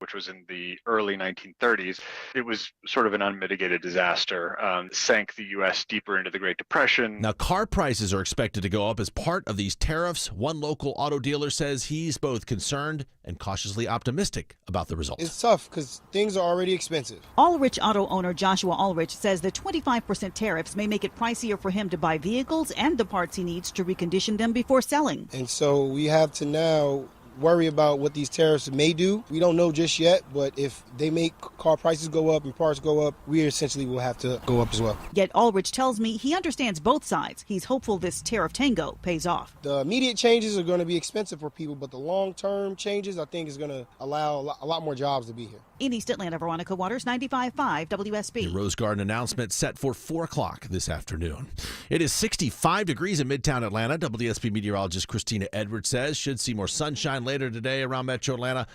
which was in the early 1930s. It was sort of an unmitigated disaster, sank the U.S. deeper into the Great Depression. Now, car prices are expected to go up as part of these tariffs. One local auto dealer says he's both concerned and cautiously optimistic about the result. It's tough because things are already expensive. Ulrich auto owner Joshua Ulrich says the 25% tariffs may make it pricier for him to buy vehicles and the parts he needs to recondition them before selling. And so we have to now worry about what these tariffs may do. We don't know just yet, but if they make car prices go up and parts go up, we essentially will have to go up as well. Yet Ulrich tells me he understands both sides. He's hopeful this tariff tango pays off. The immediate changes are going to be expensive for people, but the long-term changes, I think, is going to allow a lot more jobs to be here. In East Atlanta, Veronica Waters, 95.5 WSB. The Rose Garden announcement set for 4 o'clock this afternoon. It is 65 degrees in Midtown Atlanta. WSB meteorologist Christina Edwards says should see more sunshine later today around Metro Atlanta.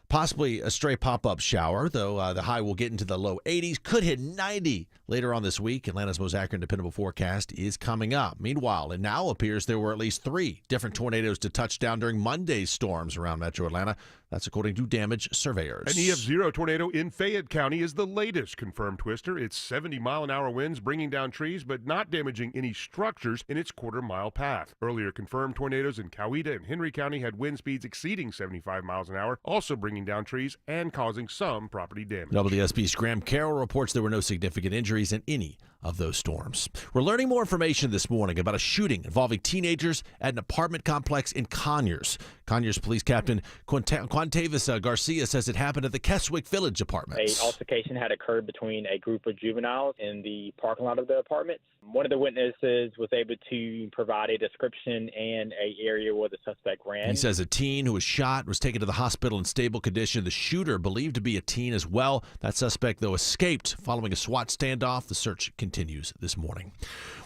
Possibly a stray pop-up shower, though the high will get into the low 80s. Could hit 90 later on this week. Atlanta's most accurate and dependable forecast is coming up. Meanwhile, it now appears there were at least 3 different tornadoes to touch down during Monday's storms around Metro Atlanta. That's according to damage surveyors. An EF0 tornado in Fayette County is the latest confirmed twister. It's 70-mile-an-hour winds bringing down trees but not damaging any structures in its quarter-mile path. Earlier confirmed tornadoes in Coweta and Henry County had wind speeds exceeding 75 miles an hour, also bringing down trees and causing some property damage. WSB's Graham Carroll reports there were no significant injuries in any of those storms. We're learning more information this morning about a shooting involving teenagers at an apartment complex in Conyers. Conyers Police Captain Quantavis Garcia says it happened at the Keswick Village Apartments. An altercation had occurred between a group of juveniles in the parking lot of the apartments. One of the witnesses was able to provide a description and an area where the suspect ran. He says a teen who was shot was taken to the hospital in stable condition. The shooter, believed to be a teen as well. That suspect, though, escaped following a SWAT standoff. The search continues this morning.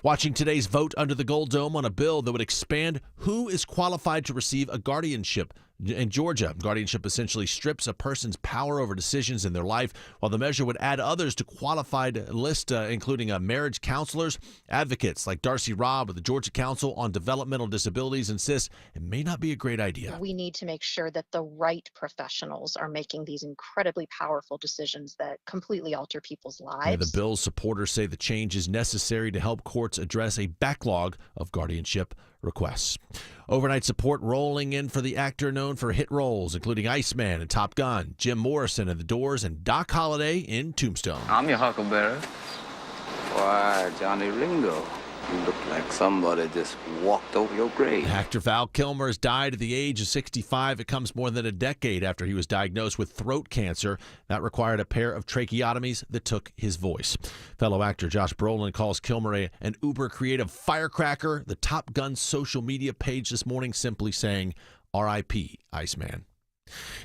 Watching today's vote under the Gold Dome on a bill that would expand who is qualified to receive a guardianship. In Georgia, guardianship essentially strips a person's power over decisions in their life, while the measure would add others to qualified list, including marriage counselors. Advocates like Darcy Robb of the Georgia Council on Developmental Disabilities insist it may not be a great idea. We need to make sure that the right professionals are making these incredibly powerful decisions that completely alter people's lives. The bill's supporters say the change is necessary to help courts address a backlog of guardianship requests. Overnight support rolling in for the actor known for hit roles, including Iceman and Top Gun, Jim Morrison in The Doors, and Doc Holliday in Tombstone. I'm your huckleberry. Why, Johnny Ringo, you look like somebody just walked over your grave. Actor Val Kilmer has died at the age of 65. It comes more than a decade after he was diagnosed with throat cancer. That required a pair of tracheotomies that took his voice. Fellow actor Josh Brolin calls Kilmer an uber-creative firecracker. The Top Gun social media page this morning simply saying, R.I.P. Iceman.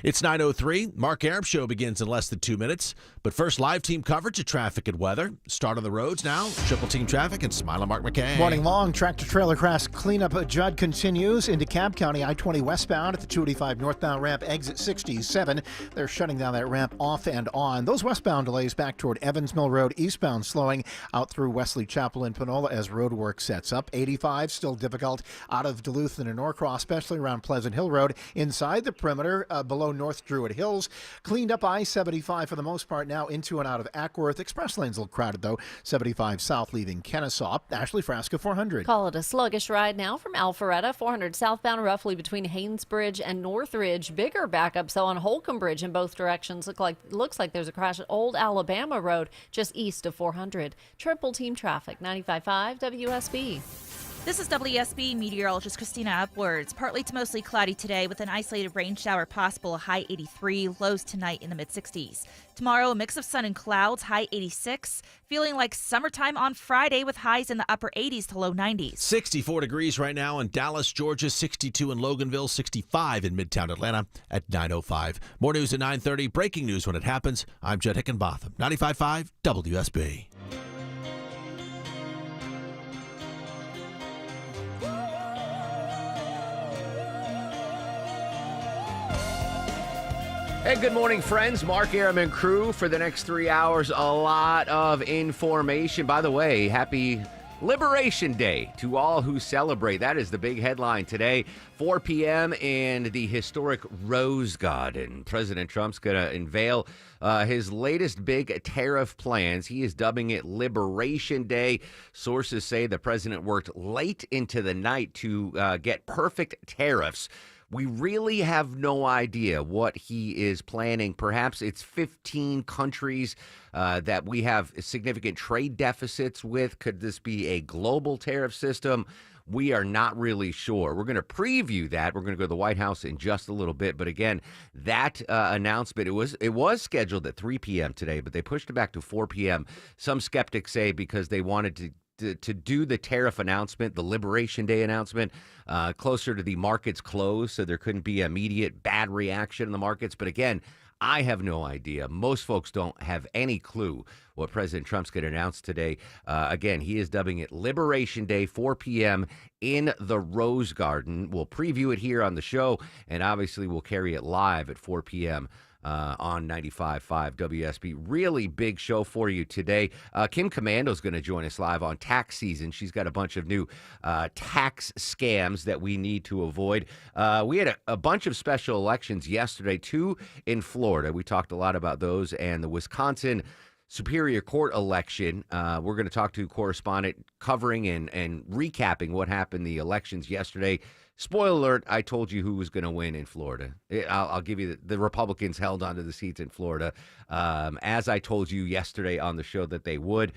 It's 9:03. Mark Arum Show begins in less than 2 minutes. But first, live team coverage of traffic and weather. Start on the roads now. Triple Team Traffic and Smiling Mark McKay. Morning long. Tractor-trailer crash cleanup at Judd continues into Cobb County. I-20 westbound at the 285 northbound ramp, exit 67. They're shutting down that ramp off and on. Those westbound delays back toward Evans Mill Road, eastbound slowing out through Wesley Chapel and Panola as road work sets up. 85 still difficult out of Duluth and Norcross, especially around Pleasant Hill Road. Inside the perimeter, below North Druid Hills. Cleaned up I-75 for the most part now into and out of Ackworth. Express lanes a little crowded, though. 75 south leaving Kennesaw. Ashley Frasca, 400. Call it a sluggish ride now from Alpharetta. 400 southbound roughly between Haynesbridge and Northridge. Bigger backups, though, on Holcomb Bridge in both directions. Looks like there's a crash at Old Alabama Road just east of 400. Triple Team Traffic, 95.5 WSB. This is WSB meteorologist Christina Upwards. Partly to mostly cloudy today with an isolated rain shower possible, a high 83, lows tonight in the mid-60s. Tomorrow, a mix of sun and clouds, high 86. Feeling like summertime on Friday with highs in the upper 80s to low 90s. 64 degrees right now in Dallas, Georgia, 62 in Loganville, 65 in Midtown Atlanta at 9:05. More news at 9:30. Breaking news when it happens. I'm Jed Hickenbotham, 95.5 WSB. Hey, good morning, friends. Mark Arum and crew for the next 3 hours. A lot of information. By the way, happy Liberation Day to all who celebrate. That is the big headline today. 4 p.m. in the historic Rose Garden. President Trump's going to unveil his latest big tariff plans. He is dubbing it Liberation Day. Sources say the president worked late into the night to get perfect tariffs. We really have no idea what he is planning. Perhaps it's 15 countries that we have significant trade deficits with. Could this be a global tariff system? We are not really sure. We're going to preview that. We're going to go to the White House in just a little bit. But again, that announcement, it was scheduled at 3 p.m. today, but they pushed it back to 4 p.m. Some skeptics say because they wanted to do the tariff announcement, the Liberation Day announcement, closer to the market's close, so there couldn't be immediate bad reaction in the markets. But again, I have no idea. Most folks don't have any clue what President Trump's going to announce today. Again, he is dubbing it Liberation Day, 4 p.m. in the Rose Garden. We'll preview it here on the show, and obviously we'll carry it live at 4 p.m. On 95.5 WSB. Really big show for you today. Kim Comando's going to join us live on tax season. She's got a bunch of new tax scams that we need to avoid. We had a bunch of special elections yesterday, 2 in Florida. We talked a lot about those, and the Wisconsin Superior Court election. We're going to talk to a correspondent covering and recapping what happened the elections yesterday. Spoiler alert, I told you who was going to win in Florida. I'll give you the Republicans held onto the seats in Florida, as I told you yesterday on the show that they would.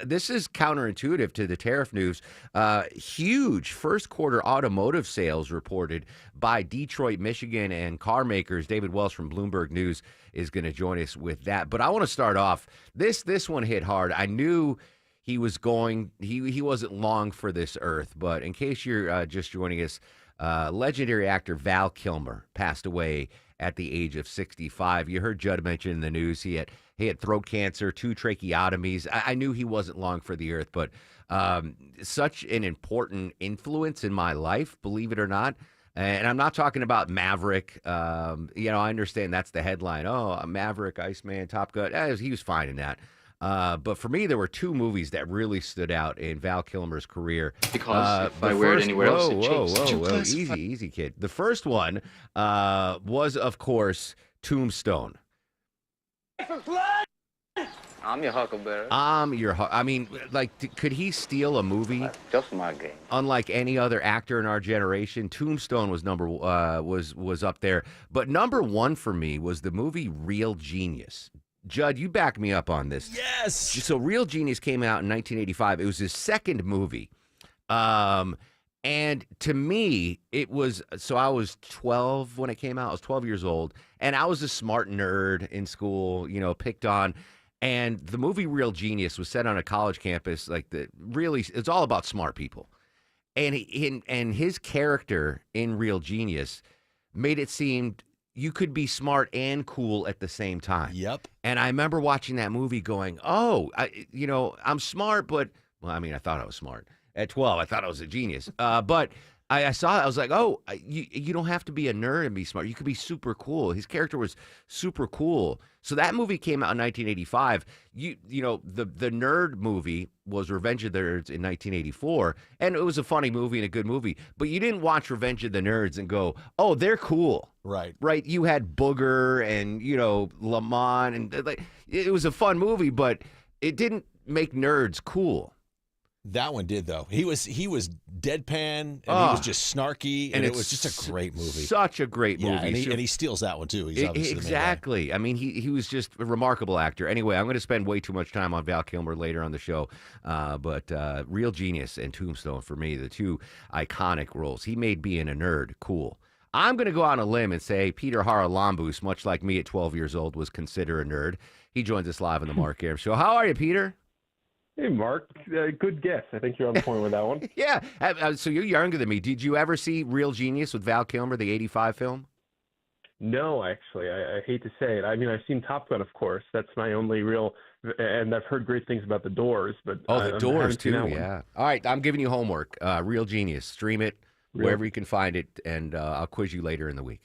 This is counterintuitive to the tariff news. Huge first quarter automotive sales reported by Detroit, Michigan, and car makers. David Wells from Bloomberg News is going to join us with that. But I want to start off. This one hit hard. I knew he wasn't long for this earth, but in case you're just joining us, legendary actor Val Kilmer passed away at the age of 65. You heard Judd mention in the news he had throat cancer, 2 tracheotomies. I knew he wasn't long for the earth, but such an important influence in my life, believe it or not. And I'm not talking about Maverick. I understand that's the headline. Oh, Maverick, Iceman, Top Gun. He was fine in that. But for me, there were 2 movies that really stood out in Val Kilmer's career. Because if I wear it anywhere else, it changes. Whoa. Easy, kid. The first one was, of course, Tombstone. I'm your huckleberry. I mean, could he steal a movie? Just my game. Unlike any other actor in our generation, Tombstone was was up there. But number 1 for me was the movie Real Genius. Judd, you back me up on this. Yes. So Real Genius came out in 1985. It was his second movie. And to me, it was, so I was 12 when it came out. I was 12 years old. And I was a smart nerd in school, picked on. And the movie Real Genius was set on a college campus. It's all about smart people. And his character in Real Genius made it seem you could be smart and cool at the same time. Yep. And I remember watching that movie going, I'm smart, but, I thought I was smart. At 12, I thought I was a genius. But I saw it. I was like, you don't have to be a nerd and be smart. You could be super cool. His character was super cool. So that movie came out in 1985. The nerd movie was Revenge of the Nerds in 1984, and it was a funny movie and a good movie. But you didn't watch Revenge of the Nerds and go, oh, they're cool. Right. You had Booger and, Lamont, and it was a fun movie, but it didn't make nerds cool. That one did, though. He was deadpan, and he was just snarky, and it was just a great movie. Such a great movie. And he steals that one, too. He's obviously exactly. The main guy. He was just a remarkable actor. Anyway, I'm going to spend way too much time on Val Kilmer later on the show, but Real Genius and Tombstone, for me, the 2 iconic roles. He made being a nerd cool. I'm going to go on a limb and say Peter Haralambous, much like me at 12 years old, was considered a nerd. He joins us live on the Mark Arum Show. How are you, Peter? Hey, Mark. Good guess. I think you're on point with that one. Yeah. So you're younger than me. Did you ever see Real Genius with Val Kilmer, the 85 film? No, actually. I hate to say it. I've seen Top Gun, of course. That's my only real, and I've heard great things about The Doors. But The Doors, too, yeah. All right, I'm giving you homework. Real Genius. Stream it wherever you can find it, and I'll quiz you later in the week.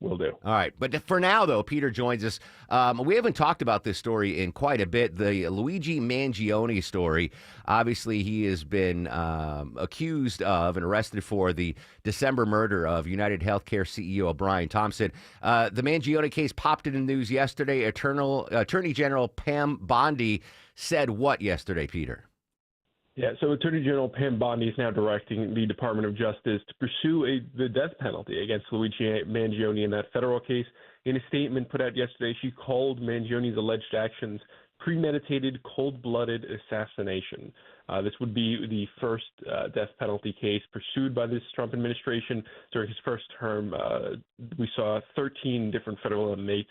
Will do. All right. But for now, though, Peter joins us. We haven't talked about this story in quite a bit. The Luigi Mangione story. Obviously, he has been accused of and arrested for the December murder of United Healthcare CEO Brian Thompson. The Mangione case popped in the news yesterday. Attorney General Pam Bondi said what yesterday, Peter? Yeah, so Attorney General Pam Bondi is now directing the Department of Justice to pursue the death penalty against Luigi Mangione in that federal case. In a statement put out yesterday, she called Mangione's alleged actions premeditated, cold-blooded assassination. This would be the first death penalty case pursued by this Trump administration. During his first term, we saw 13 different federal inmates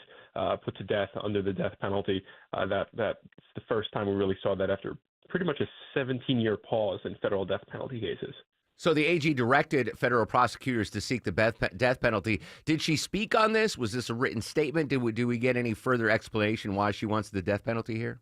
put to death under the death penalty. That's the first time we really saw that after pretty much a 17-year pause in federal death penalty cases. So the AG directed federal prosecutors to seek the death penalty. Did she speak on this? Was this a written statement? Do we get any further explanation why she wants the death penalty here?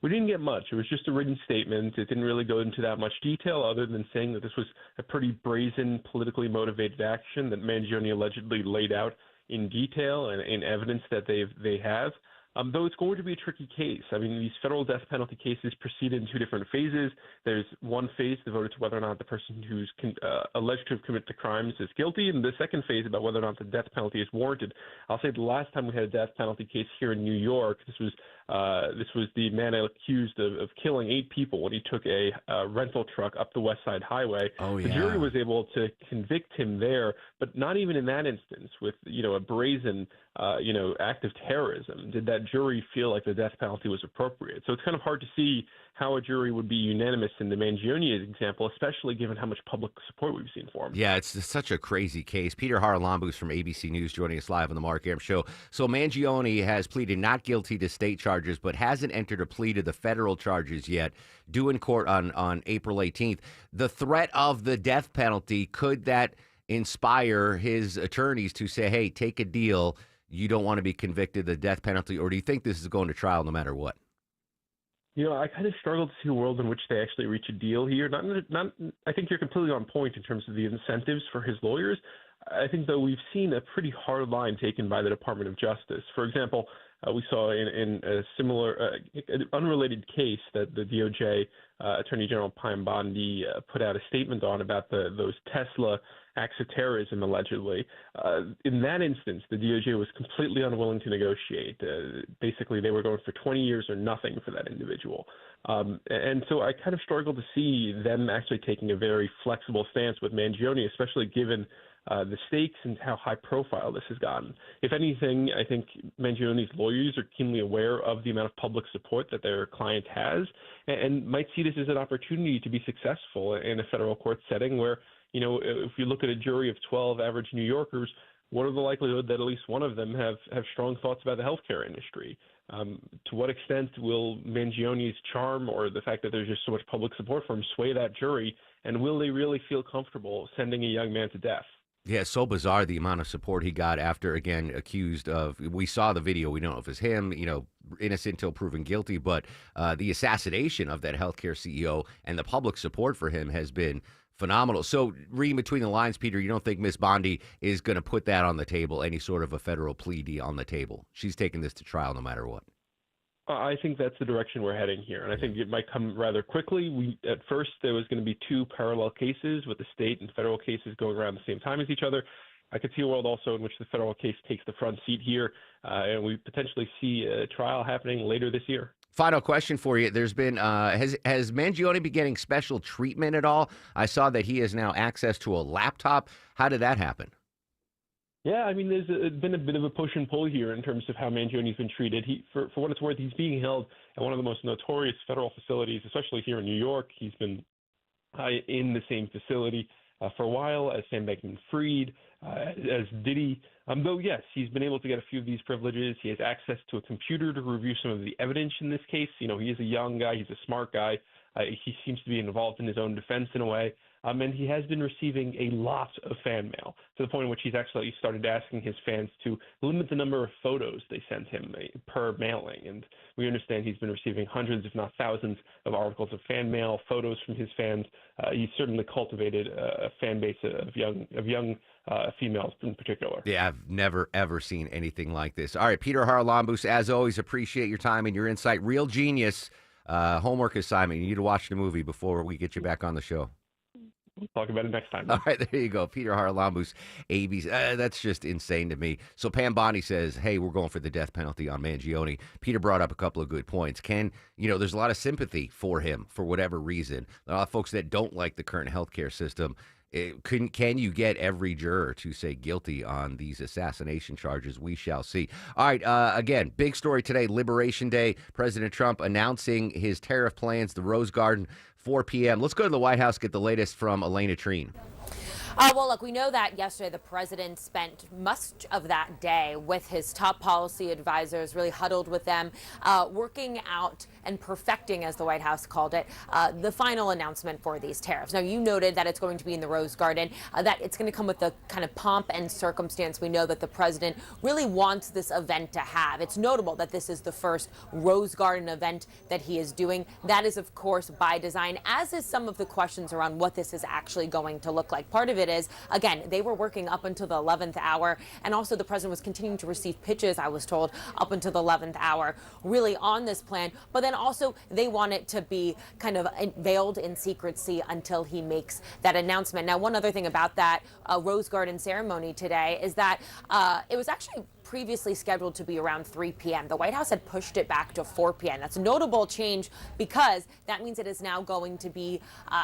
We didn't get much. It was just a written statement. It didn't really go into that much detail other than saying that this was a pretty brazen, politically motivated action that Mangione allegedly laid out in detail and in evidence that they have. Though it's going to be a tricky case. I mean, these federal death penalty cases proceed in two different phases. There's one phase devoted to whether or not the person who's alleged to have committed the crimes is guilty, and the second phase about whether or not the death penalty is warranted. I'll say the last time we had a death penalty case here in New York, this was the man accused of killing 8 people when he took a rental truck up the West Side Highway. Oh, yeah. The jury was able to convict him there, but not even in that instance with, a brazen, act of terrorism did that jury feel like the death penalty was appropriate. So it's kind of hard to see how a jury would be unanimous in the Mangione example, especially given how much public support we've seen for him. Yeah, it's such a crazy case. Peter Haralambous from ABC News joining us live on the Mark Arum Show. So Mangione has pleaded not guilty to state charges, but hasn't entered a plea to the federal charges yet, due in court on April 18th. The threat of the death penalty, could that inspire his attorneys to say, hey, take a deal, you don't want to be convicted of the death penalty, or do you think this is going to trial no matter what? I kind of struggle to see a world in which they actually reach a deal here. I think you're completely on point in terms of the incentives for his lawyers. I think, though, we've seen a pretty hard line taken by the Department of Justice. For example, we saw in a similar, unrelated case that the DOJ Attorney General Pam Bondi put out a statement on about those Tesla acts of terrorism, allegedly. In that instance, the DOJ was completely unwilling to negotiate. Basically, they were going for 20 years or nothing for that individual. And so I kind of struggle to see them actually taking a very flexible stance with Mangione, especially given the stakes and how high profile this has gotten. If anything, I think Mangione's lawyers are keenly aware of the amount of public support that their client has and might see this as an opportunity to be successful in a federal court setting where, if you look at a jury of 12 average New Yorkers, what are the likelihood that at least one of them have strong thoughts about the healthcare industry? To what extent will Mangione's charm or the fact that there's just so much public support for him sway that jury? And will they really feel comfortable sending a young man to death? Yeah, it's so bizarre the amount of support he got after, again, accused of, we saw the video, we don't know if it's him, innocent until proven guilty, but the assassination of that healthcare CEO and the public support for him has been phenomenal. So reading between the lines, Peter, you don't think Miss Bondi is going to put that on the table, any sort of a federal plea deal on the table? She's taking this to trial no matter what. I think that's the direction we're heading here, and I think it might come rather quickly. At first, there was going to be 2 parallel cases with the state and federal cases going around the same time as each other. I could see a world also in which the federal case takes the front seat here, and we potentially see a trial happening later this year. Final question for you. There's been has Mangione been getting special treatment at all? I saw that he has now access to a laptop. How did that happen? Yeah, I mean, there's been a bit of a push and pull here in terms of how Mangione's been treated. For what it's worth, he's being held at one of the most notorious federal facilities, especially here in New York. He's been in the same facility for a while as Sam Bankman-Fried, as Diddy. Though, yes, he's been able to get a few of these privileges. He has access to a computer to review some of the evidence in this case. He is a young guy. He's a smart guy. He seems to be involved in his own defense in a way. And he has been receiving a lot of fan mail, to the point in which he's actually started asking his fans to limit the number of photos they send him per mailing. And we understand he's been receiving hundreds, if not thousands, of articles of fan mail, photos from his fans. He's certainly cultivated a fan base of young females in particular. Yeah, I've never, ever seen anything like this. All right, Peter Haralambous, as always, appreciate your time and your insight. Real genius. Homework assignment. You need to watch the movie before we get you back on the show. We'll talk about it next time. All right, there you go. Peter Haralambous, ABC. That's just insane to me. So Pam Bondi says, hey, we're going for the death penalty on Mangione. Peter brought up a couple of good points. There's a lot of sympathy for him for whatever reason. A lot of folks that don't like the current healthcare system. Can you get every juror to say guilty on these assassination charges? We shall see. All right, again, big story today, Liberation Day. President Trump announcing his tariff plans, the Rose Garden, 4 p.m. Let's go to the White House, get the latest from Elena Treen. Well, look, we know that yesterday the president spent much of that day with his top policy advisors, really huddled with them, working out and perfecting, as the White House called it, the final announcement for these tariffs. Now, you noted that it's going to be in the Rose Garden, that it's going to come with the kind of pomp and circumstance we know that the president really wants this event to have. It's notable that this is the first Rose Garden event that he is doing. That is, of course, by design, as is some of the questions around what this is actually going to look like. Part of it is, again, they were working up until the 11th hour, and also the president was continuing to receive pitches, I was told, up until the 11th hour, really on this plan. But then also they want it to be kind of veiled in secrecy until he makes that announcement. Now, one other thing about that Rose Garden ceremony today is that it was actually previously scheduled to be around 3 p.m. The White House had pushed it back to 4 p.m. That's a notable change because that means it is now going to be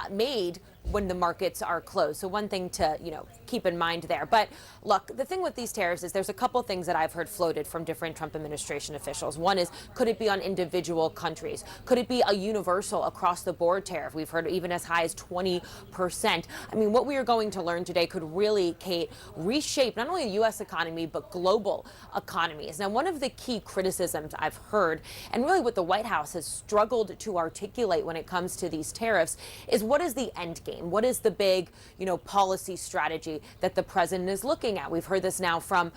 made when the markets are closed. So one thing to, keep in mind there. But look, the thing with these tariffs is there's a couple things that I've heard floated from different Trump administration officials. One is, could it be on individual countries? Could it be a universal across the board tariff? We've heard even as high as 20%. I mean, what we are going to learn today could really, Kate, reshape not only the U.S. economy, but global economies. Now, one of the key criticisms I've heard, and really what the White House has struggled to articulate when it comes to these tariffs, is what is the end game? What is the big, policy strategy that the president is looking at? We've heard this now from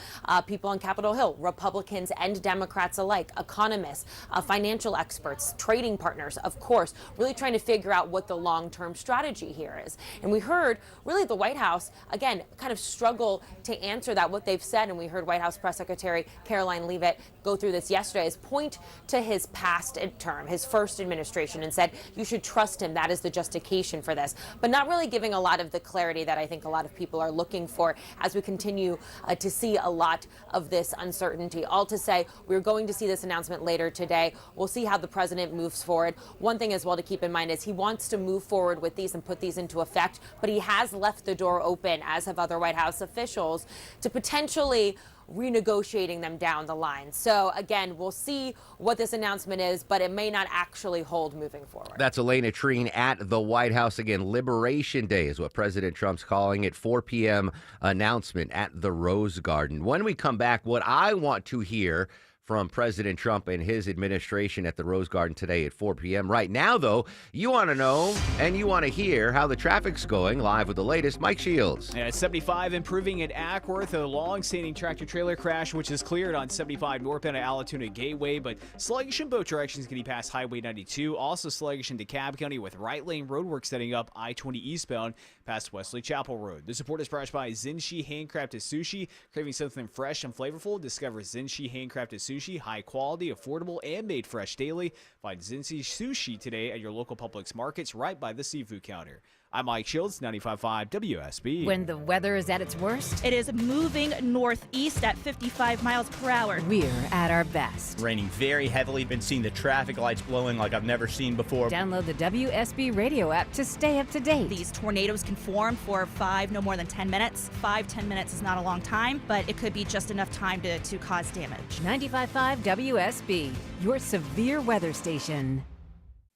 people on Capitol Hill, Republicans and Democrats alike, economists, financial experts, trading partners, of course, really trying to figure out what the long-term strategy here is. And we heard really the White House, again, kind of struggle to answer that, what they've said, and we heard White House Press Secretary Caroline Leavitt go through this yesterday, is point to his past term, his first administration, and said you should trust him. That is the justification for this, but not really giving a lot of the clarity that I think a lot of people are looking for as we continue to see a lot of this uncertainty. All to say, we're going to see this announcement later today. We'll see how the president moves forward. One thing as well to keep in mind is he wants to move forward with these and put these into effect, but he has left the door open, as have other White House officials, to potentially renegotiating them down the line. So again, we'll see what this announcement is, but it may not actually hold moving forward. That's Elena Treen at the White House. Again, Liberation Day is what President Trump's calling it. 4 p.m. announcement at the Rose Garden. When we come back, what I want to hear from President Trump and his administration at the Rose Garden today at 4 p.m. Right now, though, you want to know and you want to hear how the traffic's going. Live with the latest, Mike Shields. At 75 improving at Ackworth, a long-standing tractor-trailer crash, which is cleared on 75 northbound at Allatoona Gateway, but sluggish in both directions getting past Highway 92. Also sluggish in DeKalb County with right lane roadwork setting up I-20 eastbound past Wesley Chapel Road. The support is brought by Zinshi Handcrafted Sushi. Craving something fresh and flavorful? Discover Zinshi Handcrafted Sushi. High quality, affordable, and made fresh daily. Find Zinshi Sushi today at your local Publix markets right by the seafood counter. I'm Mike Shields, 95.5 WSB. When the weather is at its worst, it is moving northeast at 55 miles per hour. We're at our best. Raining very heavily. Been seeing the traffic lights blowing like I've never seen before. Download the WSB radio app to stay up to date. These tornadoes can form for no more than 10 minutes. 10 minutes is not a long time, but it could be just enough time to cause damage. 95.5 WSB, your severe weather station.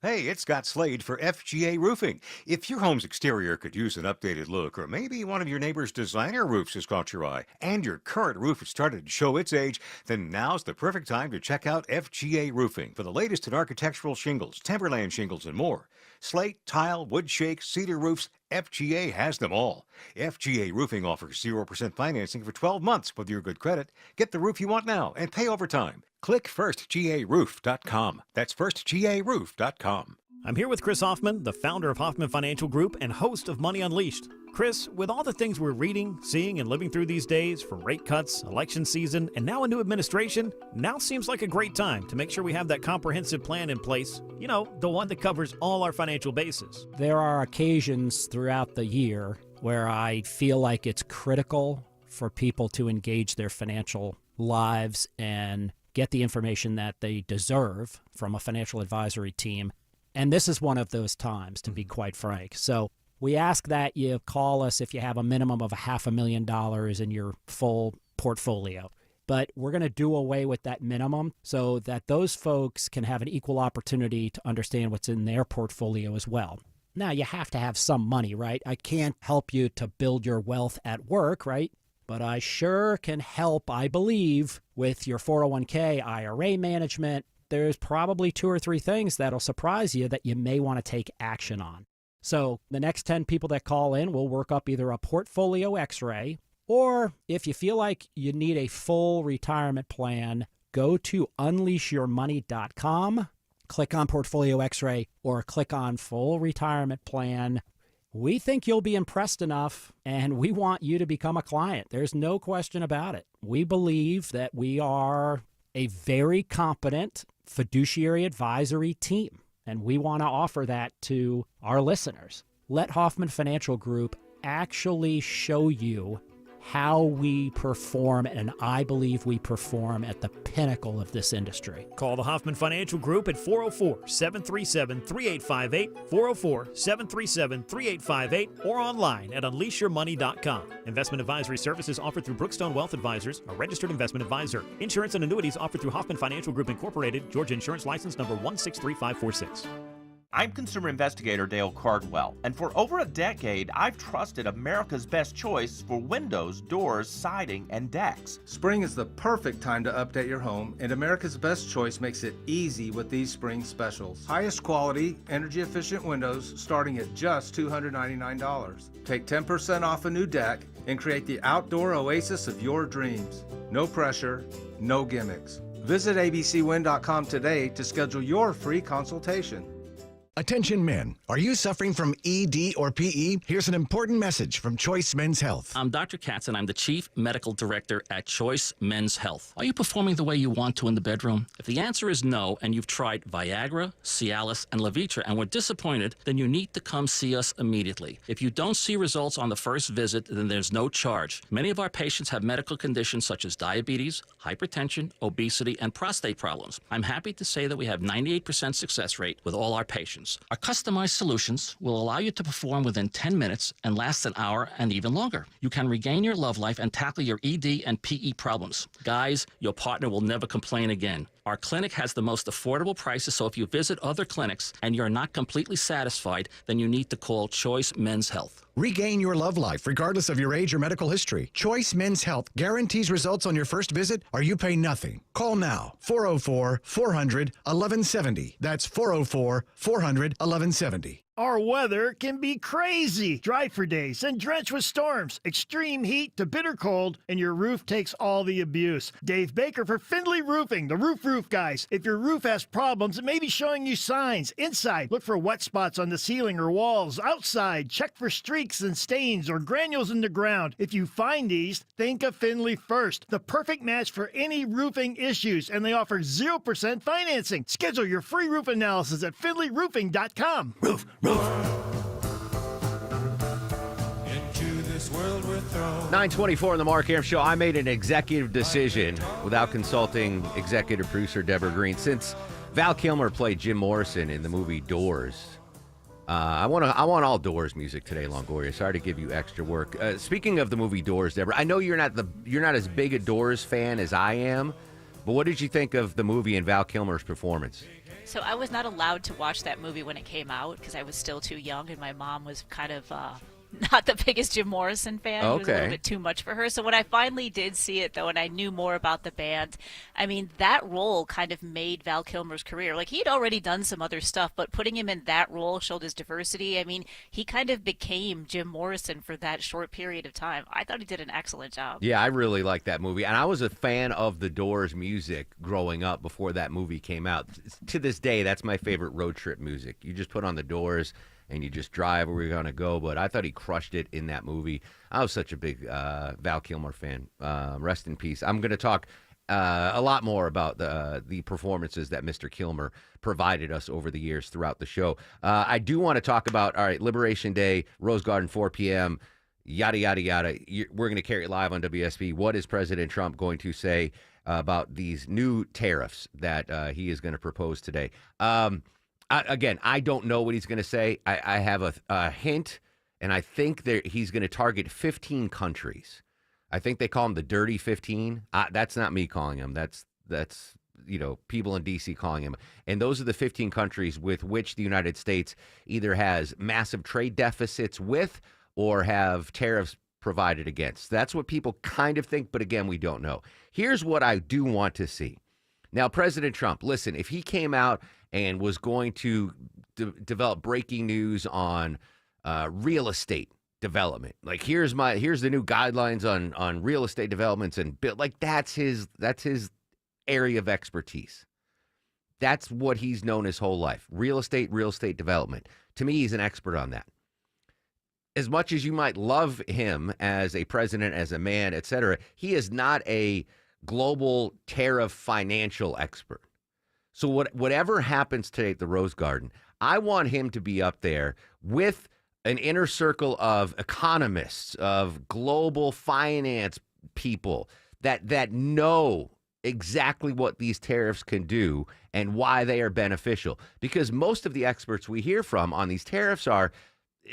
Hey, it's Scott Slade for FGA Roofing. If your home's exterior could use an updated look, or maybe one of your neighbor's designer roofs has caught your eye, and your current roof has started to show its age, then now's the perfect time to check out FGA Roofing for the latest in architectural shingles, timberland shingles, and more. Slate, tile, wood shake, cedar roofs, FGA has them all. FGA Roofing offers 0% financing for 12 months with your good credit. Get the roof you want now and pay over time. Click firstgaroof.com. That's firstgaroof.com. I'm here with Chris Hoffman, the founder of Hoffman Financial Group and host of Money Unleashed. Chris, with all the things we're reading, seeing, and living through these days, from rate cuts, election season, and now a new administration, now seems like a great time to make sure we have that comprehensive plan in place. You know, the one that covers all our financial bases. There are occasions throughout the year where I feel like it's critical for people to engage their financial lives and get the information that they deserve from a financial advisory team. And this is one of those times, to be quite frank. So we ask that you call us if you have a minimum of $500,000 in your full portfolio. But we're going to do away with that minimum so that those folks can have an equal opportunity to understand what's in their portfolio as well. Now, you have to have some money, right? I can't help you to build your wealth at work, right? But I sure can help, I believe, with your 401k, IRA management. There's probably 2 or 3 things that'll surprise you that you may want to take action on. So the next 10 people that call in will work up either a portfolio x-ray, or if you feel like you need a full retirement plan, go to unleashyourmoney.com, click on portfolio x-ray, or click on full retirement plan. We think you'll be impressed enough, and we want you to become a client. There's no question about it. We believe that we are a very competent fiduciary advisory team, and we want to offer that to our listeners. Let Hoffman Financial Group actually show you how we perform, and I believe we perform at the pinnacle of this industry. Call the Hoffman Financial Group at 404-737-3858, 404-737-3858, or online at unleashyourmoney.com. Investment advisory services offered through Brookstone Wealth Advisors, a registered investment advisor. Insurance and annuities offered through Hoffman Financial Group Incorporated, Georgia Insurance License number 163546. I'm consumer investigator Dale Cardwell, and for over a decade, I've trusted America's best choice for windows, doors, siding, and decks. Spring is the perfect time to update your home, and America's Best Choice makes it easy with these spring specials. Highest quality, energy-efficient windows starting at just $299. Take 10% off a new deck and create the outdoor oasis of your dreams. No pressure, no gimmicks. Visit abcwin.com today to schedule your free consultation. Attention men, are you suffering from ED or PE? Here's an important message from Choice Men's Health. I'm Dr. Katz, and I'm the Chief Medical Director at Choice Men's Health. Are you performing the way you want to in the bedroom? If the answer is no, and you've tried Viagra, Cialis, and Levitra and were disappointed, then you need to come see us immediately. If you don't see results on the first visit, then there's no charge. Many of our patients have medical conditions such as diabetes, hypertension, obesity, and prostate problems. I'm happy to say that we have 98% success rate with all our patients. Our customized solutions will allow you to perform within 10 minutes and last an hour and even longer. You can regain your love life and tackle your ED and PE problems. Guys, your partner will never complain again. Our clinic has the most affordable prices, so if you visit other clinics and you're not completely satisfied, then you need to call Choice Men's Health. Regain your love life regardless of your age or medical history. Choice Men's Health guarantees results on your first visit or you pay nothing. Call now. 404-400-1170. That's 404-400-1170. Our weather can be crazy. Dry for days and drenched with storms, extreme heat to bitter cold, and your roof takes all the abuse. Dave Baker for Findlay Roofing, the roof guys. If your roof has problems, it may be showing you signs. Inside, look for wet spots on the ceiling or walls. Outside, check for streaks and stains or granules in the ground. If you find these, think of Findlay first. The perfect match for any roofing issues, and they offer 0% financing. Schedule your free roof analysis at findlayroofing.com. Roof. 9:24 on the Mark Arum Show. I made an executive decision without consulting executive producer Deborah Green. Since Val Kilmer played Jim Morrison in the movie Doors, I want all Doors music today, Longoria. Sorry to give you extra work. Speaking of the movie Doors, Deborah, I know you're not as big a Doors fan as I am, but what did you think of the movie and Val Kilmer's performance? So I was not allowed to watch that movie when it came out because I was still too young, and my mom was kind of not the biggest Jim Morrison fan. It was a little Okay. bit too much for her. So when I finally did see it, though, and I knew more about the band, I mean, that role kind of made Val Kilmer's career. Like, he'd already done some other stuff, but putting him in that role showed his diversity. I mean, he kind of became Jim Morrison for that short period of time. I thought he did an excellent job. Yeah, I really like that movie. And I was a fan of the Doors music growing up before that movie came out. To this day, that's my favorite road trip music. You just put on the Doors and you just drive where you're going to go. But I thought he crushed it in that movie. I was such a big Val Kilmer fan. Rest in peace. I'm going to talk a lot more about the performances that Mr. Kilmer provided us over the years throughout the show. I do want to talk about, all right, Liberation Day, Rose Garden, 4 p.m., yada, yada, yada. We're going to carry it live on WSB. What is President Trump going to say about these new tariffs that he is going to propose today? Again, I don't know what he's going to say. I have a hint, and I think he's going to target 15 countries. I think they call them the Dirty 15. That's not me calling them. That's people in D.C. calling them. And those are the 15 countries with which the United States either has massive trade deficits with or have tariffs provided against. That's what people kind of think, but again, we don't know. Here's what I do want to see. Now, President Trump, listen, if he came out and was going to develop breaking news on real estate development, like here's the new guidelines on real estate developments and like that's his area of expertise. That's what he's known his whole life. Real estate development. To me, he's an expert on that. As much as you might love him as a president, as a man, etc., he is not a global tariff financial expert. So whatever happens today at the Rose Garden, I want him to be up there with an inner circle of economists, of global finance people that know exactly what these tariffs can do and why they are beneficial. Because most of the experts we hear from on these tariffs are,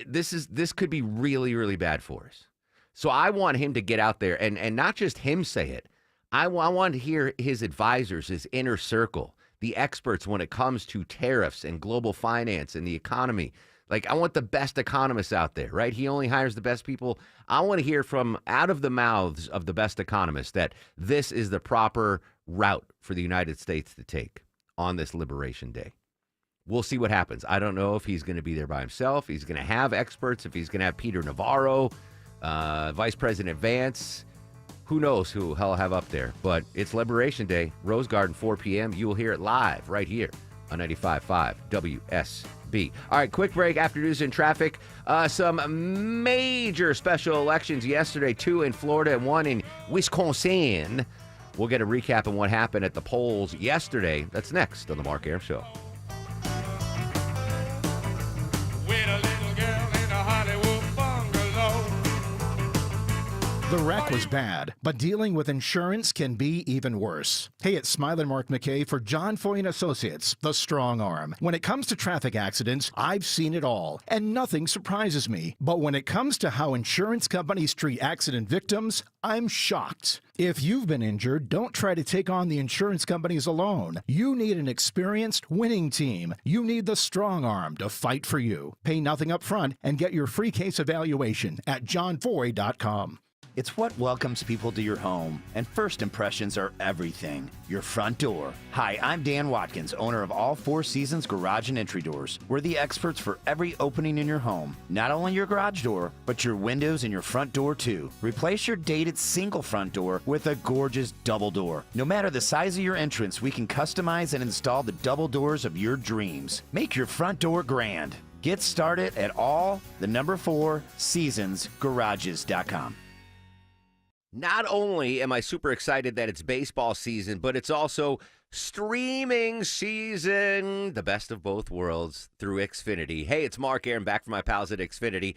this could be really, really bad for us. So I want him to get out there and not just him say it. I want to hear his advisors, his inner circle, the experts when it comes to tariffs and global finance and the economy. Like, I want the best economists out there, right? He only hires the best people. I want to hear from out of the mouths of the best economists that this is the proper route for the United States to take on this Liberation Day. We'll see what happens. I don't know if he's going to be there by himself. He's going to have experts. If he's going to have Peter Navarro, Vice President Vance, who knows who he'll have up there. But it's Liberation Day, Rose Garden, 4 p.m. You will hear it live right here on 95.5 WSB. All right, quick break after news and traffic. Some major special elections yesterday, 2 in Florida and 1 in Wisconsin. We'll get a recap on what happened at the polls yesterday. That's next on The Mark Arum Show. The wreck was bad, but dealing with insurance can be even worse. Hey, it's Smiling Mark McKay for John Foy & Associates, the strong arm. When it comes to traffic accidents, I've seen it all, and nothing surprises me. But when it comes to how insurance companies treat accident victims, I'm shocked. If you've been injured, don't try to take on the insurance companies alone. You need an experienced, winning team. You need the strong arm to fight for you. Pay nothing up front and get your free case evaluation at johnfoy.com. It's what welcomes people to your home, and first impressions are everything. Your front door. Hi, I'm Dan Watkins, owner of All Four Seasons Garage and Entry Doors. We're the experts for every opening in your home. Not only your garage door, but your windows and your front door too. Replace your dated single front door with a gorgeous double door. No matter the size of your entrance, we can customize and install the double doors of your dreams. Make your front door grand. Get started at all4seasonsgarages.com. Not only am I super excited that it's baseball season, but it's also streaming season, the best of both worlds through Xfinity. Hey, it's Mark Arum back from my pals at Xfinity.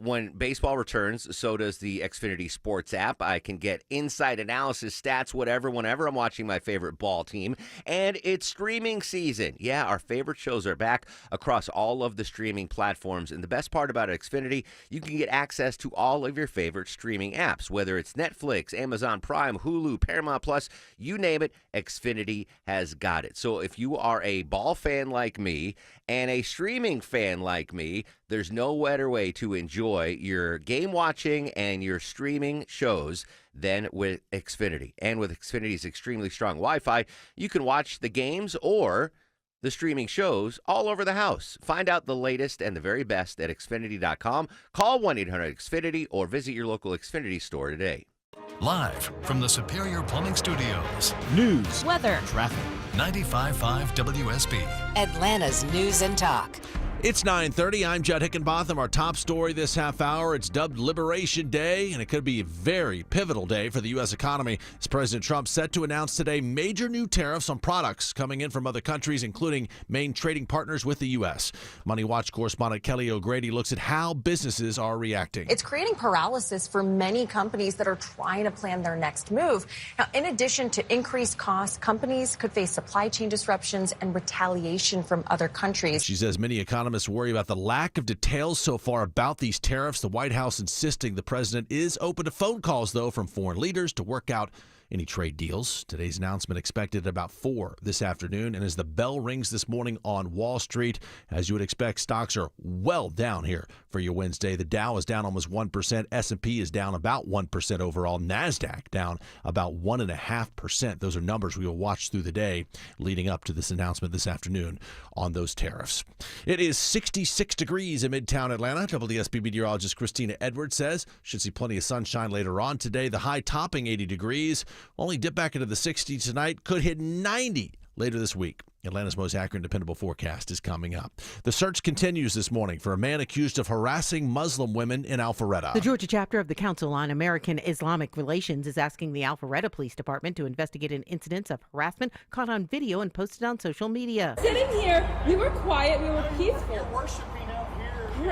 When baseball returns, so does the Xfinity Sports app. I can get insight analysis, stats, whatever, whenever I'm watching my favorite ball team. And it's streaming season. Yeah, our favorite shows are back across all of the streaming platforms. And the best part about Xfinity, you can get access to all of your favorite streaming apps, whether it's Netflix, Amazon Prime, Hulu, Paramount Plus, you name it, Xfinity Xfinity has got it. So if you are a ball fan like me and a streaming fan like me, there's no better way to enjoy your game watching and your streaming shows than with Xfinity. And with Xfinity's extremely strong Wi-Fi, you can watch the games or the streaming shows all over the house. Find out the latest and the very best at Xfinity.com. Call 1-800-XFINITY or visit your local Xfinity store today. Live from the Superior Plumbing Studios. News, weather, traffic. 95.5 WSB. Atlanta's News and Talk. It's 9:30. I'm Judd Hickenbotham. Our top story this half hour, it's dubbed Liberation Day, and it could be a very pivotal day for the U.S. economy as President Trump set to announce today major new tariffs on products coming in from other countries, including main trading partners with the U.S. Money Watch correspondent Kelly O'Grady looks at how businesses are reacting. It's creating paralysis for many companies that are trying to plan their next move. Now, in addition to increased costs, companies could face supply chain disruptions and retaliation from other countries. She says many economists worry about the lack of details so far about these tariffs. The White House insisting the president is open to phone calls, though, from foreign leaders to work out any trade deals. Today's announcement expected at about 4 this afternoon. And as the bell rings this morning on Wall Street, as you would expect, stocks are well down here for your Wednesday. The Dow is down almost 1%. S&P is down about 1% overall. NASDAQ down about 1.5%. Those are numbers we will watch through the day leading up to this announcement this afternoon on those tariffs. It is 66 degrees in Midtown Atlanta. WSB meteorologist Christina Edwards says should see plenty of sunshine later on today. The high topping 80 degrees. Only dip back into the 60s tonight. Could hit 90 later this week. Atlanta's most accurate and dependable forecast is coming up. The search continues this morning for a man accused of harassing Muslim women in Alpharetta. The Georgia chapter of the Council on American Islamic Relations is asking the Alpharetta Police Department to investigate an incident of harassment caught on video and posted on social media. Sitting here, we were quiet, we were peaceful.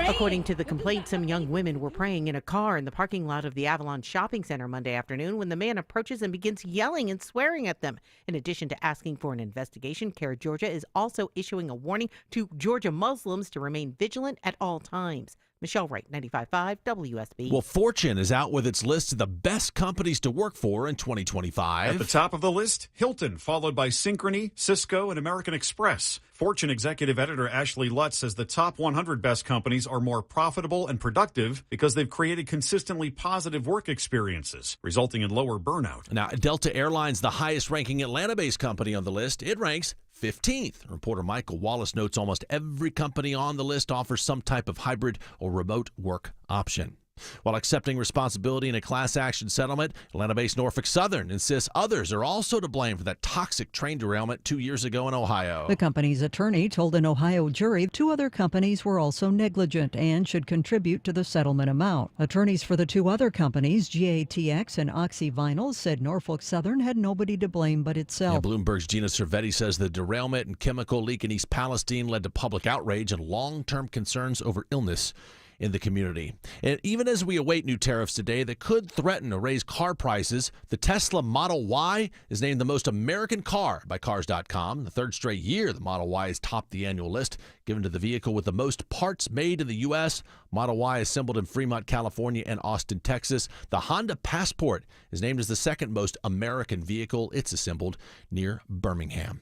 According to the complaint, some young women were praying in a car in the parking lot of the Avalon Shopping Center Monday afternoon when the man approaches and begins yelling and swearing at them. In addition to asking for an investigation, CARE Georgia is also issuing a warning to Georgia Muslims to remain vigilant at all times. Michelle Wright, 95.5 WSB. Well, Fortune is out with its list of the best companies to work for in 2025. At the top of the list, Hilton, followed by Synchrony, Cisco, and American Express. Fortune executive editor Ashley Lutz says the top 100 best companies are more profitable and productive because they've created consistently positive work experiences, resulting in lower burnout. Now, Delta Airlines, the highest-ranking Atlanta-based company on the list, it ranks 15th. Reporter Michael Wallace notes almost every company on the list offers some type of hybrid or remote work option. While accepting responsibility in a class action settlement, Atlanta-based Norfolk Southern insists others are also to blame for that toxic train derailment 2 years ago in Ohio. The company's attorney told an Ohio jury 2 other companies were also negligent and should contribute to the settlement amount. Attorneys for the 2 other companies, GATX and Oxy Vinyls, said Norfolk Southern had nobody to blame but itself. Yeah, Bloomberg's Gina Cervetti says the derailment and chemical leak in East Palestine led to public outrage and long-term concerns over illness in the community. And even as we await new tariffs today that could threaten to raise car prices, the Tesla Model Y is named the most American car by Cars.com. The 3rd straight year, the Model Y has topped the annual list, given to the vehicle with the most parts made in the U.S. Model Y assembled in Fremont, California, and Austin, Texas. The Honda Passport is named as the 2nd most American vehicle. It's assembled near Birmingham.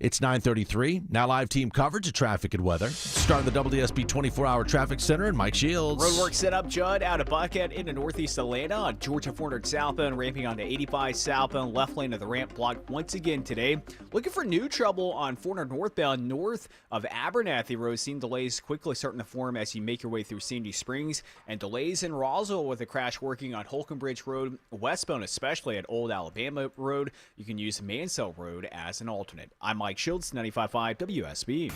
It's 9:33. Now live team coverage of traffic and weather. Start the WSB 24-hour traffic center and Mike Shields. Roadwork set up, Judd, out of Buckhead into northeast Atlanta on Georgia 400 southbound, ramping onto 85 southbound, left lane of the ramp blocked once again today. Looking for new trouble on 400 northbound north of Abernathy Road. Seeing delays quickly starting to form as you make your way through Sandy Springs, and delays in Roswell with a crash working on Holcomb Bridge Road westbound, especially at Old Alabama Road. You can use Mansell Road as an alternate. I'm Mike Shields, 95.5 WSB.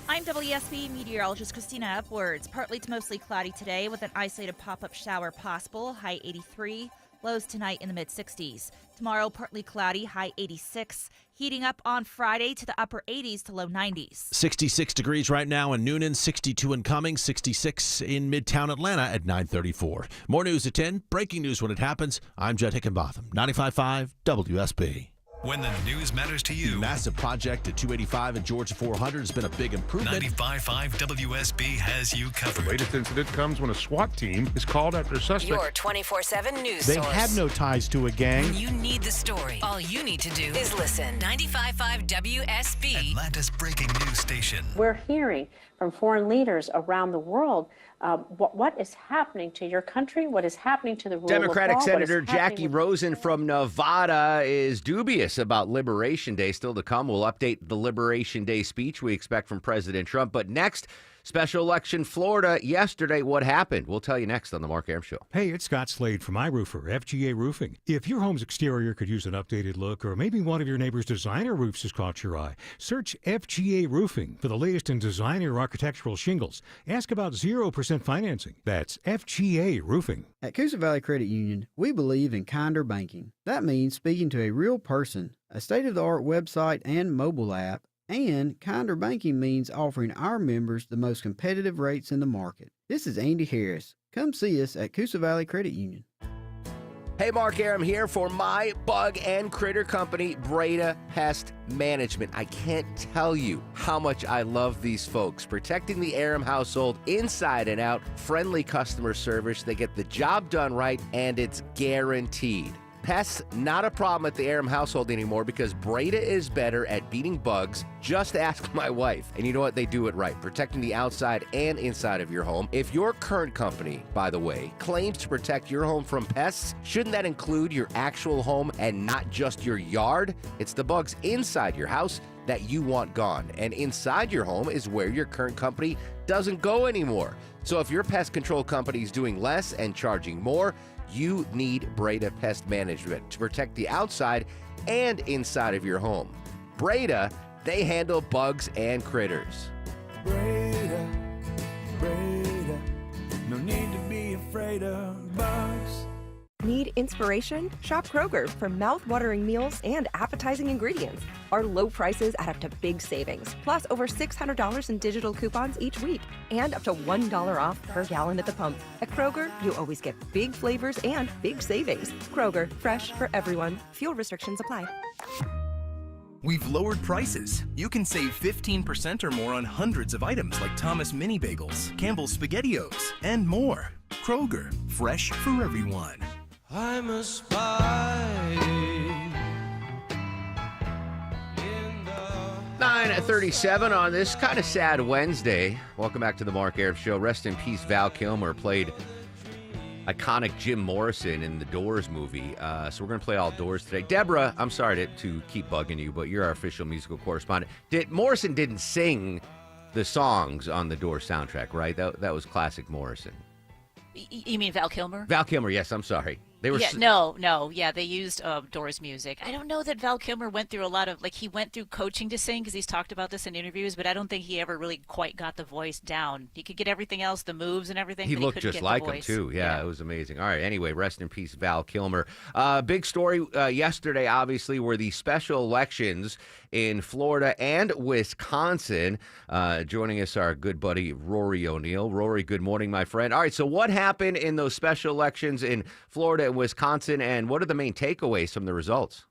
I'm WSB meteorologist Christina Upwards. Partly to mostly cloudy today with an isolated pop-up shower possible, high 83. Lows tonight in the mid-60s. Tomorrow, partly cloudy, high 86. Heating up on Friday to the upper 80s to low 90s. 66 degrees right now in Noonan, 62 in Cummings, 66 in Midtown Atlanta at 9:34. More news at 10. Breaking news when it happens. I'm Judd Hickenbotham, 95.5 WSB. When the news matters to you. Massive project at 285 and Georgia 400 has been a big improvement. 95.5 WSB has you covered. The latest incident comes when a SWAT team is called after a suspect. Your 24/7 news They source. had no ties to a gang. When you need the story, all you need to do is listen. 95.5 WSB. Atlanta's breaking news station. We're hearing from foreign leaders around the world what is happening to your country, what is happening to the rule Democratic of law. Senator Jackie Rosen from Nevada is dubious about Liberation Day. Still to come, we'll update the Liberation Day speech we expect from President Trump. But next, special election Florida yesterday. What happened? We'll tell you next on the Mark Arum Show. Hey, it's Scott Slade from iRoofer, FGA Roofing. If your home's exterior could use an updated look, or maybe one of your neighbor's designer roofs has caught your eye, search FGA Roofing for the latest in designer architectural shingles. Ask about 0% financing. That's FGA Roofing. At Coosa Valley Credit Union, we believe in kinder banking. That means speaking to a real person, a state-of-the-art website and mobile app, and kinder banking means offering our members the most competitive rates in the market. This is Andy Harris. Come see us at Coosa Valley Credit Union. Hey, Mark Arum here for my bug and critter company, Breda Pest Management. I can't tell you how much I love these folks. Protecting the Arum household inside and out, friendly customer service. They get the job done right, and it's guaranteed. Pests, not a problem at the Arum household anymore because Breda is better at beating bugs. Just ask my wife. And you know what? They do it right, protecting the outside and inside of your home. If your current company, by the way, claims to protect your home from pests, shouldn't that include your actual home and not just your yard? It's the bugs inside your house that you want gone. And inside your home is where your current company doesn't go anymore. So if your pest control company is doing less and charging more, you need Breda Pest Management to protect the outside and inside of your home. Breda, they handle bugs and critters. Breda, no need to be afraid of bugs. Need inspiration? Shop Kroger for mouth-watering meals and appetizing ingredients. Our low prices add up to big savings, plus over $600 in digital coupons each week, and up to $1 off per gallon at the pump. At Kroger, you always get big flavors and big savings. Kroger, fresh for everyone. Fuel restrictions apply. We've lowered prices. You can save 15% or more on hundreds of items like Thomas Mini Bagels, Campbell's SpaghettiOs, and more. Kroger, fresh for everyone. I'm a spy. 9:37 on this kind of sad Wednesday. Welcome back to the Mark Arum Show. Rest in peace, Val Kilmer played iconic Jim Morrison in the Doors movie. So we're going to play all Doors today. Deborah, I'm sorry to keep bugging you, but you're our official musical correspondent. Morrison didn't sing the songs on the Doors soundtrack, right? That was classic Morrison. You mean Val Kilmer? Val Kilmer, yes, I'm sorry. They were they used Doors music. I don't know that Val Kilmer went through a lot of, he went through coaching to sing because he's talked about this in interviews, but I don't think he ever really quite got the voice down. He could get everything else, the moves and everything. He but looked couldn't just get like the him, voice. too. Yeah, it was amazing. All right, anyway, rest in peace, Val Kilmer. Big story yesterday, obviously, were the special elections in Florida and Wisconsin. Joining us, our good buddy Rory O'Neill. Rory, good morning, my friend. All right, so what happened in those special elections in Florida and Wisconsin, and what are the main takeaways from the results?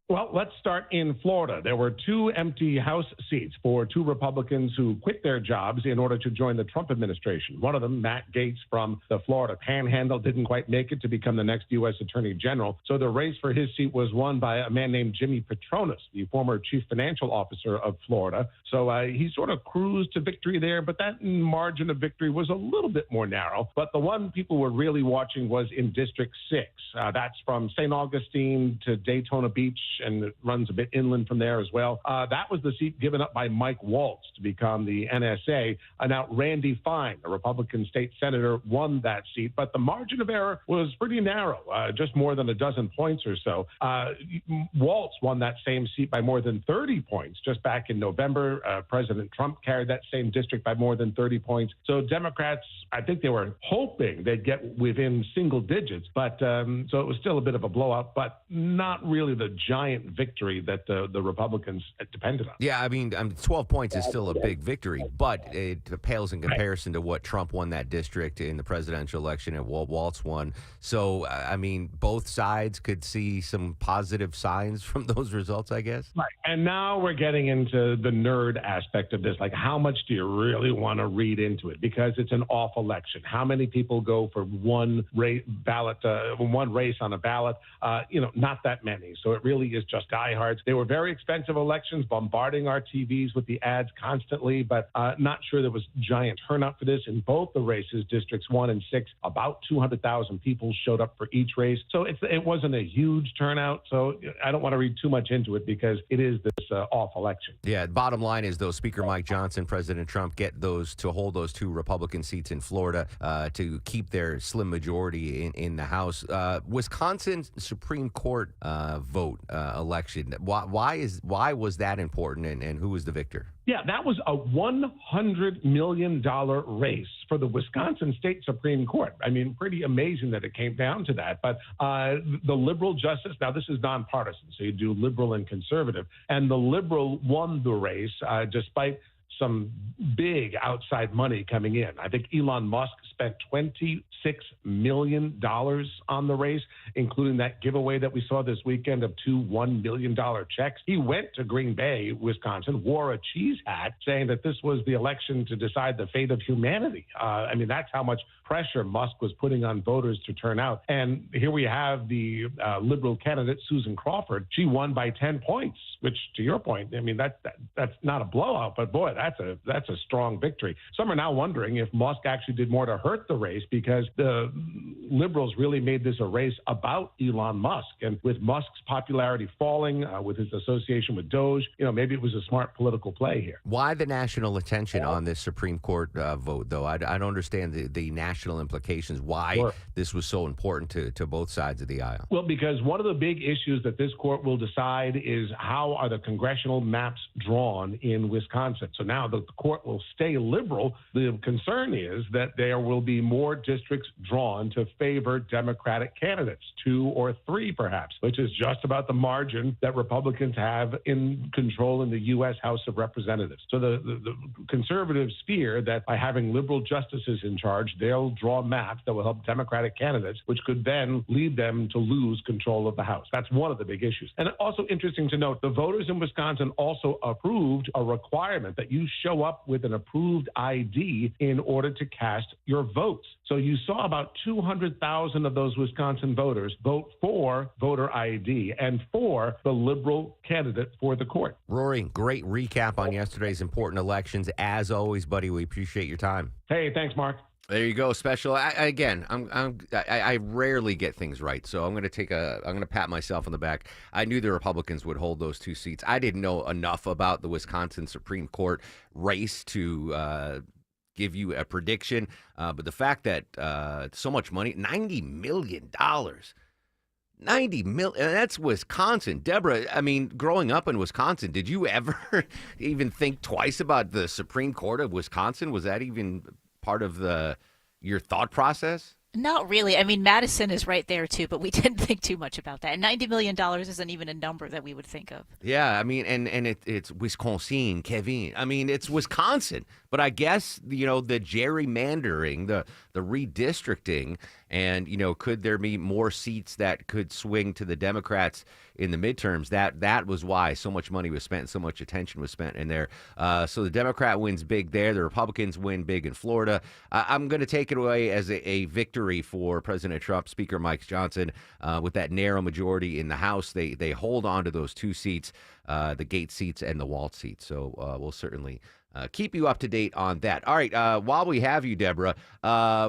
Well, let's start in Florida. There were 2 empty House seats for 2 Republicans who quit their jobs in order to join the Trump administration. One of them, Matt Gaetz from the Florida Panhandle, didn't quite make it to become the next U.S. Attorney General. So the race for his seat was won by a man named Jimmy Patronis, the former chief financial officer of Florida. So he sort of cruised to victory there, but that margin of victory was a little bit more narrow. But the one people were really watching was in District 6. That's from St. Augustine to Daytona Beach, and it runs a bit inland from there as well. That was the seat given up by Mike Waltz to become the NSA. Now, Randy Fine, a Republican state senator, won that seat, but the margin of error was pretty narrow, just more than a dozen points or so. Waltz won that same seat by more than 30 points just back in November. President Trump carried that same district by more than 30 points. So Democrats, I think they were hoping they'd get within single digits, but so it was still a bit of a blowout, but not really the giant giant victory that the Republicans depended on. Yeah, I mean, 12 points is still a big victory, but it pales in comparison to what Trump won that district in the presidential election and what Walz won. So, I mean, both sides could see some positive signs from those results, I guess. Right. And now we're getting into the nerd aspect of this. Like, how much do you really want to read into it? Because it's an off election. How many people go for one race on a ballot? Not that many. So it really is just diehards. They were very expensive elections, bombarding our TVs with the ads constantly, but not sure there was giant turnout for this. In both the races, Districts 1 and 6, about 200,000 people showed up for each race. So it wasn't a huge turnout. So I don't want to read too much into it because it is this off election. Yeah, bottom line is, though, Speaker Mike Johnson, President Trump get those to hold those 2 Republican seats in Florida to keep their slim majority in the House. Wisconsin Supreme Court vote election. Why was that important, and who was the victor? Yeah, that was a $100 million race for the Wisconsin State Supreme Court. I mean, pretty amazing that it came down to that. But the liberal justice, now this is nonpartisan, so you do liberal and conservative, and the liberal won the race despite some big outside money coming in. I think Elon Musk spent $26 million on the race, including that giveaway that we saw this weekend of 2 $1 million checks. He went to Green Bay, Wisconsin, wore a cheese hat, saying that this was the election to decide the fate of humanity. I mean, that's how much pressure Musk was putting on voters to turn out. And here we have the liberal candidate, Susan Crawford. She won by 10 points, which, to your point, I mean, that's not a blowout, but boy, that's a strong victory. Some are now wondering if Musk actually did more to hurt the race because the liberals really made this a race about Elon Musk. And with Musk's popularity falling, with his association with Doge, maybe it was a smart political play here. Why the national attention on this Supreme Court vote, though? I don't understand the national implications, why this was so important to both sides of the aisle. Well, because one of the big issues that this court will decide is how are the congressional maps drawn in Wisconsin. So now the court will stay liberal. The concern is that there will be more districts drawn to favor Democratic candidates, 2 or 3 perhaps, which is just about the margin that Republicans have in control in the U.S. House of Representatives. So the conservatives fear that by having liberal justices in charge, they'll draw maps that will help Democratic candidates, which could then lead them to lose control of the House. That's one of the big issues. And also interesting to note, the voters in Wisconsin also approved a requirement that you show up with an approved ID in order to cast your votes. So you saw about 200,000 of those Wisconsin voters vote for voter ID and for the liberal candidate for the court. Rory, great recap on yesterday's important elections. As always, buddy, we appreciate your time. Hey, thanks, Mark. There you go, special. I rarely get things right, so I'm going to pat myself on the back. I knew the Republicans would hold those 2 seats. I didn't know enough about the Wisconsin Supreme Court race to give you a prediction, but the fact that so much money, $90 million. $90 million, and that's Wisconsin. Deborah, I mean, growing up in Wisconsin, did you ever even think twice about the Supreme Court of Wisconsin? Was that even part of your thought process? Not really. I mean, Madison is right there too, but we didn't think too much about that. And $90 million isn't even a number that we would think of. Yeah, I mean, and it's Wisconsin, Kevin. I mean, it's Wisconsin. But I guess, the gerrymandering, the redistricting, and, could there be more seats that could swing to the Democrats in the midterms? That was why so much money was spent, so much attention was spent in there. So the Democrat wins big there. The Republicans win big in Florida. I'm going to take it away as a victory for President Trump, Speaker Mike Johnson, with that narrow majority in the House. They hold on to those 2 seats, the Gates seats and the Walz seats. So we'll certainly keep you up to date on that. All right, while we have you, Deborah,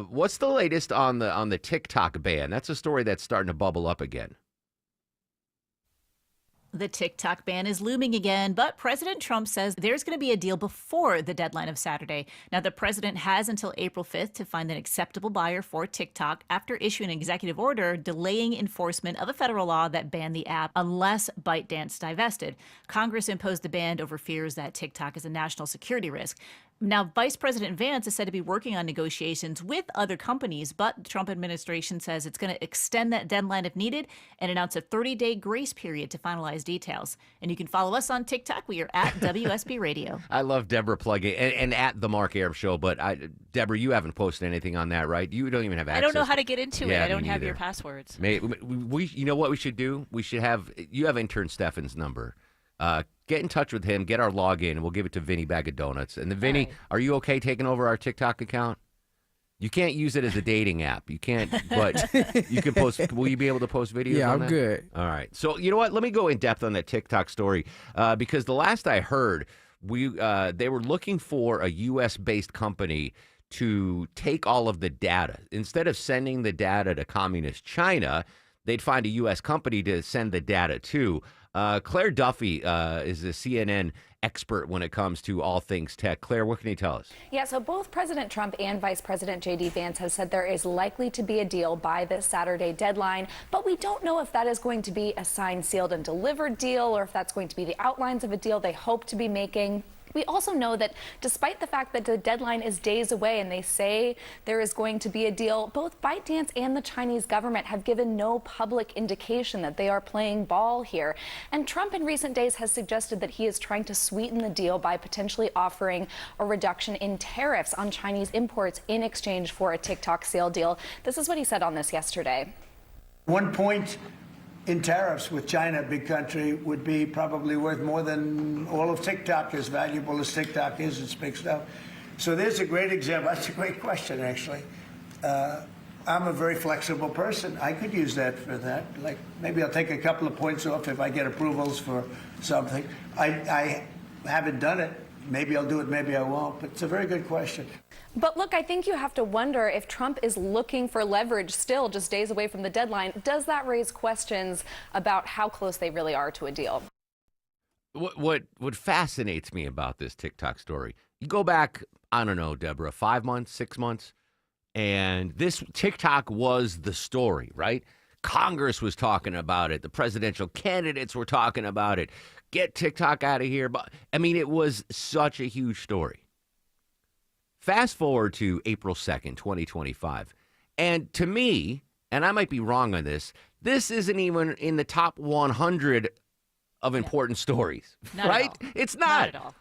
what's the latest on the TikTok ban? That's a story that's starting to bubble up again. The TikTok ban is looming again, but President Trump says there's going to be a deal before the deadline of Saturday. Now, the president has until April 5th to find an acceptable buyer for TikTok after issuing an executive order delaying enforcement of a federal law that banned the app unless ByteDance divested. Congress imposed the ban over fears that TikTok is a national security risk. Now, Vice President Vance is said to be working on negotiations with other companies, but the Trump administration says it's going to extend that deadline if needed and announce a 30-day grace period to finalize has details. And you can follow us on TikTok. We are at WSB Radio. I love Deborah plugging and at the Mark Arum Show. But Deborah, you haven't posted anything on that, right? You don't even have access. I don't know how to get into it. I don't have neither. your passwords. You know what we should do? We should have you have intern Stefan's number. Get in touch with him. Get our login, and we'll give it to Vinny Bag of Donuts. And then Vinny, are you okay taking over our TikTok account? You can't use it as a dating app. You can't, but you can post. Will you be able to post videos? Yeah, on I'm that? good. All right. So you know what? Let me go in depth on that TikTok story because the last I heard, they were looking for a U.S.-based company to take all of the data. Instead of sending the data to communist China, they'd find a U.S. company to send the data to. Claire Duffy is a CNN expert when it comes to all things tech. Claire, what can you tell us? Yeah, so both President Trump and Vice President J.D. Vance have said there is likely to be a deal by this Saturday deadline, but we don't know if that is going to be a signed, sealed, and delivered deal or if that's going to be the outlines of a deal they hope to be making. We also know that despite the fact that the deadline is days away and they say there is going to be a deal, both ByteDance and the Chinese government have given no public indication that they are playing ball here. And Trump in recent days has suggested that he is trying to sweeten the deal by potentially offering a reduction in tariffs on Chinese imports in exchange for a TikTok sale deal. This is what he said on this yesterday. 1 point in tariffs with China, big country, would be probably worth more than all of TikTok, as valuable as TikTok is. It's big stuff. So there's a great example. That's a great question, actually. I'm a very flexible person. I could use that for that. Like, maybe I'll take a couple of points off if I get approvals for something. I haven't done it. Maybe I'll do it, maybe I won't. But it's a very good question. But look, I think you have to wonder if Trump is looking for leverage still just days away from the deadline. Does that raise questions about how close they really are to a deal? What fascinates me about this TikTok story, you go back, I don't know, Deborah, 5 months, 6 months, and this TikTok was the story, right? Congress was talking about it. The presidential candidates were talking about it. Get TikTok out of here. But I mean, it was such a huge story. Fast forward to April 2nd, 2025. And to me, and I might be wrong on this isn't even in the top 100 of important stories, Not right? at all. It's not. Not at all.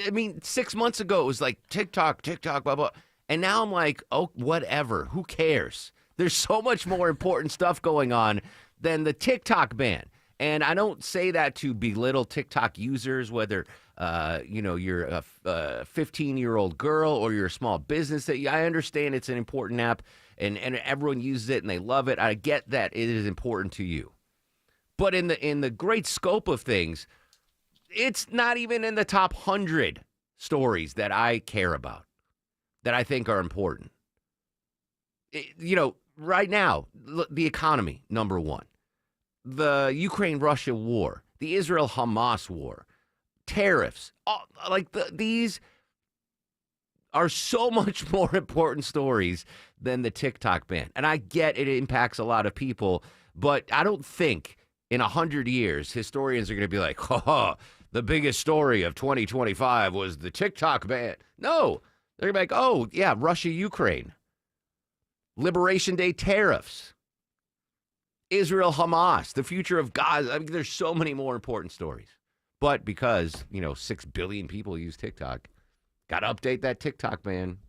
I mean, 6 months ago, it was like TikTok, blah, blah. And now I'm like, oh, whatever. Who cares? There's so much more important stuff going on than the TikTok ban. And I don't say that to belittle TikTok users, whether you're a 15-year-old girl or you're a small business. I understand it's an important app and everyone uses it and they love it. I get that it is important to you. But in the great scope of things, it's not even in the top 100 stories that I care about, that I think are important. Right now, the economy, number one. The Ukraine-Russia war, the Israel-Hamas war, tariffs, these are so much more important stories than the TikTok ban. And I get it impacts a lot of people, but I don't think in 100 years historians are going to be like, the biggest story of 2025 was the TikTok ban. No, they're going to be like, oh, yeah, Russia-Ukraine, Liberation Day tariffs. Israel, Hamas, the future of Gaza. I mean, there's so many more important stories. But because, 6 billion people use TikTok, got to update that TikTok ban.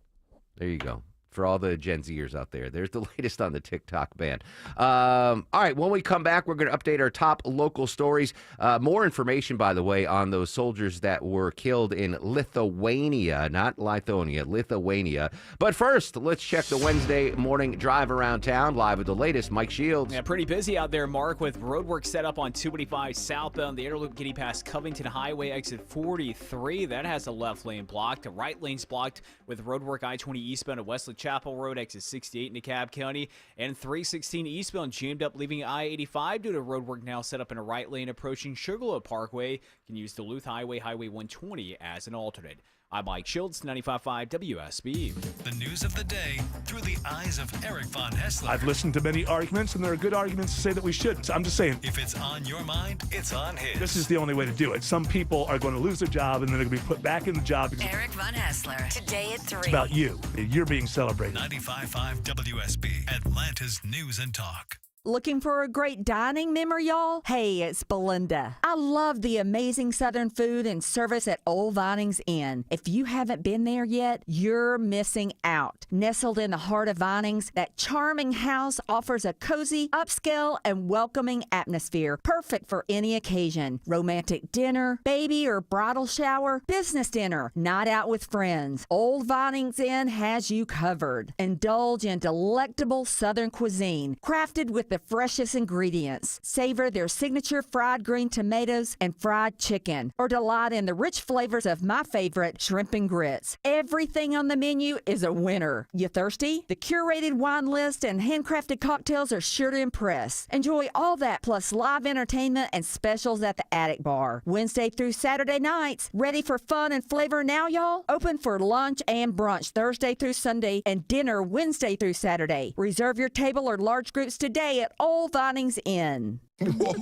There you go. For all the Gen Zers out there, there's the latest on the TikTok ban. All right, when we come back, we're going to update our top local stories. More information, by the way, on those soldiers that were killed in Lithuania, not Lithonia, Lithuania. But first, let's check the Wednesday morning drive around town. Live with the latest, Mike Shields. Yeah, pretty busy out there, Mark, with roadwork set up on 225 southbound. The interloop getting past Covington Highway, exit 43. That has the left lane blocked. The right lane's blocked with roadwork I-20 eastbound at Wesley Chapel Road, exit 68 in DeKalb County, and 316 eastbound jammed up leaving I-85 due to roadwork now set up in a right lane approaching Sugarloaf Parkway. You can use Duluth Highway, Highway 120 as an alternate. I'm Mike Shields, 95.5 WSB. The news of the day through the eyes of Eric Von Hessler. I've listened to many arguments, and there are good arguments to say that we shouldn't. I'm just saying. If it's on your mind, it's on his. This is the only way to do it. Some people are going to lose their job, and then they're going to be put back in the job. Eric Von Hessler, today at 3. It's about you. You're being celebrated. 95.5 WSB, Atlanta's News and Talk. Looking for a great dining memory, y'all? Hey, it's Belinda. I love the amazing Southern food and service at Old Vinings Inn. If you haven't been there yet, you're missing out. Nestled in the heart of Vinings, that charming house offers a cozy, upscale, and welcoming atmosphere, perfect for any occasion. Romantic dinner, baby or bridal shower, business dinner, night out with friends. Old Vinings Inn has you covered. Indulge in delectable Southern cuisine, crafted with the freshest ingredients. Savor their signature fried green tomatoes and fried chicken, or delight in the rich flavors of my favorite, shrimp and grits. Everything on the menu is a winner. You thirsty? The curated wine list and handcrafted cocktails are sure to impress. Enjoy all that plus live entertainment and specials at the Attic Bar. Wednesday through Saturday nights. Ready for fun and flavor now, y'all? Open for lunch and brunch Thursday through Sunday and dinner Wednesday through Saturday. Reserve your table or large groups today at Old Vinings Inn. Whoa!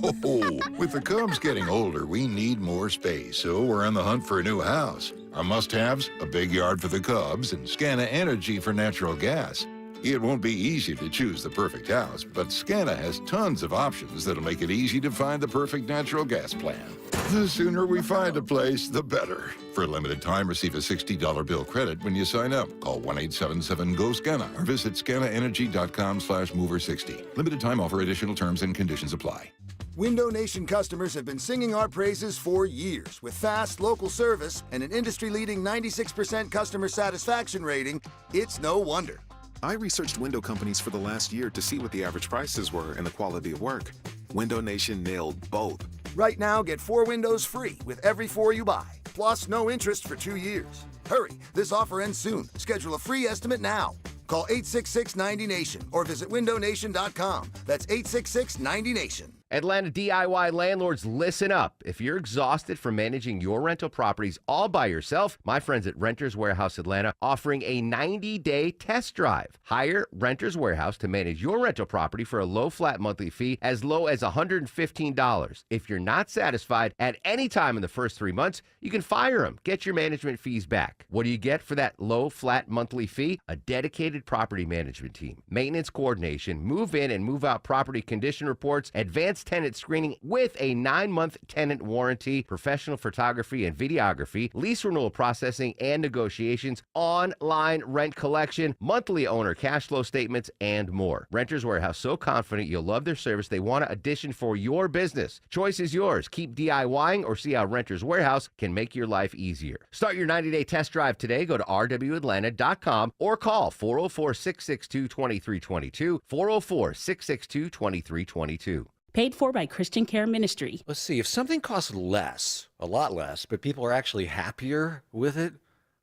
With the Cubs getting older, we need more space, so we're on the hunt for a new house. Our must-haves, a big yard for the Cubs and Scana Energy for natural gas. It won't be easy to choose the perfect house, but Scana has tons of options that'll make it easy to find the perfect natural gas plan. The sooner we find a place, the better. For a limited time, receive a $60 bill credit when you sign up. Call 1-877-GO-SCANA or visit scanaenergy.com/mover60. Limited time offer. Additional terms and conditions apply. Window Nation customers have been singing our praises for years. With fast local service and an industry-leading 96% customer satisfaction rating, it's no wonder. I researched window companies for the last year to see what the average prices were and the quality of work. Window Nation nailed both. Right now, get 4 windows free with every 4 you buy, plus no interest for 2 years. Hurry, this offer ends soon. Schedule a free estimate now. Call 866-90NATION or visit windownation.com. That's 866-90NATION. Atlanta DIY landlords, listen up. If you're exhausted from managing your rental properties all by yourself, my friends at Renters Warehouse Atlanta offering a 90-day test drive. Hire Renters Warehouse to manage your rental property for a low flat monthly fee as low as $115. If you're not satisfied at any time in the first 3 months, you can fire them. Get your management fees back. What do you get for that low flat monthly fee? A dedicated property management team, maintenance coordination, move in and move out property condition reports, advanced tenant screening with a 9-month tenant warranty, professional photography and videography, lease renewal processing and negotiations, online rent collection, monthly owner cash flow statements, and more. Renters Warehouse, so confident you'll love their service, they want to audition for your business. Choice is yours. Keep DIYing or see how Renters Warehouse can make your life easier. Start your 90-day test drive today. Go to rwatlanta.com or call 404-662-2322, 404-662-2322. Paid for by Christian Care Ministry. Let's see, if something costs less, a lot less, but people are actually happier with it,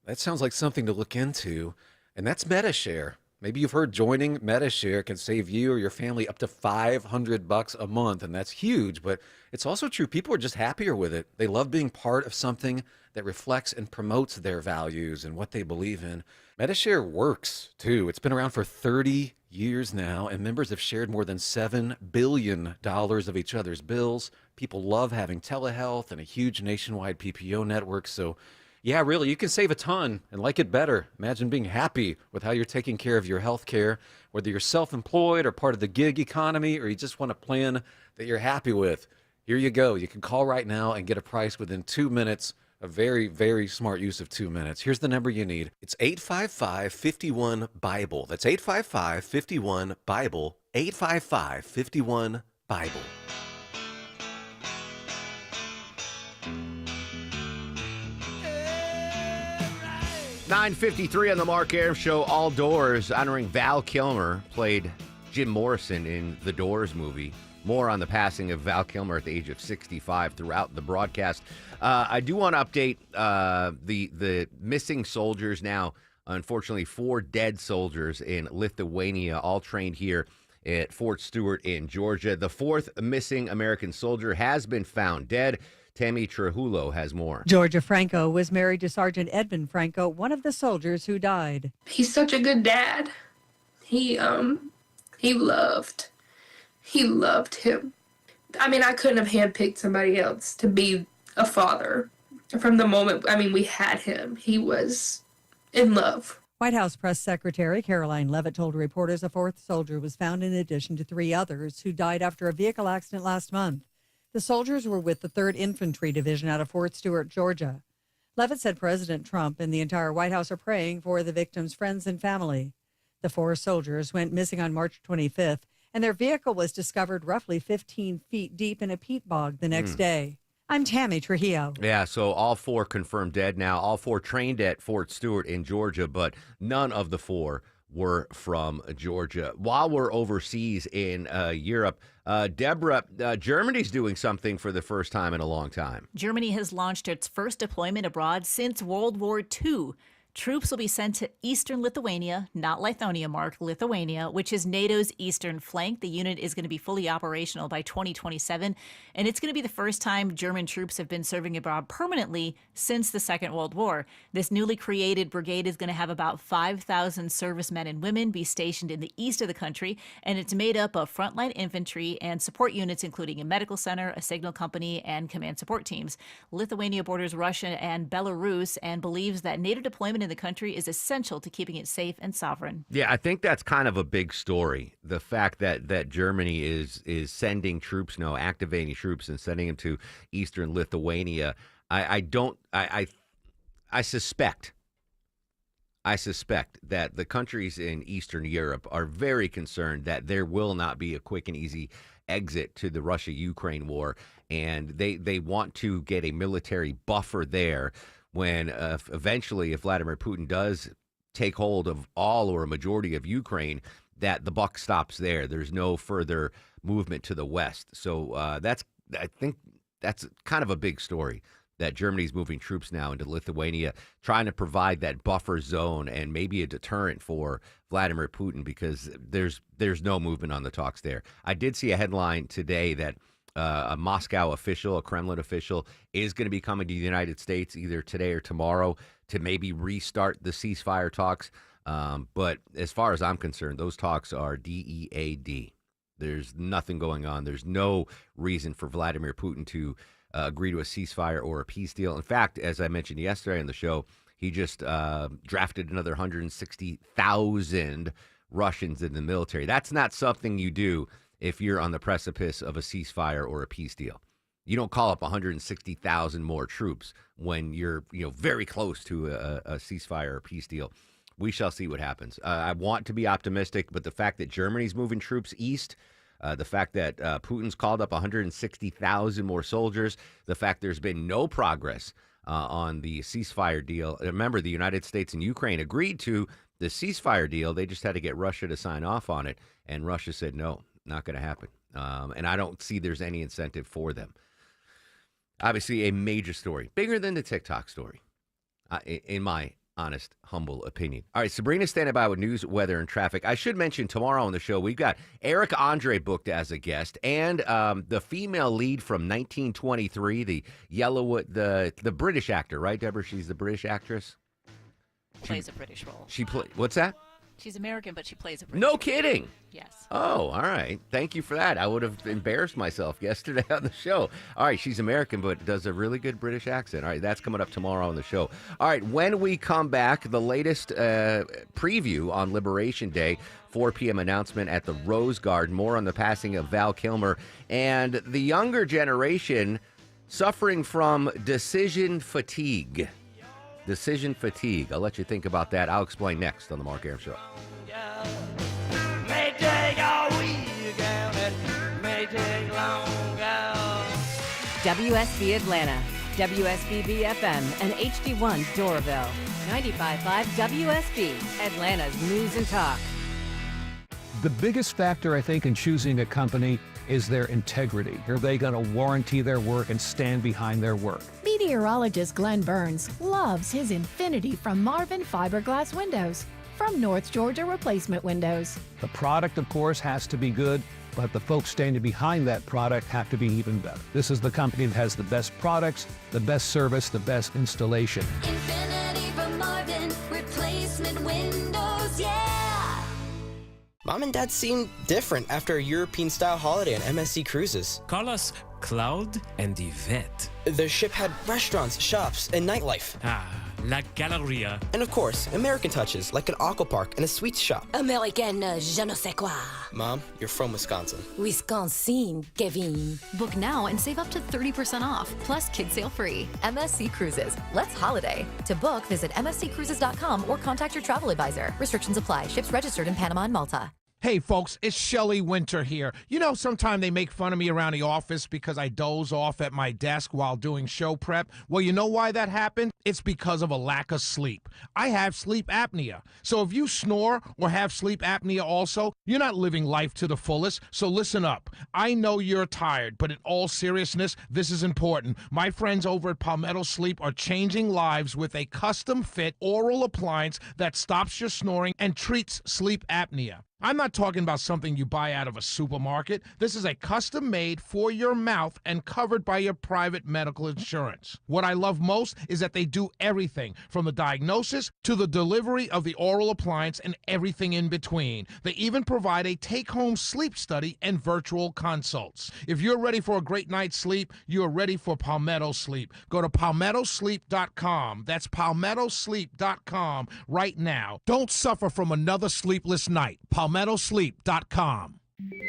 that sounds like something to look into, and that's MediShare. Maybe you've heard joining MediShare can save you or your family up to $500 a month, and that's huge, but it's also true. People are just happier with it. They love being part of something that reflects and promotes their values and what they believe in. MediShare works, too. It's been around for 30 years now, and members have shared more than $7 billion of each other's bills. People love having telehealth and a huge nationwide PPO network, so yeah, really, you can save a ton and like it better. Imagine being happy with how you're taking care of your health care, whether you're self-employed or part of the gig economy, or you just want a plan that you're happy with. Here you go. You can call right now and get a price within 2 minutes. A very, very smart use of 2 minutes. Here's the number you need. It's 855-51-BIBLE. That's 855-51-BIBLE. 855-51-BIBLE. $9:53 on the Mark Arum Show. All Doors, honoring Val Kilmer, played Jim Morrison in the Doors movie. More on the passing of Val Kilmer at the age of 65 throughout the broadcast. I do want to update the missing soldiers now. Unfortunately, 4 dead soldiers in Lithuania, all trained here at Fort Stewart in Georgia. The 4th missing American soldier has been found dead. Tammy Trahulo has more. Georgia Franco was married to Sergeant Edmund Franco, one of the soldiers who died. He's such a good dad. He loved him. I mean, I couldn't have handpicked somebody else to be a father. From the moment, we had him, he was in love. White House Press Secretary Caroline Leavitt told reporters a fourth soldier was found in addition to 3 others who died after a vehicle accident last month. The soldiers were with the 3rd Infantry Division out of Fort Stewart, Georgia. Leavitt said President Trump and the entire White House are praying for the victims' friends and family. The 4 soldiers went missing on March 25th, and their vehicle was discovered roughly 15 feet deep in a peat bog the next day. I'm Tammy Trujillo. Yeah, so all 4 confirmed dead now. All 4 trained at Fort Stewart in Georgia, but none of the 4 were from Georgia. While we're overseas in Europe, Deborah, Germany's doing something for the first time in a long time. Germany has launched its first deployment abroad since World War II. Troops will be sent to eastern Lithuania, not Lithonia, Mark, Lithuania, which is NATO's eastern flank. The unit is going to be fully operational by 2027, and it's going to be the first time German troops have been serving abroad permanently since the Second World War. This newly created brigade is going to have about 5,000 servicemen and women be stationed in the east of the country, and it's made up of frontline infantry and support units, including a medical center, a signal company, and command support teams. Lithuania borders Russia and Belarus and believes that NATO deployment in the country is essential to keeping it safe and sovereign. Yeah, I think that's kind of a big story. The fact that Germany is sending troops, activating troops and sending them to eastern Lithuania. I suspect that the countries in Eastern Europe are very concerned that there will not be a quick and easy exit to the Russia-Ukraine war, and they want to get a military buffer there when eventually, if Vladimir Putin does take hold of all or a majority of Ukraine, that the buck stops there. There's no further movement to the west. So I think that's kind of a big story, that Germany's moving troops now into Lithuania, trying to provide that buffer zone and maybe a deterrent for Vladimir Putin, because there's no movement on the talks there. I did see a headline today that a Moscow official, a Kremlin official, is going to be coming to the United States either today or tomorrow to maybe restart the ceasefire talks. But as far as I'm concerned, those talks are DEAD. There's nothing going on. There's no reason for Vladimir Putin to agree to a ceasefire or a peace deal. In fact, as I mentioned yesterday on the show, he just drafted another 160,000 Russians in the military. That's not something you do if you're on the precipice of a ceasefire or a peace deal. You don't call up 160,000 more troops when you're very close to a ceasefire or peace deal. We shall see what happens. I want to be optimistic, but the fact that Germany's moving troops east, the fact that Putin's called up 160,000 more soldiers, the fact there's been no progress on the ceasefire deal. Remember, the United States and Ukraine agreed to the ceasefire deal. They just had to get Russia to sign off on it, and Russia said no. Not going to happen. And I don't see there's any incentive for them. Obviously, a major story, bigger than the TikTok story, in my honest, humble opinion. All right, Sabrina's standing by with news, weather, and traffic. I should mention tomorrow on the show, we've got Eric Andre booked as a guest, and the female lead from 1923, the the British actor, right, Deborah? She's the British actress. Plays a British role. What's that? She's American, but she plays a British No role. kidding. Yes. Oh, all right. Thank you for that. I would have embarrassed myself yesterday on the show. All right, she's American, but does a really good British accent. All right, that's coming up tomorrow on the show. All right, when we come back, the latest preview on Liberation Day, 4 p.m. announcement at the Rose Garden. More on the passing of Val Kilmer and the younger generation suffering from decision fatigue. Decision fatigue. I'll let you think about that. I'll explain next on The Mark Arum Show. May take a week and it may take longer. WSB Atlanta, WSBB FM, and HD1 Doraville. 95.5 WSB, Atlanta's News and Talk. The biggest factor, I think, in choosing a company is their integrity. Are they going to warranty their work and stand behind their work? Meteorologist Glenn Burns loves his Infinity from Marvin fiberglass windows from North Georgia Replacement Windows. The product, of course, has to be good, but the folks standing behind that product have to be even better. This is the company that has the best products, the best service, the best installation. Infinity from Marvin Replacement Windows, yeah! Mom and Dad seem different after a European-style holiday on MSC Cruises. Call us Cloud and Yvette. The ship had restaurants, shops, and nightlife. La Galleria. And of course, American touches like an aqua park and a sweets shop. American je ne sais quoi. Mom, you're from Wisconsin. Wisconsin, Kevin. Book now and save up to 30% off, plus kid sale free. MSC Cruises. Let's holiday. To book, visit msccruises.com or contact your travel advisor. Restrictions apply. Ships registered in Panama and Malta. Hey, folks, it's Shelley Winter here. You know, sometimes they make fun of me around the office because I doze off at my desk while doing show prep. Well, you know why that happened? It's because of a lack of sleep. I have sleep apnea. So if you snore or have sleep apnea also, you're not living life to the fullest. So listen up. I know you're tired, but in all seriousness, this is important. My friends over at Palmetto Sleep are changing lives with a custom-fit oral appliance that stops your snoring and treats sleep apnea. I'm not talking about something you buy out of a supermarket. This is a custom-made for your mouth and covered by your private medical insurance. What I love most is that they do everything from the diagnosis to the delivery of the oral appliance and everything in between. They even provide a take-home sleep study and virtual consults. If you're ready for a great night's sleep, you're ready for Palmetto Sleep. Go to palmettosleep.com. That's palmettosleep.com right now. Don't suffer from another sleepless night. palmettosleep.com.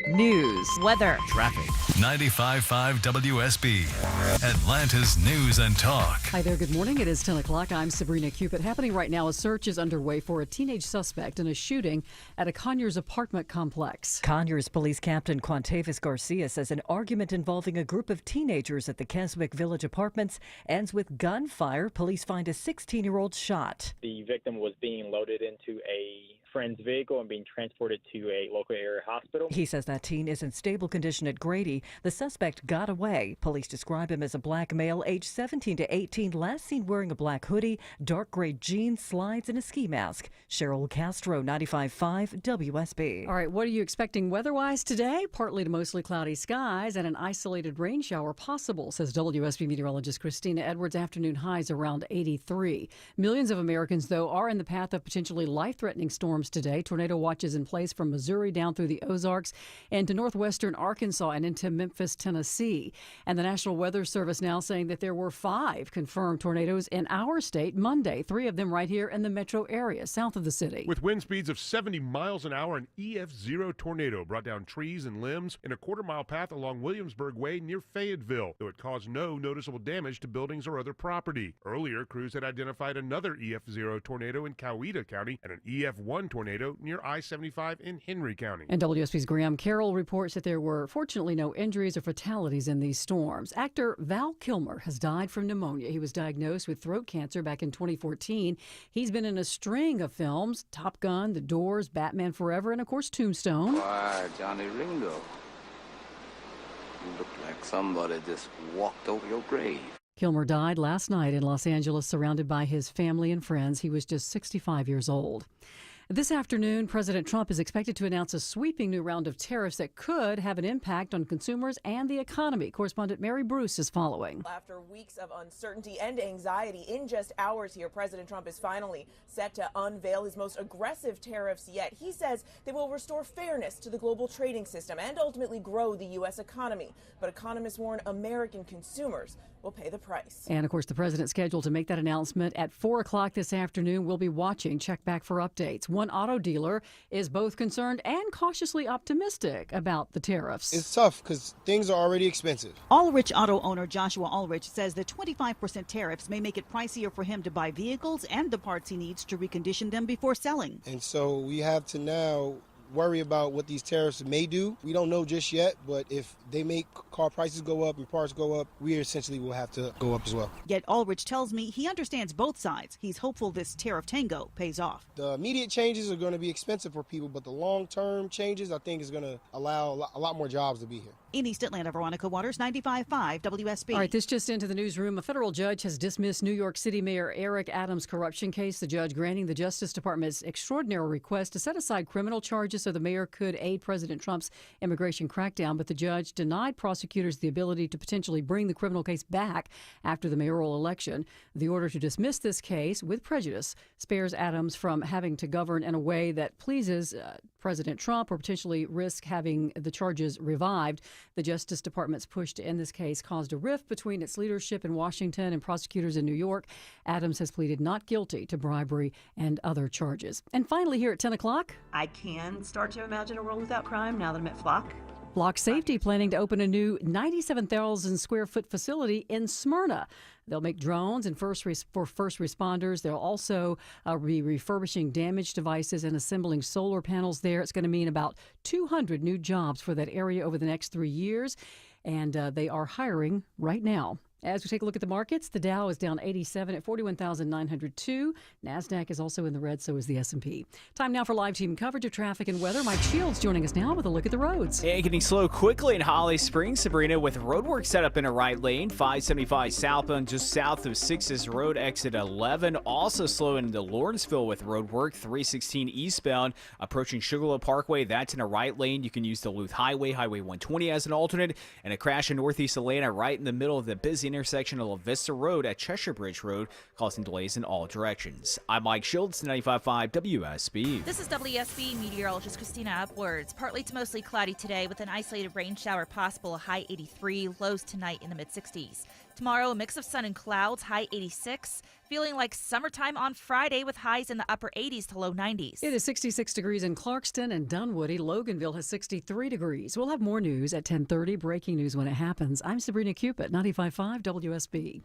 News, weather, traffic. 95.5 WSB, Atlanta's News and Talk. Hi there, good morning. It is 10 o'clock. I'm Sabrina Cupid. Happening right now, a search is underway for a teenage suspect in a shooting at a Conyers apartment complex. Conyers Police Captain Quantavis Garcia says an argument involving a group of teenagers at the Keswick Village Apartments ends with gunfire. Police find a 16-year-old shot. The victim was being loaded into a friend's vehicle and being transported to a local area hospital. He says that teen is in stable condition at Grady. The suspect got away. Police describe him as a black male, aged 17 to 18, last seen wearing a black hoodie, dark gray jeans, slides, and a ski mask. Cheryl Castro, 95.5 WSB. All right, what are you expecting weather-wise today? Partly to mostly cloudy skies and an isolated rain shower possible, says WSB meteorologist Christina Edwards. Afternoon highs around 83. Millions of Americans, though, are in the path of potentially life-threatening storms today. Tornado watches in place from Missouri down through the Ozarks and to northwestern Arkansas and into Memphis, Tennessee. And the National Weather Service now saying that there were 5 confirmed tornadoes in our state Monday, 3 of them right here in the metro area south of the city. With wind speeds of 70 miles an hour, an EF0 tornado brought down trees and limbs in a quarter-mile path along Williamsburg Way near Fayetteville, though it caused no noticeable damage to buildings or other property. Earlier, crews had identified another EF0 tornado in Coweta County and an EF1 tornado near I-75 in Henry County. And WSB's Graham Carroll reports that there were fortunately no injuries or fatalities in these storms. Actor Val Kilmer has died from pneumonia. He was diagnosed with throat cancer back in 2014. He's been in a string of films: Top Gun, The Doors, Batman Forever, and of course Tombstone. Why, Johnny Ringo, you look like somebody just walked over your grave. Kilmer died last night in Los Angeles, surrounded by his family and friends. He was just 65 years old. This afternoon, President Trump is expected to announce a sweeping new round of tariffs that could have an impact on consumers and the economy. Correspondent Mary Bruce is following. After weeks of uncertainty and anxiety, in just hours here, President Trump is finally set to unveil his most aggressive tariffs yet. He says they will restore fairness to the global trading system and ultimately grow the U.S. economy. But economists warn American consumers will pay the price. And of course, the president's scheduled to make that announcement at 4 o'clock this afternoon. We'll be watching. Check back for updates. One auto dealer is both concerned and cautiously optimistic about the tariffs. It's tough because things are already expensive. Ulrich auto owner Joshua Ulrich says the 25% tariffs may make it pricier for him to buy vehicles and the parts he needs to recondition them before selling. And so we have to now worry about what these tariffs may do. We don't know just yet, but if they make car prices go up and parts go up, we essentially will have to go up as well. Yet Ulrich tells me he understands both sides. He's hopeful this tariff tango pays off. The immediate changes are going to be expensive for people, but the long-term changes, I think, is going to allow a lot more jobs to be here. In East Atlanta, Veronica Waters, 95.5 WSB. All right, this just into the newsroom. A federal judge has dismissed New York City Mayor Eric Adams' corruption case. The judge granting the Justice Department's extraordinary request to set aside criminal charges so the mayor could aid President Trump's immigration crackdown. But the judge denied prosecutors the ability to potentially bring the criminal case back after the mayoral election. The order to dismiss this case with prejudice spares Adams from having to govern in a way that pleases President Trump or potentially risk having the charges revived. The Justice Department's push to end this case caused a rift between its leadership in Washington and prosecutors in New York. Adams has pleaded not guilty to bribery and other charges. And finally, here at 10 o'clock, I can start to imagine a world without crime now that I'm at Flock. Flock Safety planning to open a new 97,000 square foot facility in Smyrna. They'll make drones and for first responders. They'll also be refurbishing damaged devices and assembling solar panels there. It's going to mean about 200 new jobs for that area over the next 3 years. And they are hiring right now. As we take a look at the markets, the Dow is down 87 at 41,902. NASDAQ is also in the red, so is the S&P. Time now for live team coverage of traffic and weather. Mike Shields joining us now with a look at the roads. Hey, getting slow quickly in Holly Springs, Sabrina, with roadwork set up in a right lane. 575 southbound just south of 6th Road, exit 11. Also slow into Lawrenceville with roadwork. 316 eastbound approaching Sugarloaf Parkway. That's in a right lane. You can use Duluth Highway, Highway 120 as an alternate. And a crash in northeast Atlanta right in the middle of the busy intersection of La Vista Road at Cheshire Bridge Road, causing delays in all directions. I'm Mike Shields, 95.5 WSB. This is WSB meteorologist Christina Upwards. Partly to mostly cloudy today with an isolated rain shower possible, a high 83, lows tonight in the mid-60s. Tomorrow, a mix of sun and clouds, high 86. Feeling like summertime on Friday with highs in the upper 80s to low 90s. It is 66 degrees in Clarkston and Dunwoody. Loganville has 63 degrees. We'll have more news at 10:30. Breaking news when it happens. I'm Sabrina Cupid, 95.5 WSB.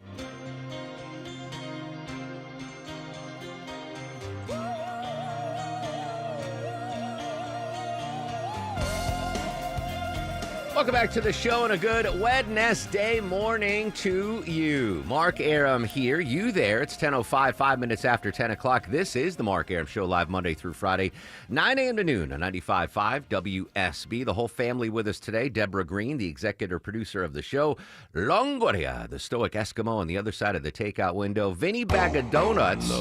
Welcome back to the show and a good Wednesday morning to you. Mark Aram here, you there. It's 10:05, 5 minutes after 10 o'clock. This is the Mark Aram Show, live Monday through Friday, 9 a.m. to noon on 95.5 WSB. The whole family with us today. Deborah Green, the executive producer of the show. Longoria, the stoic Eskimo on the other side of the takeout window. Vinny Bag of Donuts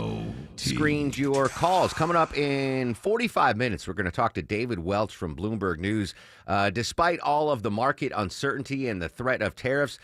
screened your calls. Coming up in 45 minutes, we're going to talk to David Welch from Bloomberg News. Despite all of the market uncertainty and the threat of tariffs,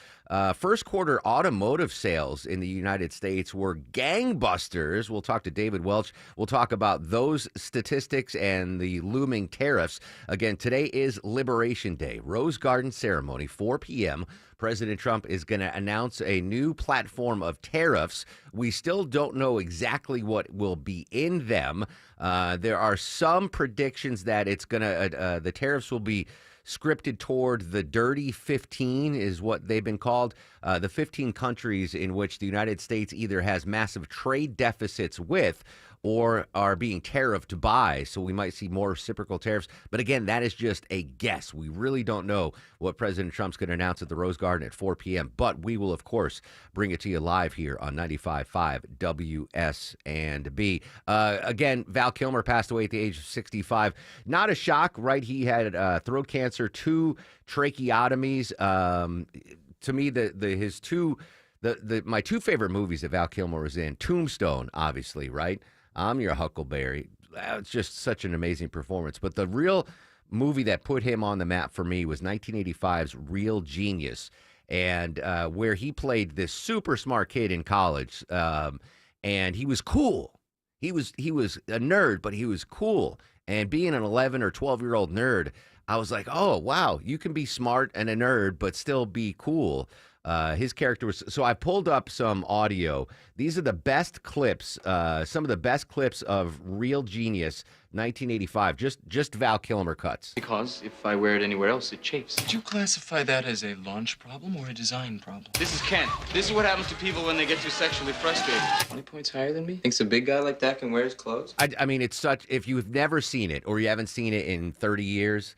first quarter automotive sales in the United States were gangbusters. We'll talk to David Welch. We'll talk about those statistics and the looming tariffs. Again, today is Liberation Day, Rose Garden ceremony, 4 p.m. President Trump is going to announce a new platform of tariffs. We still don't know exactly what will be in them. There are some predictions that it's going to the tariffs will be scripted toward the dirty 15 is what they've been called. The 15 countries in which the United States either has massive trade deficits with or are being tariffed by. So we might see more reciprocal tariffs. But again, that is just a guess. We really don't know what President Trump's going to announce at the Rose Garden at 4 p.m. But we will, of course, bring it to you live here on 95.5 WS&B. Again, Val Kilmer passed away at the age of 65. Not a shock, right? He had throat cancer, 2 tracheotomies. To me, my 2 favorite movies that Val Kilmer was in, Tombstone, obviously, right? I'm Your Huckleberry. It's just such an amazing performance. But the real movie that put him on the map for me was 1985's Real Genius, and where he played this super smart kid in college, and he was cool. He was a nerd, but he was cool. And being an 11 or 12-year-old nerd, I was like, oh, wow, you can be smart and a nerd, but still be cool. His character was, so I pulled up some audio. These are the best clips, some of the best clips of Real Genius 1985, just Val Kilmer cuts. Because if I wear it anywhere else, it chafes. Would you classify that as a launch problem or a design problem? This is Ken. This is what happens to people when they get too sexually frustrated. 20 points higher than me? Thinks a big guy like that can wear his clothes? I mean, it's such, if you've never seen it or you haven't seen it in 30 years,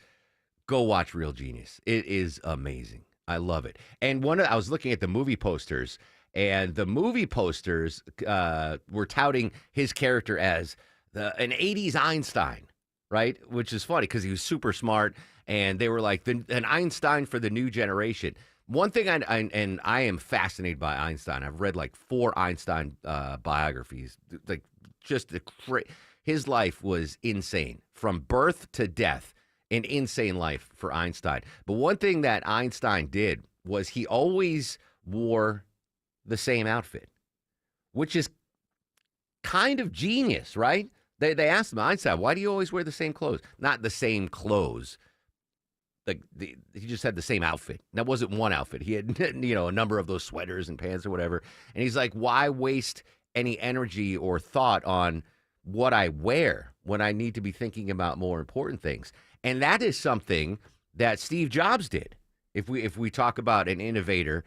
go watch Real Genius. It is amazing. I love it. And I was looking at the movie posters, and the movie posters were touting his character as an 80s Einstein, right? Which is funny because he was super smart, and they were like an Einstein for the new generation. One thing I am fascinated by Einstein. I've read like 4 Einstein biographies. Like his life was insane from birth to death. An insane life for Einstein. But one thing that Einstein did was he always wore the same outfit, which is kind of genius, right? They asked him, Einstein, why do you always wear the same clothes? Not the same clothes, he just had the same outfit. That wasn't one outfit. He had, a number of those sweaters and pants or whatever. And he's like, why waste any energy or thought on what I wear when I need to be thinking about more important things? And that is something that Steve Jobs did. If we talk about an innovator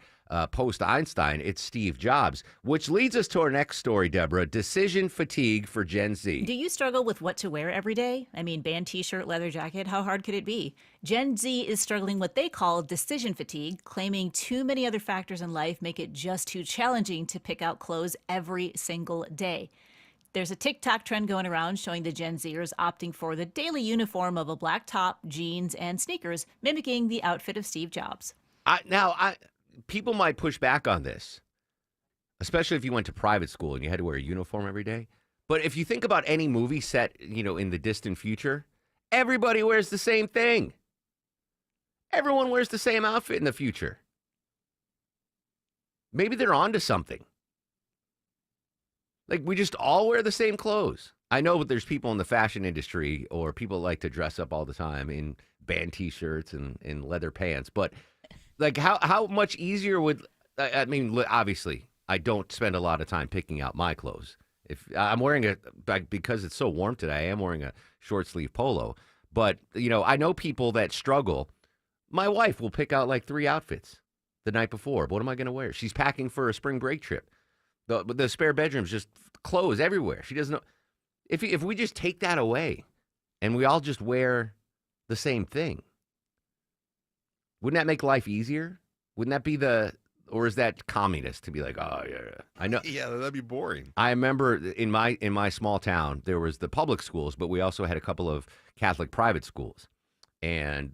post-Einstein, it's Steve Jobs, which leads us to our next story, Deborah, decision fatigue for Gen Z. Do you struggle with what to wear every day? I mean, band t-shirt, leather jacket, how hard could it be? Gen Z is struggling what they call decision fatigue, claiming too many other factors in life make it just too challenging to pick out clothes every single day. There's a TikTok trend going around showing the Gen Zers opting for the daily uniform of a black top, jeans, and sneakers, mimicking the outfit of Steve Jobs. People might push back on this, especially if you went to private school and you had to wear a uniform every day. But if you think about any movie set, in the distant future, everybody wears the same thing. Everyone wears the same outfit in the future. Maybe they're onto something. Like, we just all wear the same clothes. I know there's people in the fashion industry or people like to dress up all the time in band t-shirts and in leather pants. But, like, how much easier would... I mean, obviously, I don't spend a lot of time picking out my clothes. If I'm wearing because it's so warm today, I am wearing a short sleeve polo. But, I know people that struggle. My wife will pick out like 3 outfits the night before. What am I going to wear? She's packing for a spring break trip. The spare bedroom's just clothes everywhere. She doesn't know. If we just take that away and we all just wear the same thing, wouldn't that make life easier? Wouldn't that be or is that communist to be like, oh, yeah, I know. Yeah, that'd be boring. I remember in my small town, there was the public schools, but we also had a couple of Catholic private schools. And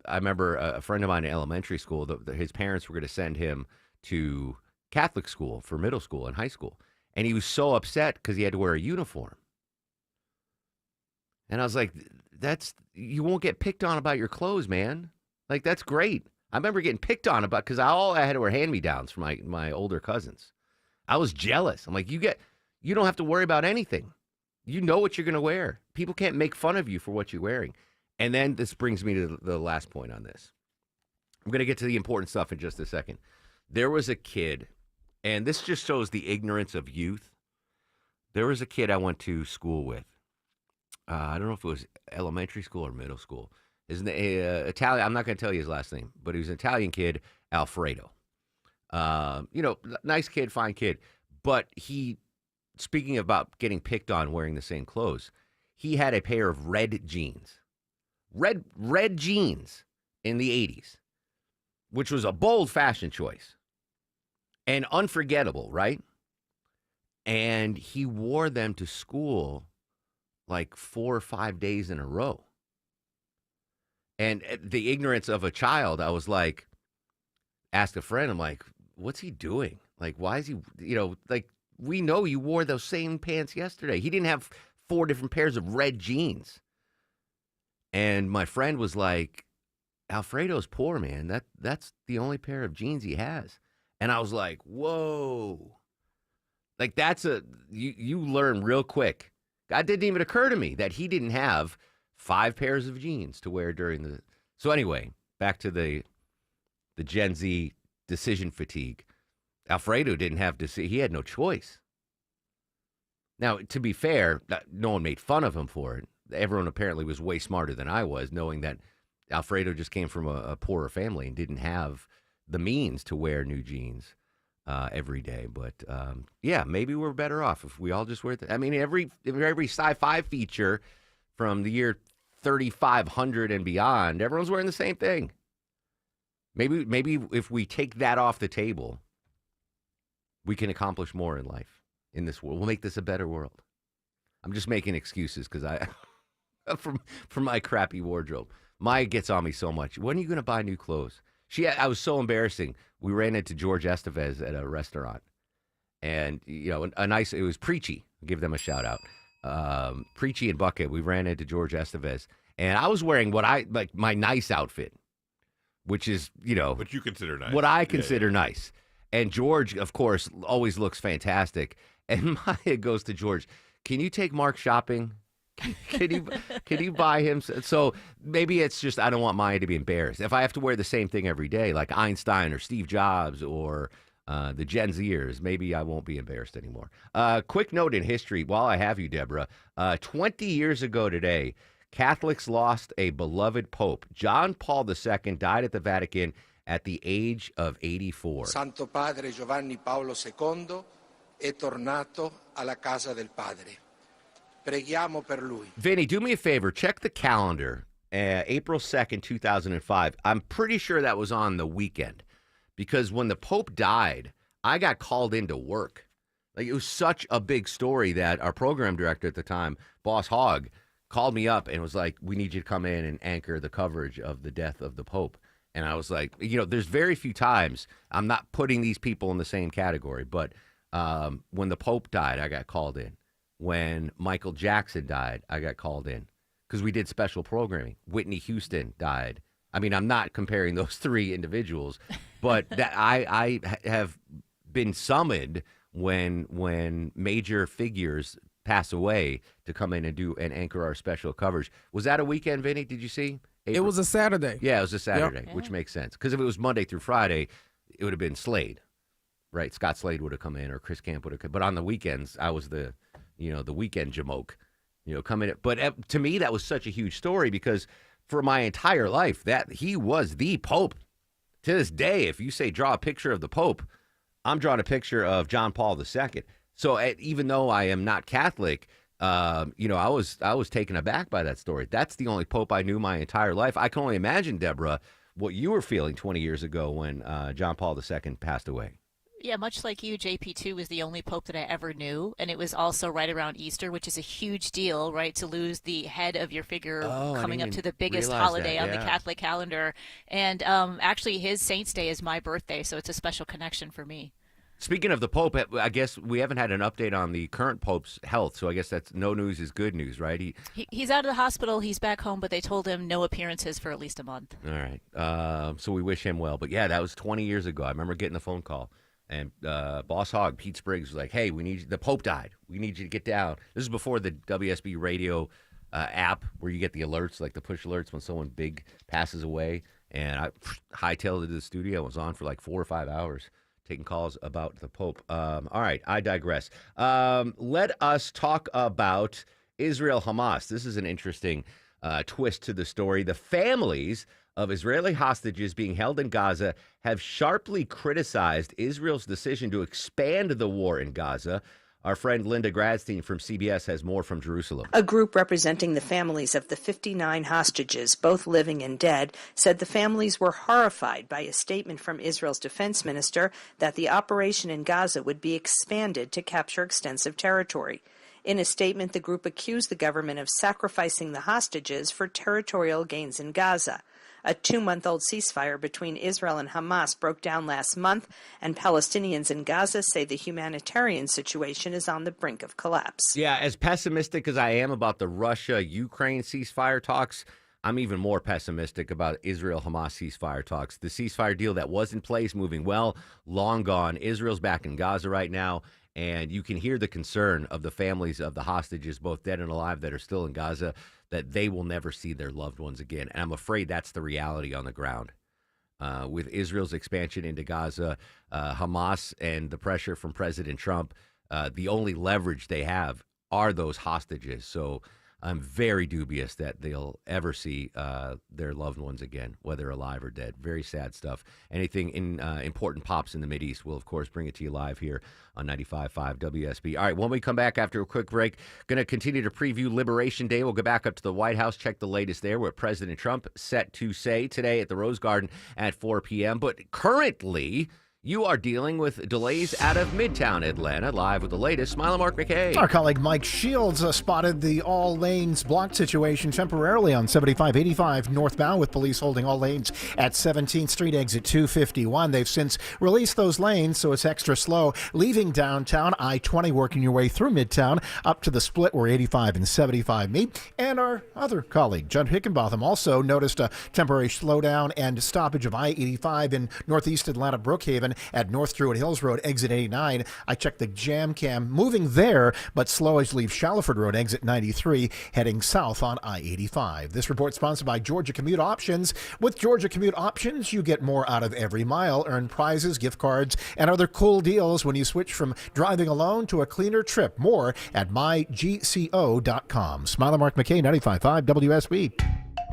I remember a friend of mine in elementary school, his parents were going to send him to Catholic school for middle school and high school. And he was so upset because he had to wear a uniform. And I was like, you won't get picked on about your clothes, man. Like, that's great. I remember getting picked on about because I had to wear hand-me-downs for my older cousins. I was jealous. I'm like, you don't have to worry about anything. You know what you're going to wear. People can't make fun of you for what you're wearing. And then this brings me to the last point on this. I'm going to get to the important stuff in just a second. There was a kid, and this just shows the ignorance of youth. There was a kid I went to school with. I don't know if it was elementary school or middle school. His Italian. I'm not going to tell you his last name, but he was an Italian kid, Alfredo. Nice kid, fine kid. But speaking about getting picked on wearing the same clothes, he had a pair of red jeans. Red jeans in the 80s, which was a bold fashion choice and unforgettable, right? And he wore them to school like 4 or 5 days in a row. And the ignorance of a child, I was like, asked a friend, I'm like, what's he doing? Like, why is he, we know you wore those same pants yesterday. He didn't have 4 different pairs of red jeans. And my friend was like, Alfredo's poor, man. That's the only pair of jeans he has. And I was like, whoa. Like, you learn real quick. It didn't even occur to me that he didn't have 5 pairs of jeans to wear during the... So anyway, back to the Gen Z decision fatigue. Alfredo didn't have he had no choice. Now, to be fair, no one made fun of him for it. Everyone apparently was way smarter than I was, knowing that Alfredo just came from a poorer family and didn't have the means to wear new jeans every day. But yeah, maybe we're better off if we all just wear I mean, every sci-fi feature from the year 3500 and beyond, everyone's wearing the same thing. Maybe if we take that off the table, we can accomplish more in life, in this world. We'll make this a better world. I'm just making excuses because from my crappy wardrobe. Maya gets on me so much. When are you going to buy new clothes? I was so embarrassing. We ran into George Estevez at a restaurant, and it was Preachy. I'll give them a shout out. Preachy and Bucket. We ran into George Estevez, and I was wearing my nice outfit, which is what you consider nice. What I consider nice. And George, of course, always looks fantastic. And Maya goes to George, can you take Mark shopping? Can you buy him? So maybe it's just I don't want Maya to be embarrassed. If I have to wear the same thing every day, like Einstein or Steve Jobs or the Gen Zers, maybe I won't be embarrassed anymore. Quick note in history, while I have you, Deborah. 20 years ago today, Catholics lost a beloved pope. John Paul II died at the Vatican at the age of 84. Santo Padre Giovanni Paolo II è tornato alla casa del Padre. Preghiamo per lui. Vinny, do me a favor. Check the calendar. April 2nd, 2005. I'm pretty sure that was on the weekend because when the Pope died, I got called into work. Like, it was such a big story that our program director at the time, Boss Hogg, called me up and was like, we need you to come in and anchor the coverage of the death of the Pope. And I was like, there's very few times, I'm not putting these people in the same category, but when the Pope died, I got called in. When Michael Jackson died, I got called in because we did special programming. Whitney Houston died. I mean, I'm not comparing those three individuals, but that I have been summoned when major figures pass away to come in and anchor our special coverage. Was that a weekend, Vinny? Did you see? It was a Saturday. Yeah, it was a Saturday, Yep. which makes sense. Because if it was Monday through Friday, it would have been Slade, right? Scott Slade would have come in, or Chris Camp would have come. But on the weekends, I was the weekend jamoke, coming in. But to me, that was such a huge story because for my entire life, that he was the Pope. To this day, if you say draw a picture of the Pope, I'm drawing a picture of John Paul II. So even though I am not Catholic, I was taken aback by that story. That's the only Pope I knew my entire life. I can only imagine, Deborah, what you were feeling 20 years ago when John Paul II passed away. Yeah, much like you, JP2 was the only pope that I ever knew, and it was also right around Easter, which is a huge deal, right, to lose the head of your figure coming up to the biggest holiday on the Catholic calendar. And actually, his Saint's Day is my birthday, so it's a special connection for me. Speaking of the Pope, I guess we haven't had an update on the current Pope's health, so I guess that's no news is good news, right? He's out of the hospital. He's back home, but they told him no appearances for at least a month. All right. So we wish him well. But, yeah, that was 20 years ago. I remember getting the phone call. And Boss Hogg, Pete Spriggs, was like, hey, the Pope died. We need you to get down. This is before the WSB radio app where you get the alerts, like the push alerts when someone big passes away. And I hightailed it to the studio. I was on for like 4 or 5 hours taking calls about the Pope. All right, I digress. Let us talk about Israel-Hamas. This is an interesting twist to the story. The families of Israeli hostages being held in Gaza have sharply criticized Israel's decision to expand the war in Gaza. Our friend Linda Gradstein from CBS has more from Jerusalem. A group representing the families of the 59 hostages, both living and dead, said the families were horrified by a statement from Israel's defense minister that the operation in Gaza would be expanded to capture extensive territory. In a statement, the group accused the government of sacrificing the hostages for territorial gains in Gaza. A 2-month-old ceasefire between Israel and Hamas broke down last month, and Palestinians in Gaza say the humanitarian situation is on the brink of collapse. Yeah, as pessimistic as I am about the Russia-Ukraine ceasefire talks, I'm even more pessimistic about Israel-Hamas ceasefire talks. The ceasefire deal that was in place, moving well, long gone. Israel's back in Gaza right now, and you can hear the concern of the families of the hostages, both dead and alive, that are still in Gaza, that they will never see their loved ones again. And I'm afraid that's the reality on the ground. With Israel's expansion into Gaza, Hamas and the pressure from President Trump, the only leverage they have are those hostages. So I'm very dubious that they'll ever see their loved ones again, whether alive or dead. Very sad stuff. Anything important pops in the Mideast, we'll, of course, bring it to you live here on 95.5 WSB. All right, when we come back after a quick break, going to continue to preview Liberation Day. We'll go back up to the White House, check the latest there, what President Trump set to say today at the Rose Garden at 4 p.m. But currently, you are dealing with delays out of Midtown Atlanta. Live with the latest, Smile and Mark McKay. Our colleague Mike Shields spotted the all lanes blocked situation temporarily on 7585 northbound, with police holding all lanes at 17th Street exit 251. They've since released those lanes, so it's extra slow. Leaving downtown, I-20 working your way through Midtown up to the split where 85 and 75 meet. And our other colleague, Judd Hickenbotham, also noticed a temporary slowdown and stoppage of I-85 in northeast Atlanta Brookhaven at North Druid Hills Road, exit 89. I checked the jam cam moving there, but slow as you leave Shallowford Road, exit 93, heading south on I-85. This report sponsored by Georgia Commute Options. With Georgia Commute Options, you get more out of every mile, earn prizes, gift cards, and other cool deals when you switch from driving alone to a cleaner trip. More at mygco.com. Smiler Mark McKay, 95.5 WSB.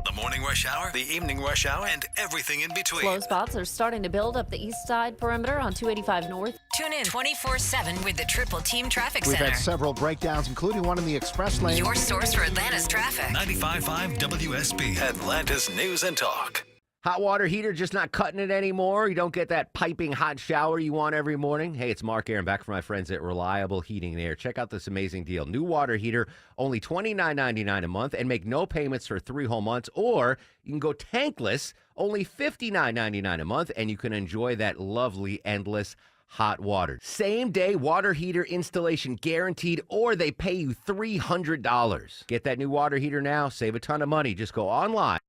The morning rush hour, the evening rush hour, and everything in between. Slow spots are starting to build up the east side perimeter on 285 North. Tune in 24/7 with the Triple Team Traffic We've Center. had several breakdowns, including one in the express lane. Your source for Atlanta's traffic. 95.5 WSB, Atlanta's News and Talk. Hot water heater just not cutting it anymore? You don't get that piping hot shower you want every morning? Hey, it's Mark Aaron back from my friends at Reliable Heating and Air. Check out this amazing deal. New water heater, only $29.99 a month, and make no payments for 3 whole months. Or you can go tankless, only $59.99 a month, and you can enjoy that lovely, endless hot water. Same day water heater installation guaranteed, or they pay you $300. Get that new water heater now. Save a ton of money. Just go online.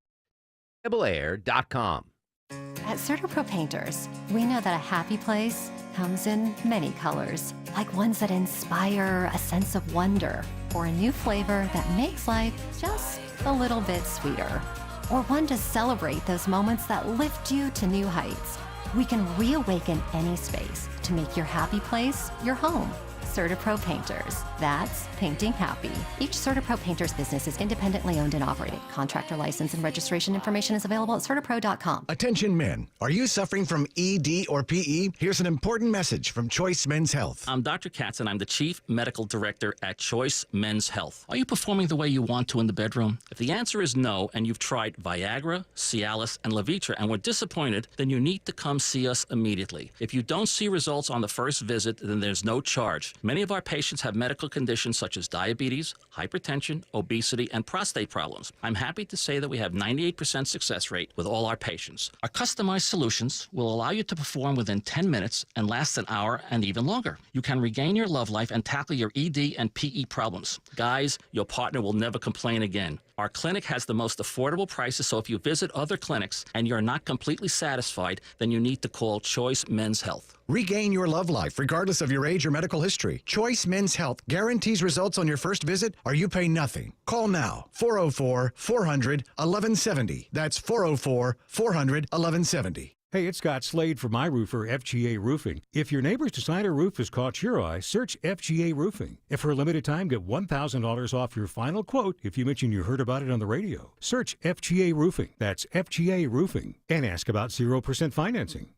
Air.com. At CertaPro Painters, we know that a happy place comes in many colors, like ones that inspire a sense of wonder, or a new flavor that makes life just a little bit sweeter, or one to celebrate those moments that lift you to new heights. We can reawaken any space to make your happy place your home. CertaPro Painters. That's painting happy. Each CertaPro Painters business is independently owned and operated. Contractor license and registration information is available at CertaPro.com. Attention men, are you suffering from ED or PE? Here's an important message from Choice Men's Health. I'm Dr. Katz and I'm the Chief Medical Director at Choice Men's Health. Are you performing the way you want to in the bedroom? If the answer is no and you've tried Viagra, Cialis, and Levitra and were disappointed, then you need to come see us immediately. If you don't see results on the first visit, then there's no charge. Many of our patients have medical conditions such as diabetes, hypertension, obesity, and prostate problems. I'm happy to say that we have 98% success rate with all our patients. Our customized solutions will allow you to perform within 10 minutes and last an hour and even longer. You can regain your love life and tackle your ED and PE problems. Guys, your partner will never complain again. Our clinic has the most affordable prices, so if you visit other clinics and you're not completely satisfied, then you need to call Choice Men's Health. Regain your love life regardless of your age or medical history. Choice Men's Health guarantees results on your first visit or you pay nothing. Call now, 404-400-1170. That's 404-400-1170. Hey, it's Scott Slade from my roofer, FGA Roofing. If your neighbor's designer roof has caught your eye, search FGA Roofing. And for a limited time, get $1,000 off your final quote if you mention you heard about it on the radio. Search FGA Roofing. That's FGA Roofing. And ask about 0% financing.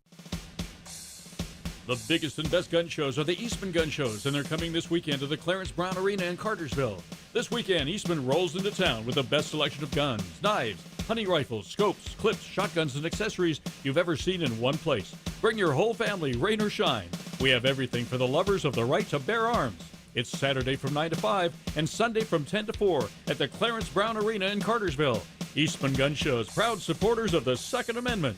The biggest and best gun shows are the Eastman Gun Shows, and they're coming this weekend to the Clarence Brown Arena in Cartersville. This weekend, Eastman rolls into town with the best selection of guns, knives, hunting rifles, scopes, clips, shotguns, and accessories you've ever seen in one place. Bring your whole family, rain or shine. We have everything for the lovers of the right to bear arms. It's Saturday from 9 to 5 and Sunday from 10 to 4 at the Clarence Brown Arena in Cartersville. Eastman Gun Shows, proud supporters of the Second Amendment.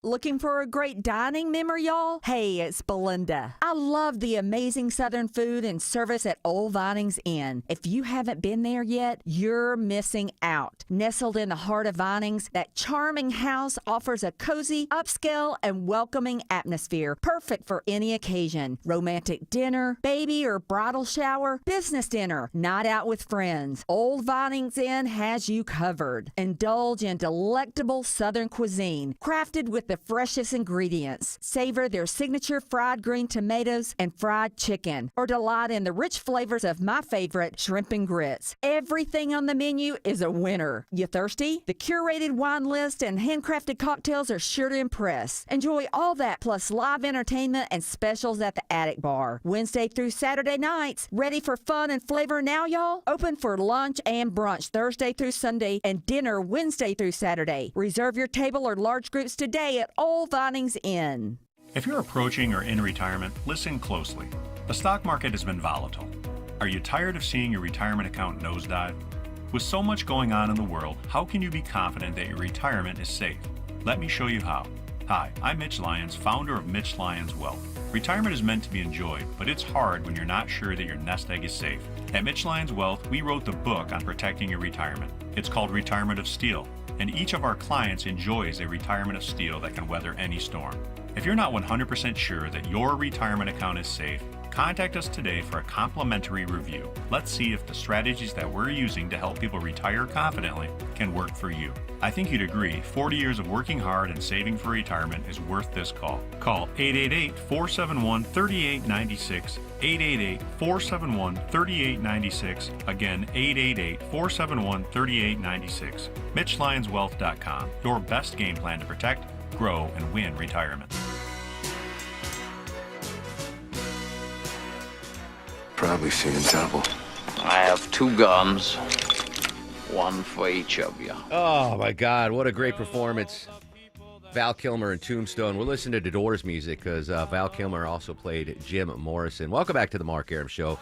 Looking for a great dining memory, y'all? Hey, it's Belinda. I love the amazing Southern food and service at Old Vinings Inn. If you haven't been there yet, you're missing out. Nestled in the heart of Vinings, that charming house offers a cozy, upscale, and welcoming atmosphere, perfect for any occasion. Romantic dinner, baby or bridal shower, business dinner, night out with friends. Old Vinings Inn has you covered. Indulge in delectable Southern cuisine, crafted with the freshest ingredients. Savor their signature fried green tomatoes and fried chicken, or delight in the rich flavors of my favorite, shrimp and grits. Everything on the menu is a winner. You thirsty? The curated wine list and handcrafted cocktails are sure to impress. Enjoy all that plus live entertainment and specials at the Attic Bar. Wednesday through Saturday nights. Ready for fun and flavor now, y'all? Open for lunch and brunch Thursday through Sunday and dinner Wednesday through Saturday. Reserve your table or large groups today at Old Vinings Inn. If you're approaching or in retirement, listen closely. The stock market has been volatile. Are you tired of seeing your retirement account nosedive? With so much going on in the world, how can you be confident that your retirement is safe? Let me show you how. Hi, I'm Mitch Lyons, founder of Mitch Lyons Wealth. Retirement is meant to be enjoyed, but it's hard when you're not sure that your nest egg is safe. At Mitch Lyons Wealth, we wrote the book on protecting your retirement. It's called Retirement of Steel, and each of our clients enjoys a retirement of steel that can weather any storm. If you're not 100% sure that your retirement account is safe, contact us today for a complimentary review. Let's see if the strategies that we're using to help people retire confidently can work for you. I think you'd agree 40 years of working hard and saving for retirement is worth this call. Call 888-471-3896, 888-471-3896, again 888-471-3896. MitchLionsWealth.com, your best game plan to protect, grow, and win retirement. Probably seeing double. I have 2 guns, one for each of you. Oh, my God. What a great performance. Val Kilmer and Tombstone. We're listening to Doors music because Val Kilmer also played Jim Morrison. Welcome back to the Mark Arum Show.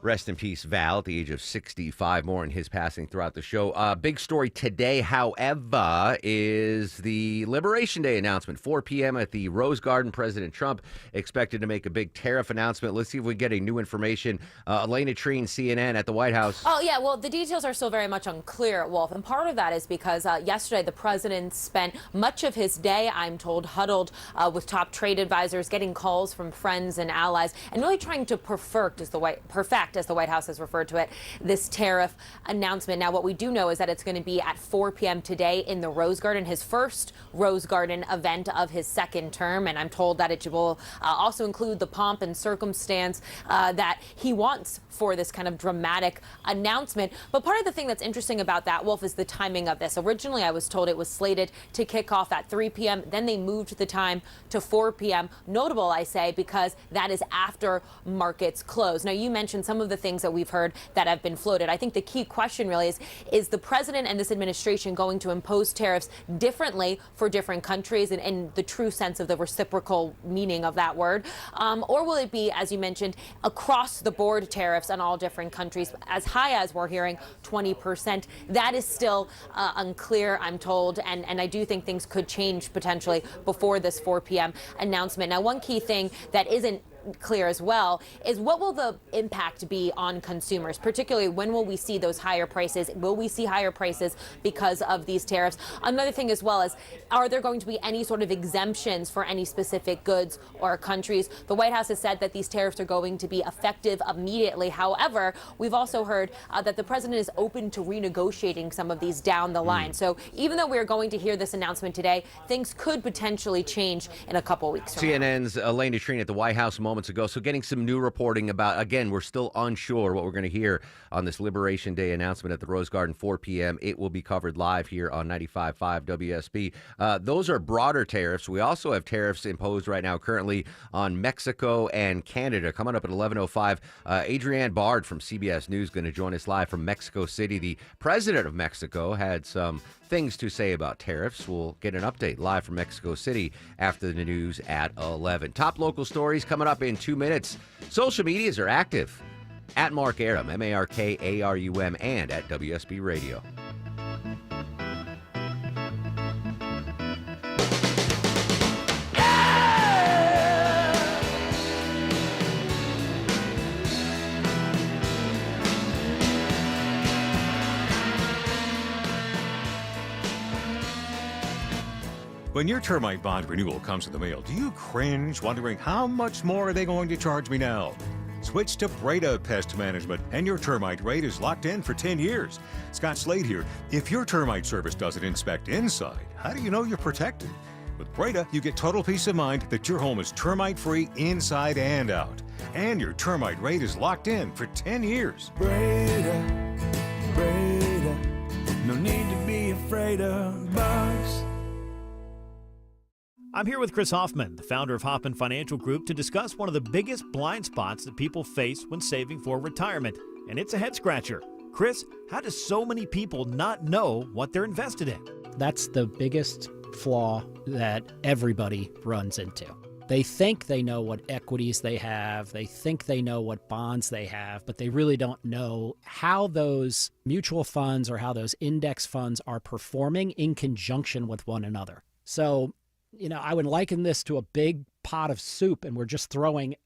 Rest in peace, Val, at the age of 65. More in his passing throughout the show. Big story today, however, is the Liberation Day announcement. 4 p.m. at the Rose Garden. President Trump expected to make a big tariff announcement. Let's see if we get any new information. Elena Treen, CNN at the White House. Oh, yeah, well, the details are still very much unclear, Wolf. And part of that is because yesterday the president spent much of his day, I'm told, huddled with top trade advisors, getting calls from friends and allies, and really trying to perfect, as the White House has referred to it, this tariff announcement. Now, what we do know is that it's going to be at 4 p.m. today in the Rose Garden, his first Rose Garden event of his second term. And I'm told that it will also include the pomp and circumstance that he wants for this kind of dramatic announcement. But part of the thing that's interesting about that, Wolf, is the timing of this. Originally, I was told it was slated to kick off at 3 p.m. Then they moved the time to 4 p.m. Notable, I say, because that is after markets close. Now, you mentioned some of the things that we've heard that have been floated. I think the key question really is the president and this administration going to impose tariffs differently for different countries in the true sense of the reciprocal meaning of that word? Or will it be, as you mentioned, across the board tariffs on all different countries, as high as we're hearing 20%? That is still unclear, I'm told, and I do think things could change potentially before this 4 p.m. announcement. Now, one key thing that isn't clear as well is what will the impact be on consumers, particularly when will we see those higher prices? Will we see higher prices because of these tariffs? Another thing as well is, are there going to be any sort of exemptions for any specific goods or countries? The White House has said that these tariffs are going to be effective immediately. However, we've also heard that the president is open to renegotiating some of these down the line. So even though we're going to hear this announcement today, things could potentially change in a couple weeks from now. CNN's Elena Treen at the White House moments ago. So getting some new reporting about, again, we're still unsure what we're going to hear on this Liberation Day announcement at the Rose Garden, 4 p.m. It will be covered live here on 95.5 WSB. Those are broader tariffs. We also have tariffs imposed right now currently on Mexico and Canada. Coming up at 11:05, Adrienne Bard from CBS News going to join us live from Mexico City. The president of Mexico had some things to say about tariffs. We'll get an update live from Mexico City after the news at 11. Top local stories coming up in 2 minutes. Social medias are active at Mark Arum, MarkArum, and at WSB Radio. When your termite bond renewal comes in the mail, do you cringe, wondering how much more are they going to charge me now? Switch to Breda Pest Management, and your termite rate is locked in for 10 years. Scott Slade here. If your termite service doesn't inspect inside, how do you know you're protected? With Breda, you get total peace of mind that your home is termite-free inside and out. And your termite rate is locked in for 10 years. Breda, Breda, no need to be afraid of bugs. I'm here with Chris Hoffman, the founder of Hoffman Financial Group, to discuss one of the biggest blind spots that people face when saving for retirement, and it's a head-scratcher. Chris, how do so many people not know what they're invested in? That's the biggest flaw that everybody runs into. They think they know what equities they have, they think they know what bonds they have, but they really don't know how those mutual funds or how those index funds are performing in conjunction with one another. So, I would liken this to a big pot of soup, and we're just throwing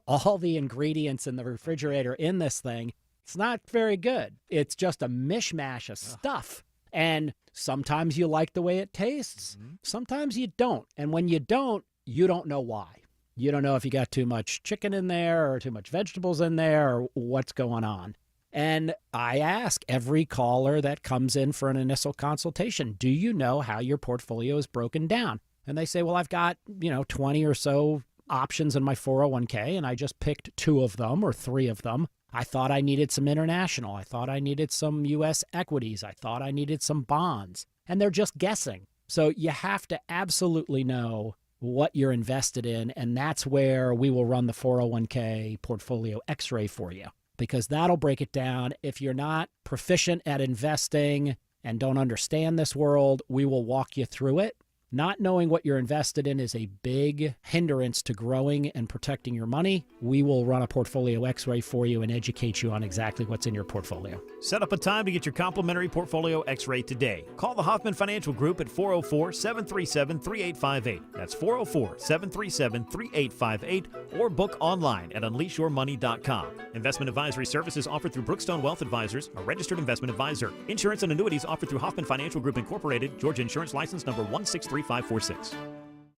all the ingredients in the refrigerator in this thing. It's not very good. It's just a mishmash of stuff. And sometimes you like the way it tastes. Sometimes you don't. And when you don't know why. You don't know if you got too much chicken in there or too much vegetables in there or what's going on. And I ask every caller that comes in for an initial consultation, do you know how your portfolio is broken down? And they say, well, I've got, 20 or so options in my 401k, and I just picked 2 of them or 3 of them. I thought I needed some international. I thought I needed some U.S. equities. I thought I needed some bonds. And they're just guessing. So you have to absolutely know what you're invested in, and that's where we will run the 401k portfolio x-ray for you, because that'll break it down. If you're not proficient at investing and don't understand this world, we will walk you through it. Not knowing what you're invested in is a big hindrance to growing and protecting your money. We will run a portfolio x-ray for you and educate you on exactly what's in your portfolio. Set up a time to get your complimentary portfolio x-ray today. Call the Hoffman Financial Group at 404-737-3858. That's 404-737-3858, or book online at unleashyourmoney.com. Investment advisory services offered through Brookstone Wealth Advisors, a registered investment advisor. Insurance and annuities offered through Hoffman Financial Group Incorporated, Georgia Insurance License number 163546.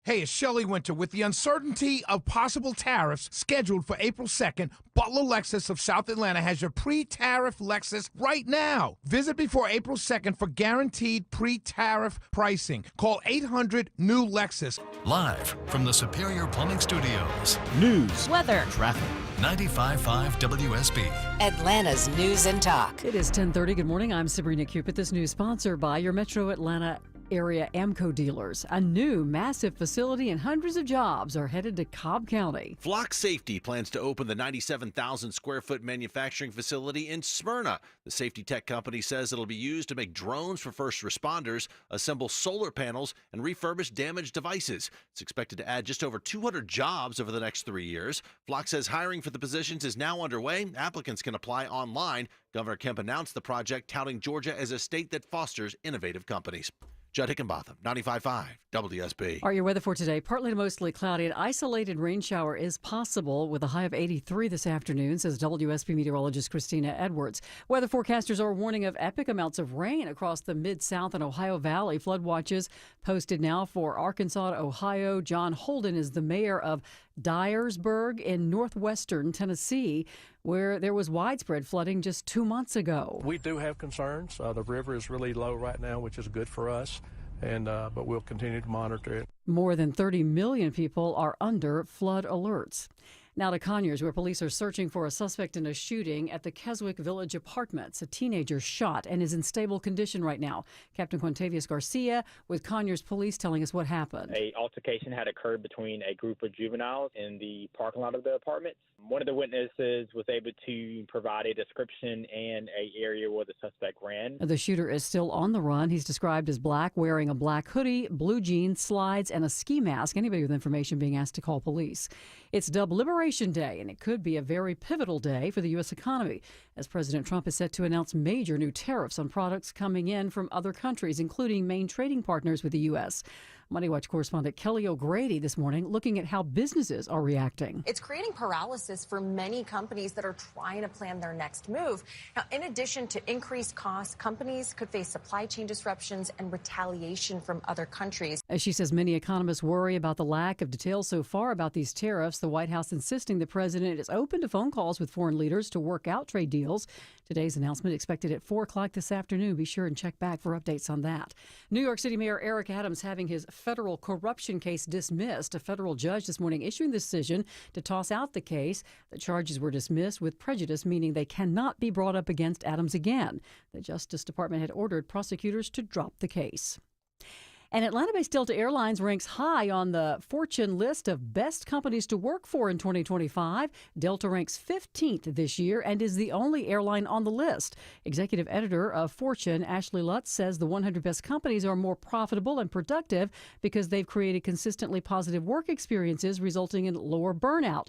Hey, it's Shelley Winter. With the uncertainty of possible tariffs scheduled for April 2nd, Butler Lexus of South Atlanta has your pre-tariff Lexus right now. Visit before April 2nd for guaranteed pre-tariff pricing. Call 800-NEW-LEXUS. Live from the Superior Plumbing Studios. News, Weather, traffic. 95.5 WSB. Atlanta's News and Talk. It is 10:30. Good morning. I'm Sabrina Cupid. This news sponsored by your Metro Atlanta area AMCO dealers. A new massive facility and hundreds of jobs are headed to Cobb County. Flock Safety plans to open the 97,000 square foot manufacturing facility in Smyrna. The safety tech company says it'll be used to make drones for first responders, assemble solar panels, and refurbish damaged devices. It's expected to add just over 200 jobs over the next 3 years. Flock says hiring for the positions is now underway. Applicants can apply online. Governor Kemp announced the project, touting Georgia as a state that fosters innovative companies. Judd Hickenbotham, 95.5 WSB. All right, your weather for today, partly to mostly cloudy. An isolated rain shower is possible with a high of 83 this afternoon, says WSB meteorologist Christina Edwards. Weather forecasters are warning of epic amounts of rain across the Mid-South and Ohio Valley. Flood watches posted now for Arkansas to Ohio. John Holden is the mayor of Dyersburg in northwestern Tennessee, where there was widespread flooding just 2 months ago. We do have concerns. The river is really low right now, which is good for us, and but we'll continue to monitor it. More than 30 million people are under flood alerts. Now to Conyers, where police are searching for a suspect in a shooting at the Keswick Village Apartments. A teenager shot and is in stable condition right now. Captain Quintavious Garcia with Conyers Police telling us what happened. An altercation had occurred between a group of juveniles in the parking lot of the apartments. One of the witnesses was able to provide a description and an area where the suspect ran. The shooter is still on the run. He's described as black, wearing a black hoodie, blue jeans, slides, and a ski mask. Anybody with information being asked to call police. It's dubbed Liberation Day, and it could be a very pivotal day for the U.S. economy, as President Trump is set to announce major new tariffs on products coming in from other countries, including main trading partners with the U.S. Money Watch correspondent Kelly O'Grady this morning looking at how businesses are reacting. It's creating paralysis for many companies that are trying to plan their next move. Now, in addition to increased costs, companies could face supply chain disruptions and retaliation from other countries. As she says, many economists worry about the lack of details so far about these tariffs. The White House insisting the president is open to phone calls with foreign leaders to work out trade deals. Today's announcement expected at 4 o'clock this afternoon. Be sure and check back for updates on that. New York City Mayor Eric Adams having his federal corruption case dismissed. A federal judge this morning issuing the decision to toss out the case. The charges were dismissed with prejudice, meaning they cannot be brought up against Adams again. The Justice Department had ordered prosecutors to drop the case. And Atlanta-based Delta Airlines ranks high on the Fortune list of best companies to work for in 2025. Delta ranks 15th this year and is the only airline on the list. Executive editor of Fortune, Ashley Lutz, says the 100 best companies are more profitable and productive because they've created consistently positive work experiences, resulting in lower burnout.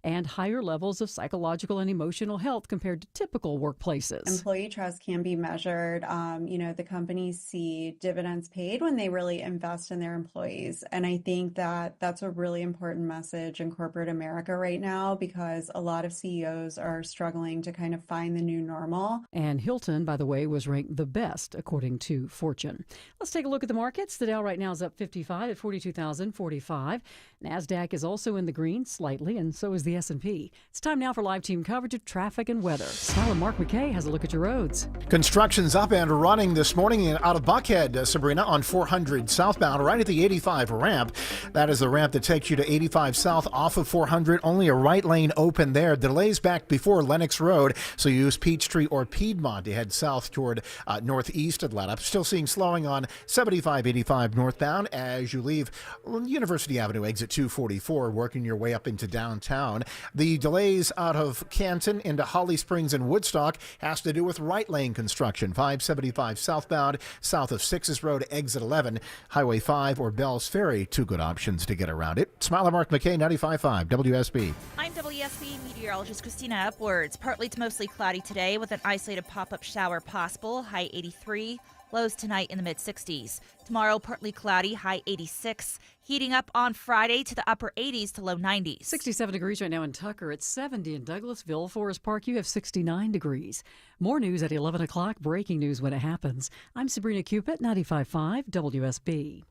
and higher levels of psychological and emotional health compared to typical workplaces. Employee trust can be measured. The companies see dividends paid when they really invest in their employees. And I think that that's a really important message in corporate America right now, because a lot of CEOs are struggling to kind of find the new normal. And Hilton, by the way, was ranked the best according to Fortune. Let's take a look at the markets. The Dow right now is up 55 at 42,045. NASDAQ is also in the green slightly, and so is the S&P. It's time now for live team coverage of traffic and weather. Smile and Mark McKay has a look at your roads. Construction's up and running this morning out of Buckhead, Sabrina, on 400 southbound, right at the 85 ramp. That is the ramp that takes you to 85 south off of 400. Only a right lane open there. Delays back before Lennox Road, so you use Peachtree or Piedmont to head south toward northeast Atlanta. Still seeing slowing on 75-85 northbound as you leave University Avenue, exit 244, working your way up into downtown. The delays out of Canton into Holly Springs and Woodstock has to do with right lane construction. 575 southbound, south of 6's Road, exit 11, Highway 5 or Bell's Ferry. Two good options to get around it. Smiler Mark McKay, 95.5 WSB. I'm WSB meteorologist Christina Upwards. Partly to mostly cloudy today with an isolated pop-up shower possible, high 83. Lows tonight in the mid-60s. Tomorrow, partly cloudy, high 86. Heating up on Friday to the upper 80s to low 90s. 67 degrees right now in Tucker. It's 70 in Douglasville. Forest Park, you have 69 degrees. More news at 11 o'clock. Breaking news when it happens. I'm Sabrina Cupid, 95.5 WSB.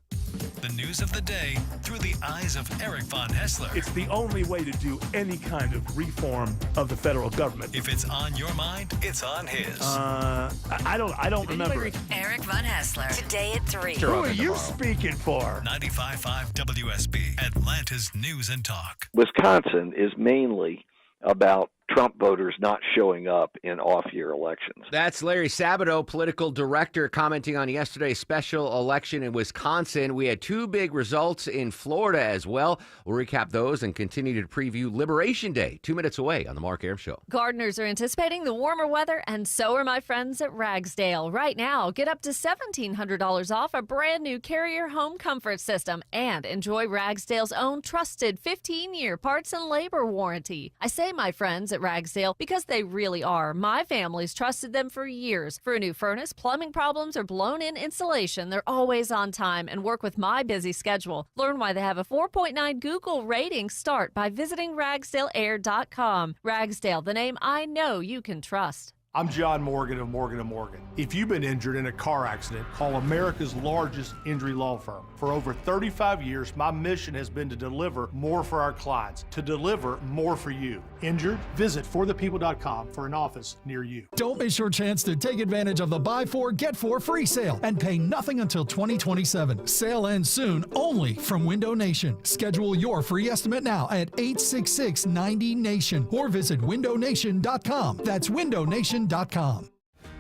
The news of the day through the eyes of Eric Von Hessler. It's the only way to do any kind of reform of the federal government. If it's on your mind, it's on his. I don't remember. Eric Von Hessler. Today at 3. Who are you speaking for? 95.5 WSB, Atlanta's News and Talk. Wisconsin is mainly about Trump voters not showing up in off-year elections. That's Larry Sabato, political director, commenting on yesterday's special election in Wisconsin. We had two big results in Florida as well. We'll recap those and continue to preview Liberation Day 2 minutes away on The Mark Arum Show. Gardeners are anticipating the warmer weather, and so are my friends at Ragsdale. Right now, get up to $1,700 off a brand new Carrier home comfort system and enjoy Ragsdale's own trusted 15-year parts and labor warranty. I say my friends at Ragsdale because they really are. My family's trusted them for years. For a new furnace, plumbing problems, or blown-in insulation, they're always on time and work with my busy schedule. Learn why they have a 4.9 Google rating. Start by visiting RagsdaleAir.com. Ragsdale, the name I know you can trust. I'm John Morgan of Morgan & Morgan. If you've been injured in a car accident, call America's largest injury law firm. For over 35 years, my mission has been to deliver more for our clients, to deliver more for you. Injured? Visit forthepeople.com for an office near you. Don't miss your chance to take advantage of the Buy 4, Get 4 free sale and pay nothing until 2027. Sale ends soon, only from Window Nation. Schedule your free estimate now at 866-90-NATION or visit windownation.com. That's windownation.com.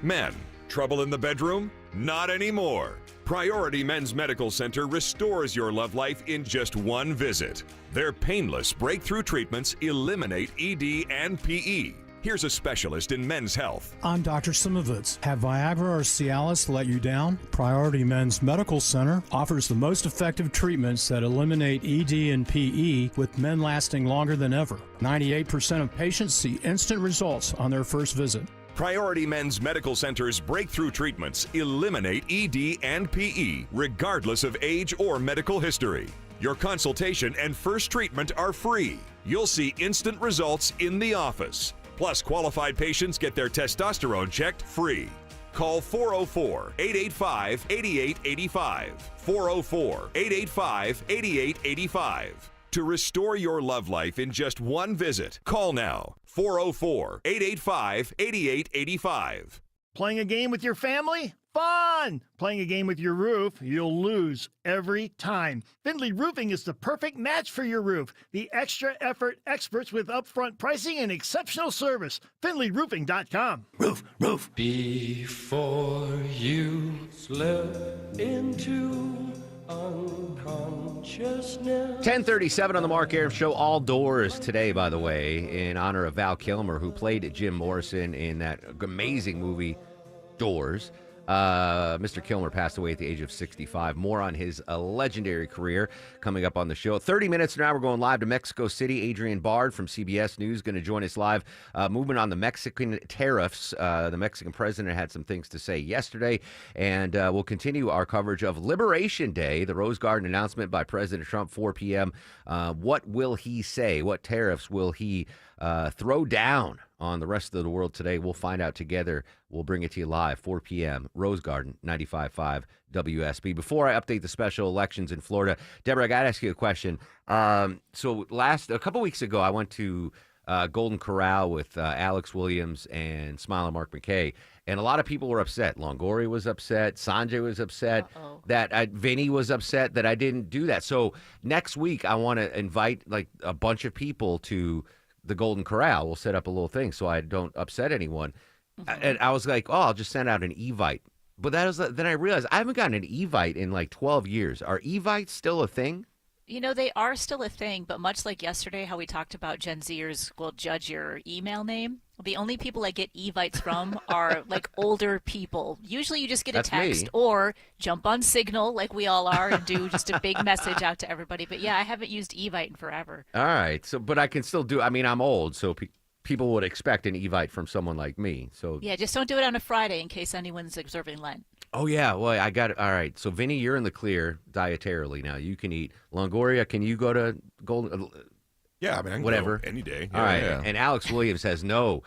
Men, trouble in the bedroom? Not anymore. Priority Men's Medical Center restores your love life in just one visit. Their painless breakthrough treatments eliminate ED and PE. Here's a specialist in men's health. I'm Dr. Simovitz. Have Viagra or Cialis let you down? Priority Men's Medical Center offers the most effective treatments that eliminate ED and PE, with men lasting longer than ever. 98% of patients see instant results on their first visit. Priority Men's Medical Center's breakthrough treatments eliminate ED and PE, regardless of age or medical history. Your consultation and first treatment are free. You'll see instant results in the office. Plus, qualified patients get their testosterone checked free. Call 404-885-8885. 404-885-8885. To restore your love life in just one visit, call now. 404-885-8885. Playing a game with your family? Fun! Playing a game with your roof? You'll lose every time. Findlay Roofing is the perfect match for your roof. The extra effort experts with upfront pricing and exceptional service. FindlayRoofing.com. Roof, roof. Before you slip into unconsciousness. 10:37 on the Mark Arum Show. All doors today, by the way, in honor of Val Kilmer, who played Jim Morrison in that amazing movie Doors. Mr. Kilmer passed away at the age of 65. More on his legendary career coming up on the show. 30 minutes now, we're going live to Mexico City. Adrian Bard from CBS News going to join us live. Movement on the Mexican tariffs. The Mexican president had some things to say yesterday, and we'll continue our coverage of Liberation Day, the Rose Garden announcement by President Trump, 4 p.m. What will he say? What tariffs will he throw down on the rest of the world today? We'll find out together. We'll bring it to you live, 4 p.m., Rose Garden, 95.5 WSB. Before I update the special elections in Florida, Deborah, I got to ask you a question. So a couple weeks ago, I went to Golden Corral with Alex Williams and Smiling Mark McKay, and a lot of people were upset. Longoria was upset. Sanjay was upset. That Vinny was upset that I didn't do that. So next week, I want to invite like a bunch of people to the Golden Corral. We'll set up a little thing so I don't upset anyone. And I was like, I'll just send out an Evite. But then I realized I haven't gotten an Evite in like 12 years. Are Evites still a thing? You know, they are still a thing, but much like yesterday, how we talked about Gen Zers will judge your email name, the only people I get Evites from are like older people. Usually you just get a text or jump on Signal like we all are and do just a big message out to everybody. But yeah, I haven't used Evite in forever. All right. But I can still do, I'm old, so people would expect an Evite from someone like me. So yeah, just don't do it on a Friday in case anyone's observing Lent. Oh, yeah. Well, I got it. All right. So, Vinny, you're in the clear dietarily now. You can eat. Longoria, can you go to Golden? Yeah, I can whatever. go any day. All right. Yeah. And Alex Williams has no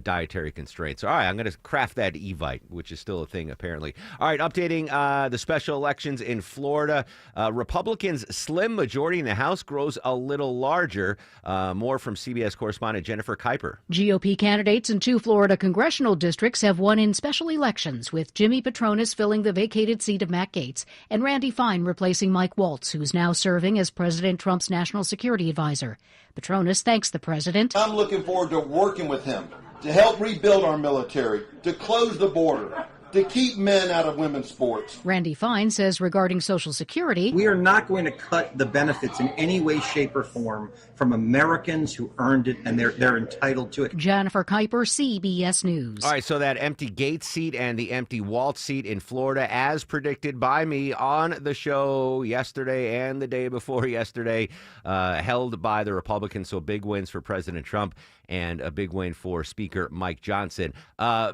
dietary constraints. All right. I'm going to craft that Evite, which is still a thing, apparently. All right. Updating the special elections in Florida. Republicans' slim majority in the House grows a little larger. More from CBS correspondent Jennifer Kuiper. GOP candidates in 2 Florida congressional districts have won in special elections, with Jimmy Patronis filling the vacated seat of Matt Gaetz and Randy Fine replacing Mike Waltz, who's now serving as President Trump's national security advisor. Patronis thanks the president. I'm looking forward to working with him to help rebuild our military, to close the border, to keep men out of women's sports. Randy Fine says regarding Social Security, we are not going to cut the benefits in any way, shape, or form from Americans who earned it, and they're entitled to it. Jennifer Kuiper, CBS News. All right, so that empty Gaetz seat and the empty Waltz seat in Florida, as predicted by me on the show yesterday and the day before yesterday, held by the Republicans. So big wins for President Trump and a big win for Speaker Mike Johnson.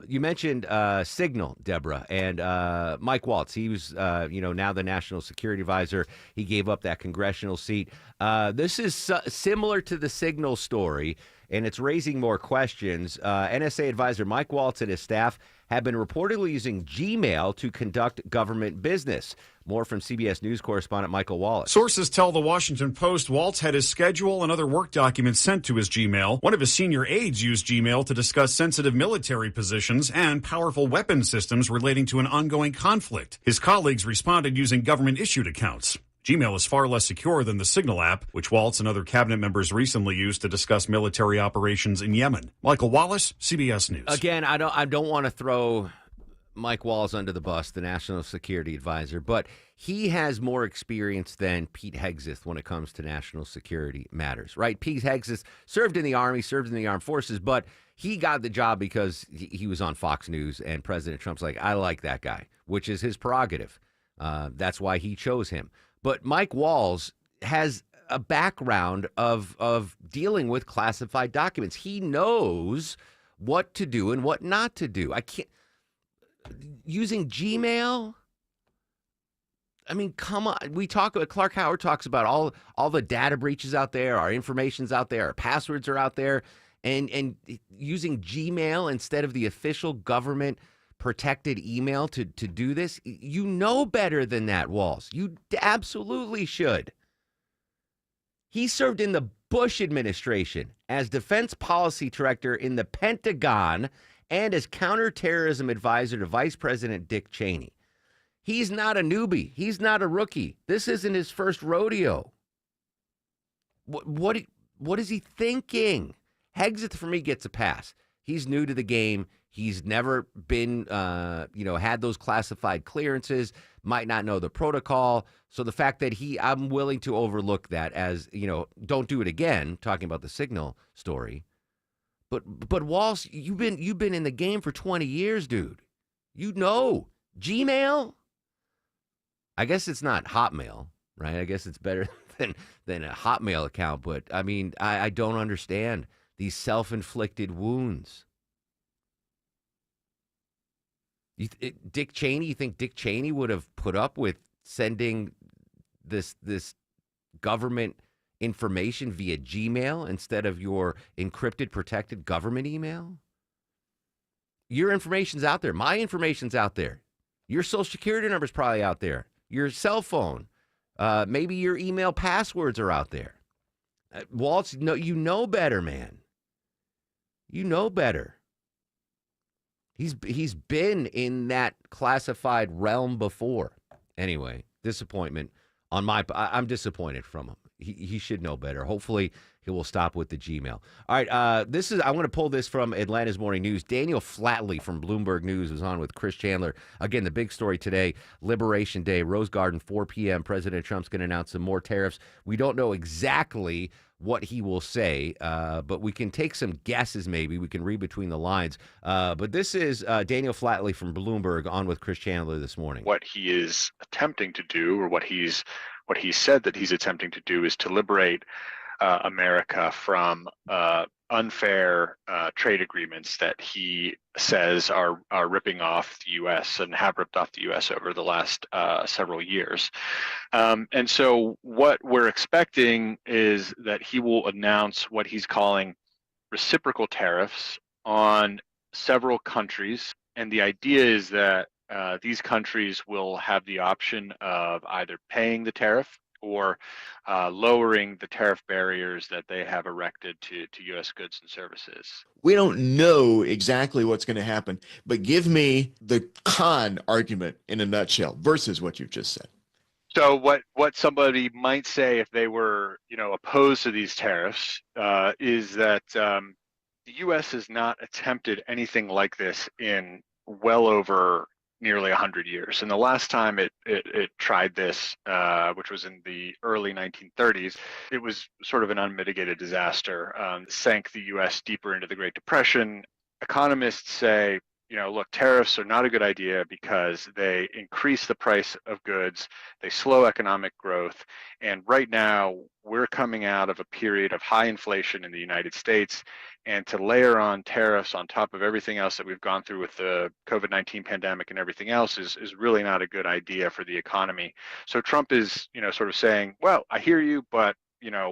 You mentioned Signal, Deborah, and Mike Waltz. He was, now the national security advisor. He gave up that congressional seat. This is similar to the Signal story, and it's raising more questions. NSA advisor Mike Waltz and his staff have been reportedly using Gmail to conduct government business. More from CBS News correspondent Michael Wallace. Sources tell the Washington Post Waltz had his schedule and other work documents sent to his Gmail. One of his senior aides used Gmail to discuss sensitive military positions and powerful weapon systems relating to an ongoing conflict. His colleagues responded using government-issued accounts. Gmail is far less secure than the Signal app, which Waltz and other cabinet members recently used to discuss military operations in Yemen. Michael Wallace, CBS News. Again, I don't want to throw Mike Wallace under the bus, the national security advisor, but he has more experience than Pete Hegseth when it comes to national security matters, right? Pete Hegseth served in the Army, served in the armed forces, but he got the job because he was on Fox News, and President Trump's like, I like that guy, which is his prerogative. That's why he chose him. But Mike Walls has a background of dealing with classified documents. He knows what to do and what not to do. I can't. Using Gmail, I mean, come on. Clark Howard talks about all the data breaches out there, our information's out there, our passwords are out there, and using Gmail instead of the official government protected email to do this, you know better than that, Walls. You absolutely should. He served in the Bush administration as defense policy director in the Pentagon and as counterterrorism advisor to Vice President Dick Cheney. He's not a newbie. He's not a rookie. This isn't his first rodeo. What is he thinking? Hegseth, for me, gets a pass. He's new to the game. He's never been, had those classified clearances, might not know the protocol. So the fact that I'm willing to overlook that as, don't do it again, talking about the Signal story. But Walsh, you've been in the game for 20 years, dude. You know Gmail? I guess it's not Hotmail, right? I guess it's better than a Hotmail account. But, I mean, I don't understand these self-inflicted wounds. Dick Cheney, you think Dick Cheney would have put up with sending this government information via Gmail instead of your encrypted, protected government email? Your information's out there. My information's out there. Your social security number's probably out there. Your cell phone. Maybe your email passwords are out there. Waltz, no, you know better, man. You know better. He's been in that classified realm before. Anyway, disappointment on I'm disappointed from him. He should know better. Hopefully, he will stop with the Gmail. All right, I want to pull this from Atlanta's Morning News. Daniel Flatley from Bloomberg News was on with Chris Chandler. Again, the big story today, Liberation Day, Rose Garden, 4 p.m. President Trump's going to announce some more tariffs. We don't know exactly what he will say, but we can take some guesses maybe. We can read between the lines. But this is Daniel Flatley from Bloomberg on with Chris Chandler this morning. What he is attempting to do, or what he said that he's attempting to do, is to liberate America from unfair trade agreements that he says are ripping off the U.S. and have ripped off the U.S. over the last several years. And so what we're expecting is that he will announce what he's calling reciprocal tariffs on several countries. And the idea is that these countries will have the option of either paying the tariff or lowering the tariff barriers that they have erected to U.S. goods and services. We don't know exactly what's going to happen, but give me the con argument in a nutshell versus what you've just said. So what somebody might say if they were, opposed to these tariffs is that the U.S. has not attempted anything like this in well over nearly 100 years. And the last time it tried this, which was in the early 1930s, it was sort of an unmitigated disaster. Sank the U.S. deeper into the Great Depression. Economists say, look, tariffs are not a good idea because they increase the price of goods, they slow economic growth, and right now we're coming out of a period of high inflation in the United States, and to layer on tariffs on top of everything else that we've gone through with the COVID-19 pandemic and everything else is really not a good idea for the economy. So Trump is, sort of saying, well, I hear you, but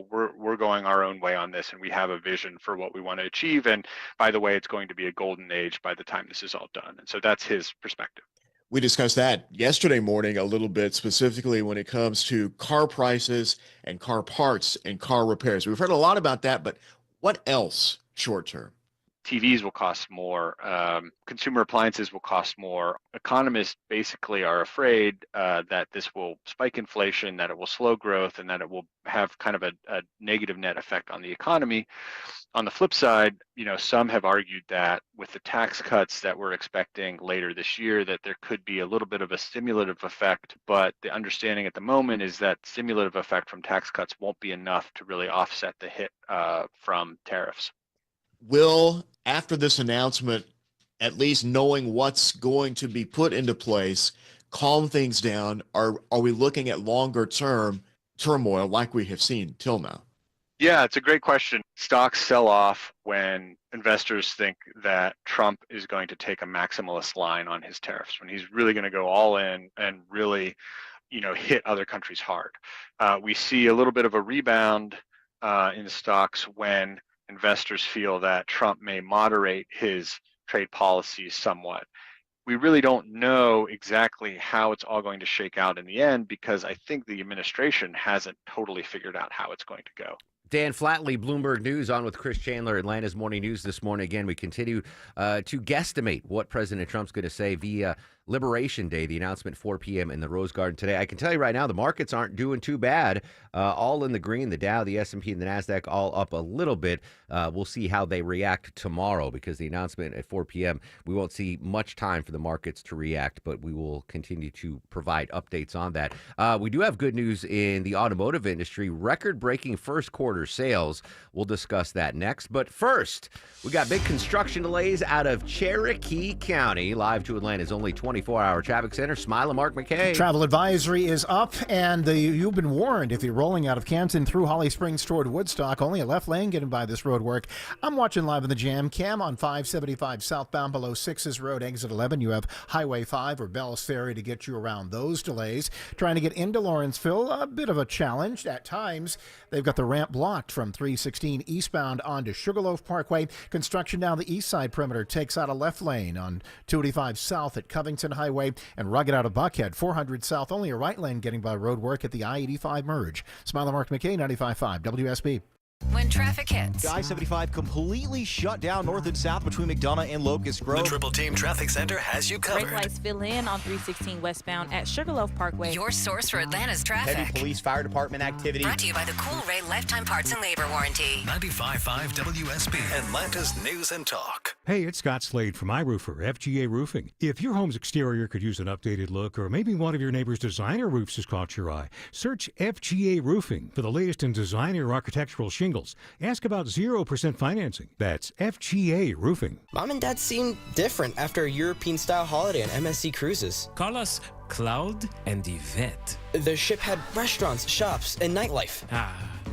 we're going our own way on this, and we have a vision for what we want to achieve. And by the way, it's going to be a golden age by the time this is all done. And so that's his perspective. We discussed that yesterday morning a little bit, specifically when it comes to car prices and car parts and car repairs. We've heard a lot about that, but what else short term? TVs will cost more. Consumer appliances will cost more. Economists basically are afraid that this will spike inflation, that it will slow growth, and that it will have kind of a negative net effect on the economy. On the flip side, some have argued that with the tax cuts that we're expecting later this year, that there could be a little bit of a stimulative effect. But the understanding at the moment is that stimulative effect from tax cuts won't be enough to really offset the hit from tariffs. Will, after this announcement, at least knowing what's going to be put into place, calm things down? Are we looking at longer term turmoil like we have seen till now? Yeah, it's a great question. Stocks sell off when investors think that Trump is going to take a maximalist line on his tariffs, when he's really going to go all in and really, hit other countries hard. We see a little bit of a rebound in the stocks when investors feel that Trump may moderate his trade policies somewhat. We really don't know exactly how it's all going to shake out in the end, because I think the administration hasn't totally figured out how it's going to go. Dan Flatley, Bloomberg News, on with Chris Chandler, Atlanta's Morning News this morning. Again, we continue to guesstimate what President Trump's going to say via Liberation Day, the announcement 4 p.m. in the Rose Garden today. I can tell you right now, the markets aren't doing too bad. All in the green, the Dow, the S&P, and the NASDAQ all up a little bit. We'll see how they react tomorrow, because the announcement at 4 p.m., we won't see much time for the markets to react, but we will continue to provide updates on that. We do have good news in the automotive industry, record-breaking first quarter sales. We'll discuss that next. But first, we got big construction delays out of Cherokee County. Live to Atlanta's only 20 24-hour traffic center. Smile and Mark McKay. Travel advisory is up, and you've been warned if you're rolling out of Canton through Holly Springs toward Woodstock. Only a left lane getting by this road work. I'm watching live in the jam cam on 575 southbound below 6's Road, exit 11. You have Highway 5 or Bells Ferry to get you around those delays. Trying to get into Lawrenceville, a bit of a challenge at times. They've got the ramp blocked from 316 eastbound onto Sugarloaf Parkway. Construction down the east side perimeter takes out a left lane on 285 south at Covington Highway and rugged out of Buckhead. 400 south, only a right lane getting by road work at the I-85 merge. Smile and Mark McKay, 95.5 WSB. When traffic hits. I-75 completely shut down north and south between McDonough and Locust Grove. The Triple Team Traffic Center has you covered. Brake lights fill in on 316 westbound at Sugarloaf Parkway. Your source for Atlanta's traffic. Heavy police, fire department activity. Brought to you by the Cool Ray Lifetime Parts and Labor Warranty. 95.5 WSB, Atlanta's News and Talk. Hey, it's Scott Slade from iRoofer, FGA Roofing. If your home's exterior could use an updated look, or maybe one of your neighbor's designer roofs has caught your eye, search FGA Roofing for the latest in designer architectural shingles. Ask about 0% financing. That's FGA Roofing. Mom and Dad seem different after a European-style holiday on MSC Cruises. Call us Cloud and Yvette. The ship had restaurants, shops, and nightlife.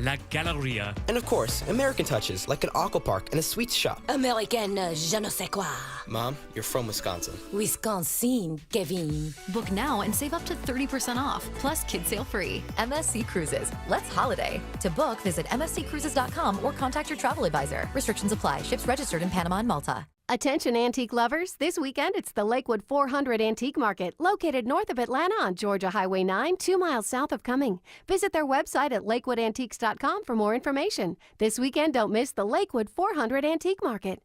La Galleria. And of course, American touches, like an aqua park and a sweets shop. American je ne sais quoi. Mom, you're from Wisconsin. Wisconsin, Kevin. Book now and save up to 30% off, plus kid sale free. MSC Cruises. Let's holiday. To book, visit msccruises.com or contact your travel advisor. Restrictions apply. Ships registered in Panama and Malta. Attention antique lovers, this weekend it's the Lakewood 400 Antique Market, located north of Atlanta on Georgia Highway 9, 2 miles south of Cumming. Visit their website at lakewoodantiques.com for more information. This weekend, don't miss the Lakewood 400 Antique Market.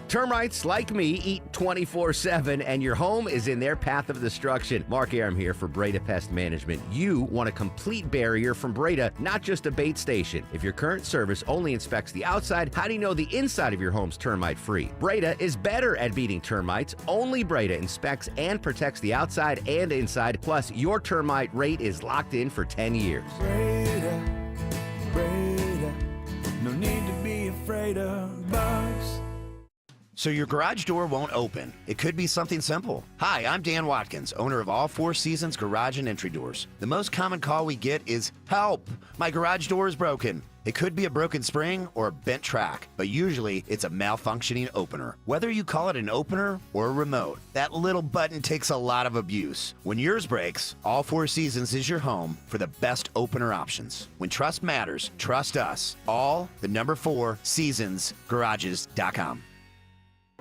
Termites, like me, eat 24/7, and your home is in their path of destruction. Mark Aram here for Breda Pest Management. You want a complete barrier from Breda, not just a bait station. If your current service only inspects the outside, how do you know the inside of your home's termite-free? Breda is better at beating termites. Only Breda inspects and protects the outside and inside. Plus, your termite rate is locked in for 10 years. Breda, no need to be afraid of bugs. So your garage door won't open. It could be something simple. Hi, I'm Dan Watkins, owner of All Four Seasons Garage and Entry Doors. The most common call we get is, help, my garage door is broken. It could be a broken spring or a bent track, but usually it's a malfunctioning opener. Whether you call it an opener or a remote, that little button takes a lot of abuse. When yours breaks, All Four Seasons is your home for the best opener options. When trust matters, trust us. All, the number 4, seasonsgarages.com.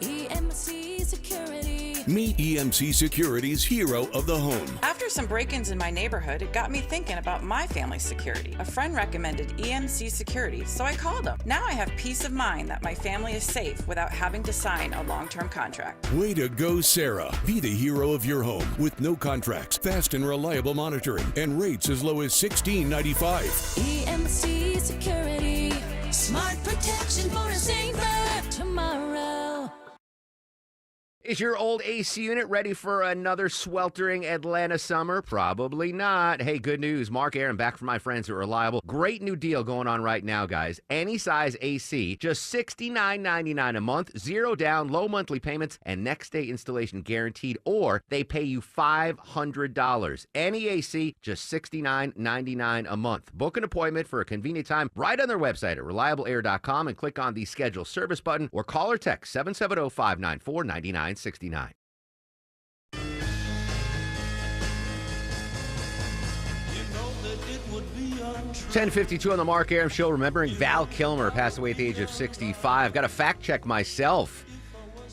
EMC Security. Meet EMC Security's hero of the home. After some break-ins in my neighborhood, it got me thinking about my family's security. A friend recommended EMC Security, so I called them. Now I have peace of mind that my family is safe without having to sign a long-term contract. Way to go, Sarah. Be the hero of your home with no contracts, fast and reliable monitoring, and rates as low as $16.95. EMC Security. Smart protection for a safer tomorrow. Is your old AC unit ready for another sweltering Atlanta summer? Probably not. Hey, good news. Mark Aram back from my friends at Reliable. Great new deal going on right now, guys. Any size AC, just $69.99 a month, 0 down, low monthly payments, and next day installation guaranteed, or they pay you $500. Any AC, just $69.99 a month. Book an appointment for a convenient time right on their website at reliableair.com and click on the schedule service button or call or text 770-594-9969. 10:52 on the Mark Aram Show. Remembering Val Kilmer passed away at the age of 65. Got to fact check myself.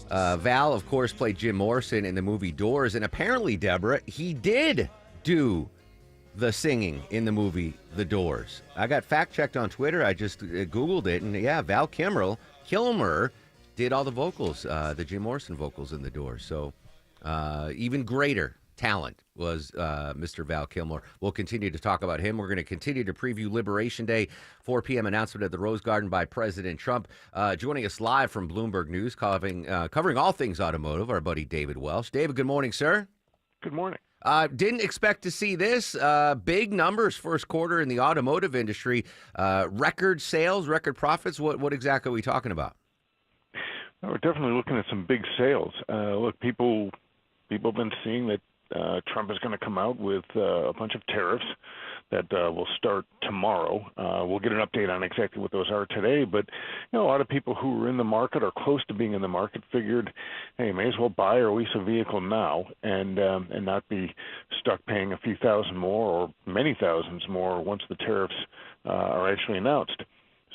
Val, of course, played Jim Morrison in the movie Doors, and apparently, Deborah, he did do the singing in the movie The Doors. I got fact checked on Twitter. I just Googled it, and yeah, Val Kilmer did all the vocals, the Jim Morrison vocals in The Doors. So even greater talent was Mr. Val Kilmer. We'll continue to talk about him. We're going to continue to preview Liberation Day, 4 p.m. announcement at the Rose Garden by President Trump. Joining us live from Bloomberg News, covering all things automotive, our buddy David Welsh. David, good morning, sir. Good morning. Didn't expect to see this. Big numbers first quarter in the automotive industry. Record sales, record profits. What exactly are we talking about? We're definitely looking at some big sales. Look, people people have been seeing that Trump is going to come out with a bunch of tariffs that will start tomorrow. We'll get an update on exactly what those are today, but a lot of people who were in the market or close to being in the market figured, hey, may as well buy or lease a vehicle now and not be stuck paying a few thousand more or many thousands more once the tariffs are actually announced.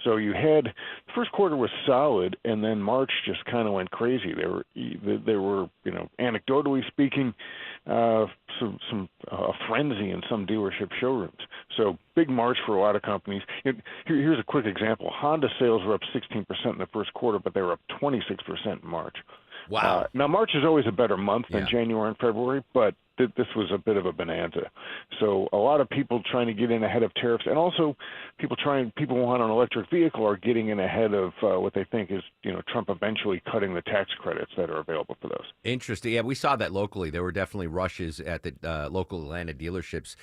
So you had the first quarter was solid, and then March just kind of went crazy. There were anecdotally speaking, some frenzy in some dealership showrooms. So big March for a lot of companies. Here's a quick example: Honda sales were up 16% in the first quarter, but they were up 26% in March. Wow. Now March is always a better month than January and February, but this was a bit of a bonanza. So a lot of people trying to get in ahead of tariffs, and also people who want an electric vehicle are getting in ahead of what they think is, Trump eventually cutting the tax credits that are available for those. Interesting. Yeah, we saw that locally. There were definitely rushes at the local Atlanta dealerships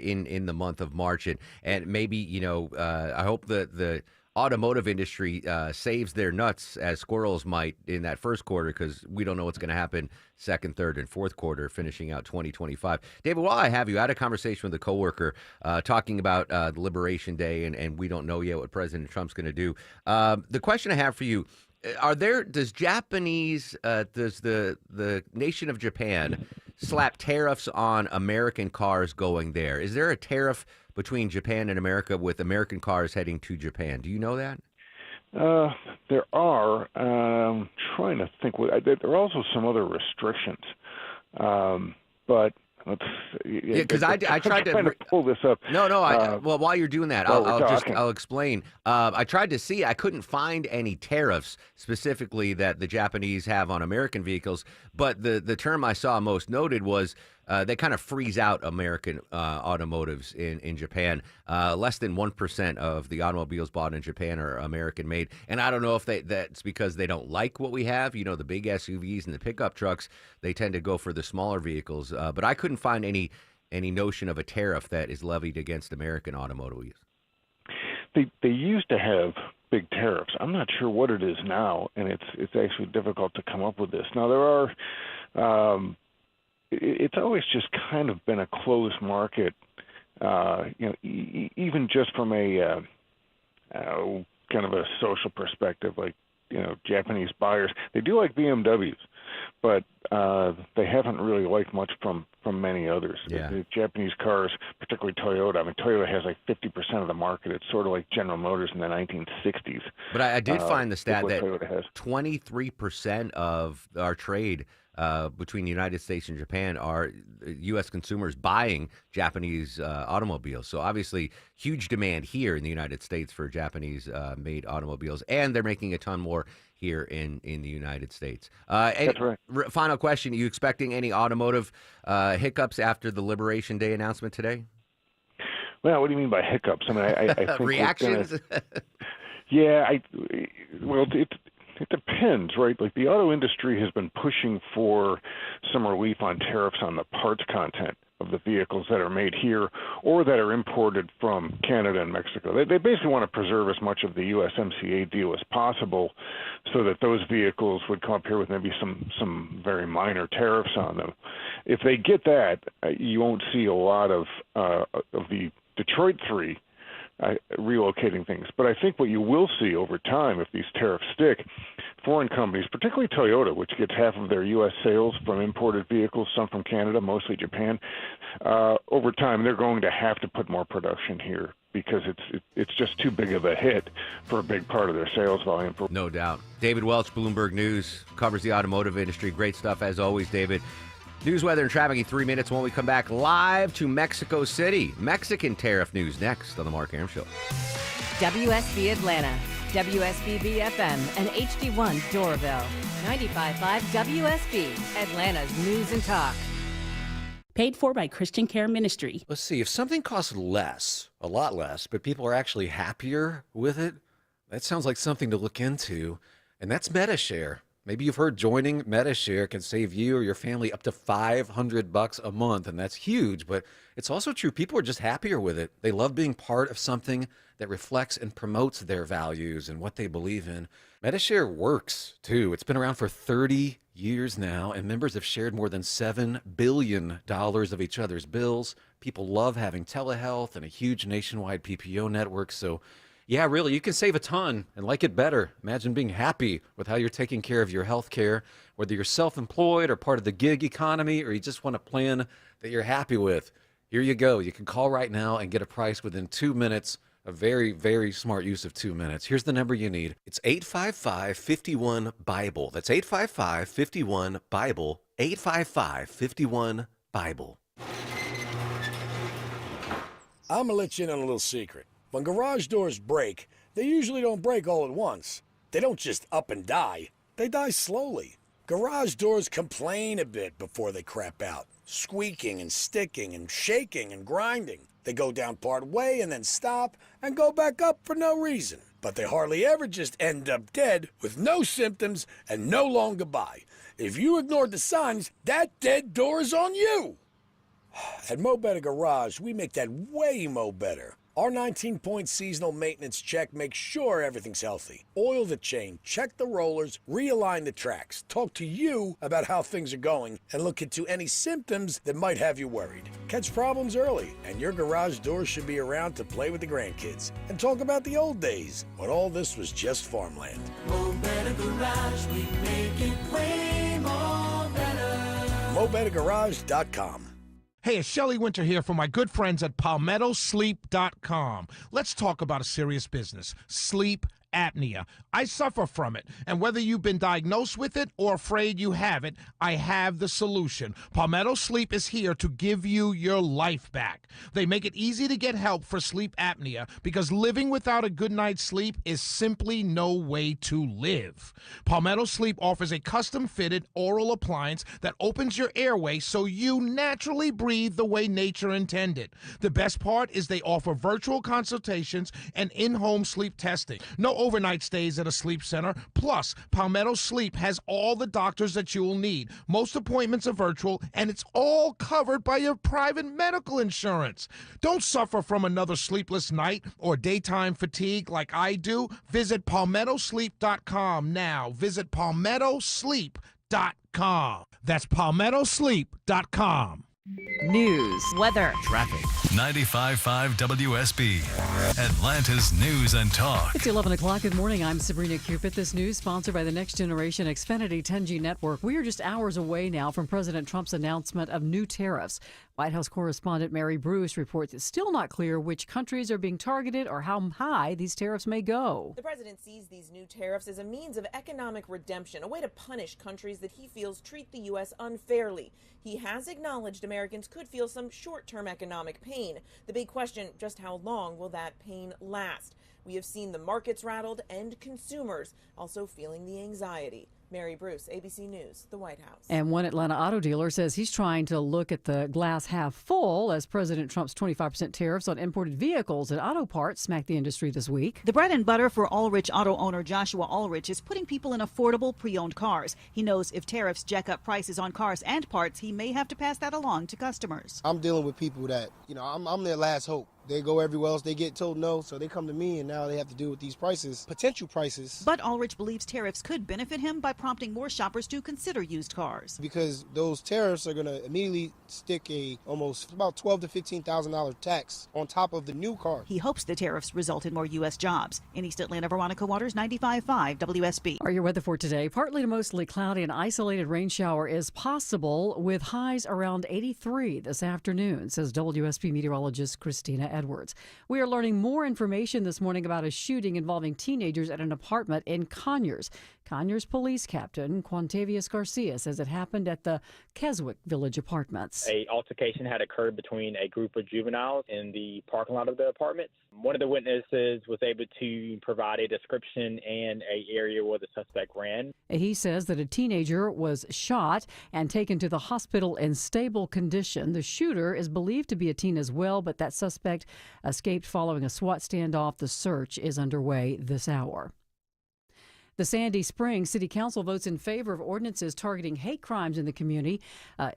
in the month of March, and maybe I hope the automotive industry saves their nuts as squirrels might in that first quarter, because we don't know what's going to happen second, third, and fourth quarter, finishing out 2025. David, while I have you, I had a conversation with a coworker talking about the Liberation Day, and we don't know yet what President Trump's going to do. The question I have for you: does the nation of Japan slap tariffs on American cars going there? Is there a tariff between Japan and America with American cars heading to Japan? Do you know that? There are. Trying to think. There are also some other restrictions, but let's. Yeah, because I tried to pull this up. No. Well, while you're doing that, I'll explain. I tried to see. I couldn't find any tariffs specifically that the Japanese have on American vehicles, but the term I saw most noted was they kind of freeze out American automotives in Japan. Less than 1% of the automobiles bought in Japan are American made, and I don't know if that's because they don't like what we have. The big SUVs and the pickup trucks. They tend to go for the smaller vehicles, but I couldn't find any notion of a tariff that is levied against American automobiles. They used to have big tariffs. I'm not sure what it is now, and it's actually difficult to come up with this. Now there are. It's always just kind of been a closed market, even just from a kind of a social perspective. Like, Japanese buyers, they do like BMWs, but they haven't really liked much from many others. Yeah. The Japanese cars, particularly Toyota. I mean, Toyota has like 50% of the market. It's sort of like General Motors in the 1960s. But I did find the stat that Toyota has. 23% of our trade between the United States and Japan are U.S. consumers buying Japanese automobiles. So obviously, huge demand here in the United States for Japanese-made automobiles, and they're making a ton more here in the United States. That's right. Final question: are you expecting any automotive hiccups after the Liberation Day announcement today? Well, what do you mean by hiccups? I mean, I think reactions. It depends, right? Like, the auto industry has been pushing for some relief on tariffs on the parts content of the vehicles that are made here or that are imported from Canada and Mexico. They basically want to preserve as much of the USMCA deal as possible so that those vehicles would come up here with maybe some very minor tariffs on them. If they get that, you won't see a lot of the Detroit 3 relocating things. But I think what you will see over time, if these tariffs stick, foreign companies, particularly Toyota, which gets half of their U.S. sales from imported vehicles, some from Canada, mostly Japan, over time they're going to have to put more production here because it's just too big of a hit for a big part of their sales volume. No doubt. David Welch, Bloomberg News, covers the automotive industry. Great stuff as always, David. News, weather, and traffic in 3 minutes when we come back live to Mexico City. Mexican tariff news next on The Mark Arum Show. WSB Atlanta, WSBB FM, and HD1 Doraville. 95.5 WSB, Atlanta's news and talk. Paid for by Christian Care Ministry. Let's see, if something costs less, a lot less, but people are actually happier with it, that sounds like something to look into, and that's MediShare. Maybe you've heard joining MediShare can save you or your family up to $500 a month, and that's huge, but it's also true. People are just happier with it. They love being part of something that reflects and promotes their values and what they believe in. MediShare works, too. It's been around for 30 years now, and members have shared more than $7 billion of each other's bills. People love having telehealth and a huge nationwide PPO network. So, yeah, really, you can save a ton and like it better. Imagine being happy with how you're taking care of your health care, whether you're self-employed or part of the gig economy, or you just want a plan that you're happy with. Here you go. You can call right now and get a price within 2 minutes. A very, very smart use of 2 minutes. Here's the number you need. It's 855-51-BIBLE. That's 855-51-BIBLE. 855-51-BIBLE. I'm going to let you in on a little secret. When garage doors break, they usually don't break all at once. They don't just up and die. They die slowly. Garage doors complain a bit before they crap out, squeaking and sticking and shaking and grinding. They go down part way and then stop and go back up for no reason. But they hardly ever just end up dead with no symptoms and no long goodbye. If you ignored the signs, that dead door is on you. At Mo Better Garage, we make that way mo better. Our 19-point seasonal maintenance check makes sure everything's healthy. Oil the chain, check the rollers, realign the tracks, talk to you about how things are going, and look into any symptoms that might have you worried. Catch problems early, and your garage door should be around to play with the grandkids and talk about the old days when all this was just farmland. Mo Better Garage, we make it way more better. MoBetterGarage.com. Hey, it's Shelley Winter here for my good friends at PalmettoSleep.com. Let's talk about a serious business, sleep apnea. I suffer from it, and whether you've been diagnosed with it or afraid you have it, I have the solution. Palmetto Sleep is here to give you your life back. They make it easy to get help for sleep apnea because living without a good night's sleep is simply no way to live. Palmetto Sleep offers a custom-fitted oral appliance that opens your airway so you naturally breathe the way nature intended. The best part is they offer virtual consultations and in-home sleep testing. No overnight stays at a sleep center. Plus, Palmetto Sleep has all the doctors that you will need. Most appointments are virtual, and it's all covered by your private medical insurance. Don't suffer from another sleepless night or daytime fatigue like I do. Visit PalmettoSleep.com now. Visit PalmettoSleep.com. That's PalmettoSleep.com. News, weather, Traffic. 95.5 WSB. Atlanta's News and Talk. It's 11 o'clock. Good morning. I'm Sabrina Cupid. This news sponsored by the Next Generation Xfinity 10G network. We are just hours away now from President Trump's announcement of new tariffs. White House correspondent Mary Bruce reports it's still not clear which countries are being targeted or how high these tariffs may go. The president sees these new tariffs as a means of economic redemption, a way to punish countries that he feels treat the U.S. unfairly. He has acknowledged Americans could feel some short-term economic pain. The big question, just how long will that pain last? We have seen the markets rattled and consumers also feeling the anxiety. Mary Bruce, ABC News, the White House. And one Atlanta auto dealer says he's trying to look at the glass half full as President Trump's 25% tariffs on imported vehicles and auto parts smacked the industry this week. The bread and butter for Ulrich auto owner Joshua Ulrich is putting people in affordable pre-owned cars. He knows if tariffs jack up prices on cars and parts, he may have to pass that along to customers. I'm dealing with people that, I'm their last hope. They go everywhere else, they get told no, so they come to me, and now they have to deal with these prices, potential prices. But Ulrich believes tariffs could benefit him by prompting more shoppers to consider used cars. Because those tariffs are going to immediately stick almost about $12,000 to $15,000 tax on top of the new car. He hopes the tariffs result in more U.S. jobs. In East Atlanta, Veronica Waters, 95.5 WSB. Our your weather for today, partly to mostly cloudy and isolated rain shower is possible with highs around 83 this afternoon, says WSB meteorologist Christina Edwards. We are learning more information this morning about a shooting involving teenagers at an apartment in Conyers. Conyers Police Captain Quantavius Garcia says it happened at the Keswick Village Apartments. An altercation had occurred between a group of juveniles in the parking lot of the apartments. One of the witnesses was able to provide a description and an area where the suspect ran. He says that a teenager was shot and taken to the hospital in stable condition. The shooter is believed to be a teen as well, but that suspect escaped following a SWAT standoff. The search is underway this hour. The Sandy Springs City Council votes in favor of ordinances targeting hate crimes in the community.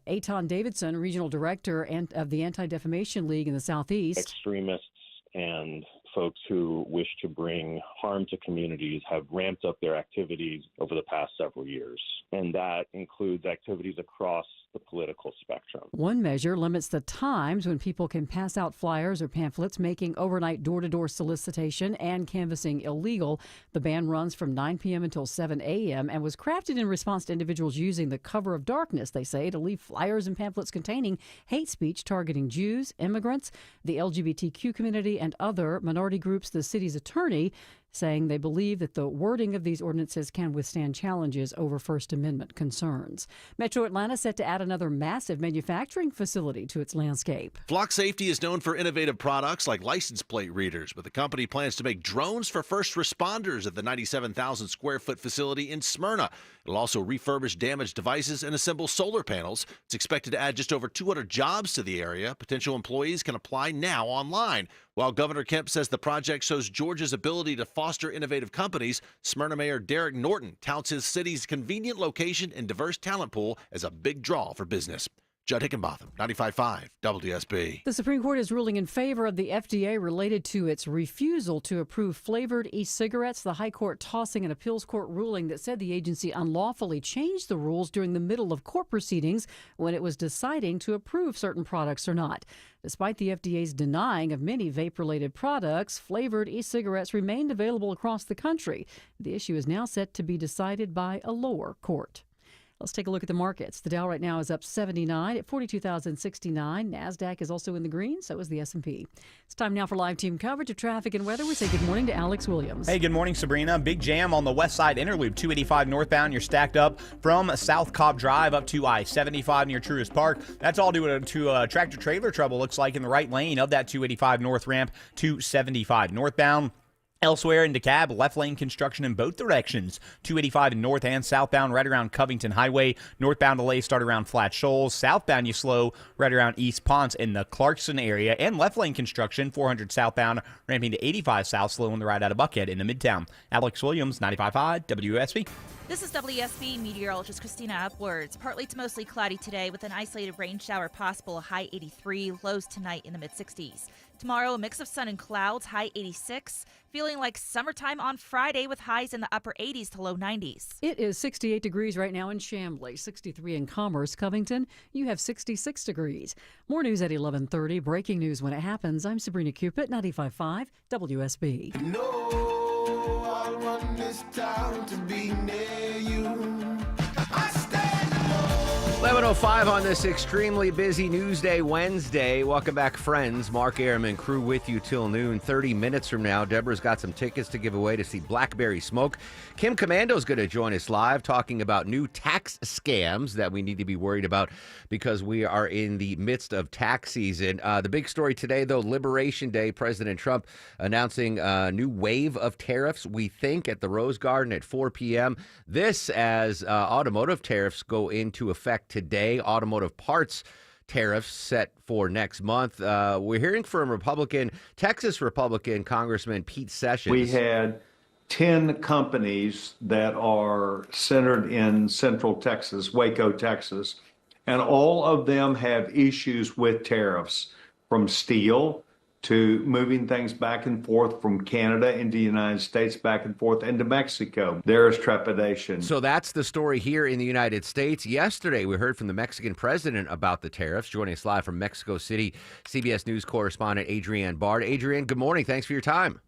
Aton Davidson, regional director of the Anti-Defamation League in the Southeast. Extremists and folks who wish to bring harm to communities have ramped up their activities over the past several years. And that includes activities across the political spectrum. One measure limits the times when people can pass out flyers or pamphlets, making overnight door-to-door solicitation and canvassing illegal. The ban runs from 9 p.m. until 7 a.m. and was crafted in response to individuals using the cover of darkness, they say, to leave flyers and pamphlets containing hate speech targeting Jews, immigrants, the LGBTQ community, and other minority groups. The city's attorney saying they believe that the wording of these ordinances can withstand challenges over First Amendment concerns. Metro Atlanta set to add another massive manufacturing facility to its landscape. Flock Safety is known for innovative products like license plate readers, but the company plans to make drones for first responders at the 97,000 square foot facility in Smyrna. It'll also refurbish damaged devices and assemble solar panels. It's expected to add just over 200 jobs to the area. Potential employees can apply now online. While Governor Kemp says the project shows Georgia's ability to foster innovative companies, Smyrna Mayor Derek Norton touts his city's convenient location and diverse talent pool as a big draw for business. Judd Hickenbotham, 95.5 WSB. The Supreme Court is ruling in favor of the FDA related to its refusal to approve flavored e-cigarettes. The High Court tossing an appeals court ruling that said the agency unlawfully changed the rules during the middle of court proceedings when it was deciding to approve certain products or not. Despite the FDA's denying of many vape-related products, flavored e-cigarettes remained available across the country. The issue is now set to be decided by a lower court. Let's take a look at the markets. The Dow right now is up 79 at 42,069. NASDAQ is also in the green, so is the S&P. It's time now for live team coverage of traffic and weather. We say good morning to Alex Williams. Hey, good morning, Sabrina. Big jam on the west side interloop, 285 northbound. You're stacked up from South Cobb Drive up to I-75 near Truist Park. That's all due to tractor-trailer trouble, looks like, in the right lane of that 285 north ramp to 75 northbound. Elsewhere in DeKalb, left lane construction in both directions. 285 north and southbound right around Covington Highway. Northbound delays start around Flat Shoals. Southbound you slow right around East Ponce in the Clarkson area. And left lane construction, 400 southbound, ramping to 85 south, slow on the ride out of Buckhead into Midtown. Alex Williams, 95.5 WSB. This is WSB meteorologist Christina Edwards. Partly to mostly cloudy today with an isolated rain shower possible, high 83, lows tonight in the mid-60s. Tomorrow, a mix of sun and clouds, high 86. Feeling like summertime on Friday with highs in the upper 80s to low 90s. It is 68 degrees right now in Chamblee, 63 in Commerce. Covington, you have 66 degrees. More news at 11:30. Breaking news when it happens. I'm Sabrina Cupid, 95.5 WSB. No, I want this town to be near you. 11:05 on this extremely busy Newsday Wednesday. Welcome back, friends. Mark Airman, crew with you till noon. 30 minutes from now, Deborah's got some tickets to give away to see Blackberry Smoke. Kim Commando's going to join us live talking about new tax scams that we need to be worried about because we are in the midst of tax season. The big story today, though, Liberation Day, President Trump announcing a new wave of tariffs, we think, at the Rose Garden at 4 p.m. This as automotive tariffs go into effect today. Automotive parts tariffs set for next month. We're hearing from Texas Republican Congressman Pete Sessions. We had 10 companies that are centered in Central Texas, Waco, Texas, and all of them have issues with tariffs, from steel to moving things back and forth from Canada into the United States, back and forth into Mexico. There is trepidation. So that's the story here in the United States. Yesterday, we heard from the Mexican president about the tariffs. Joining us live from Mexico City, CBS News correspondent Adrienne Bard. Adrienne, good morning. Thanks for your time.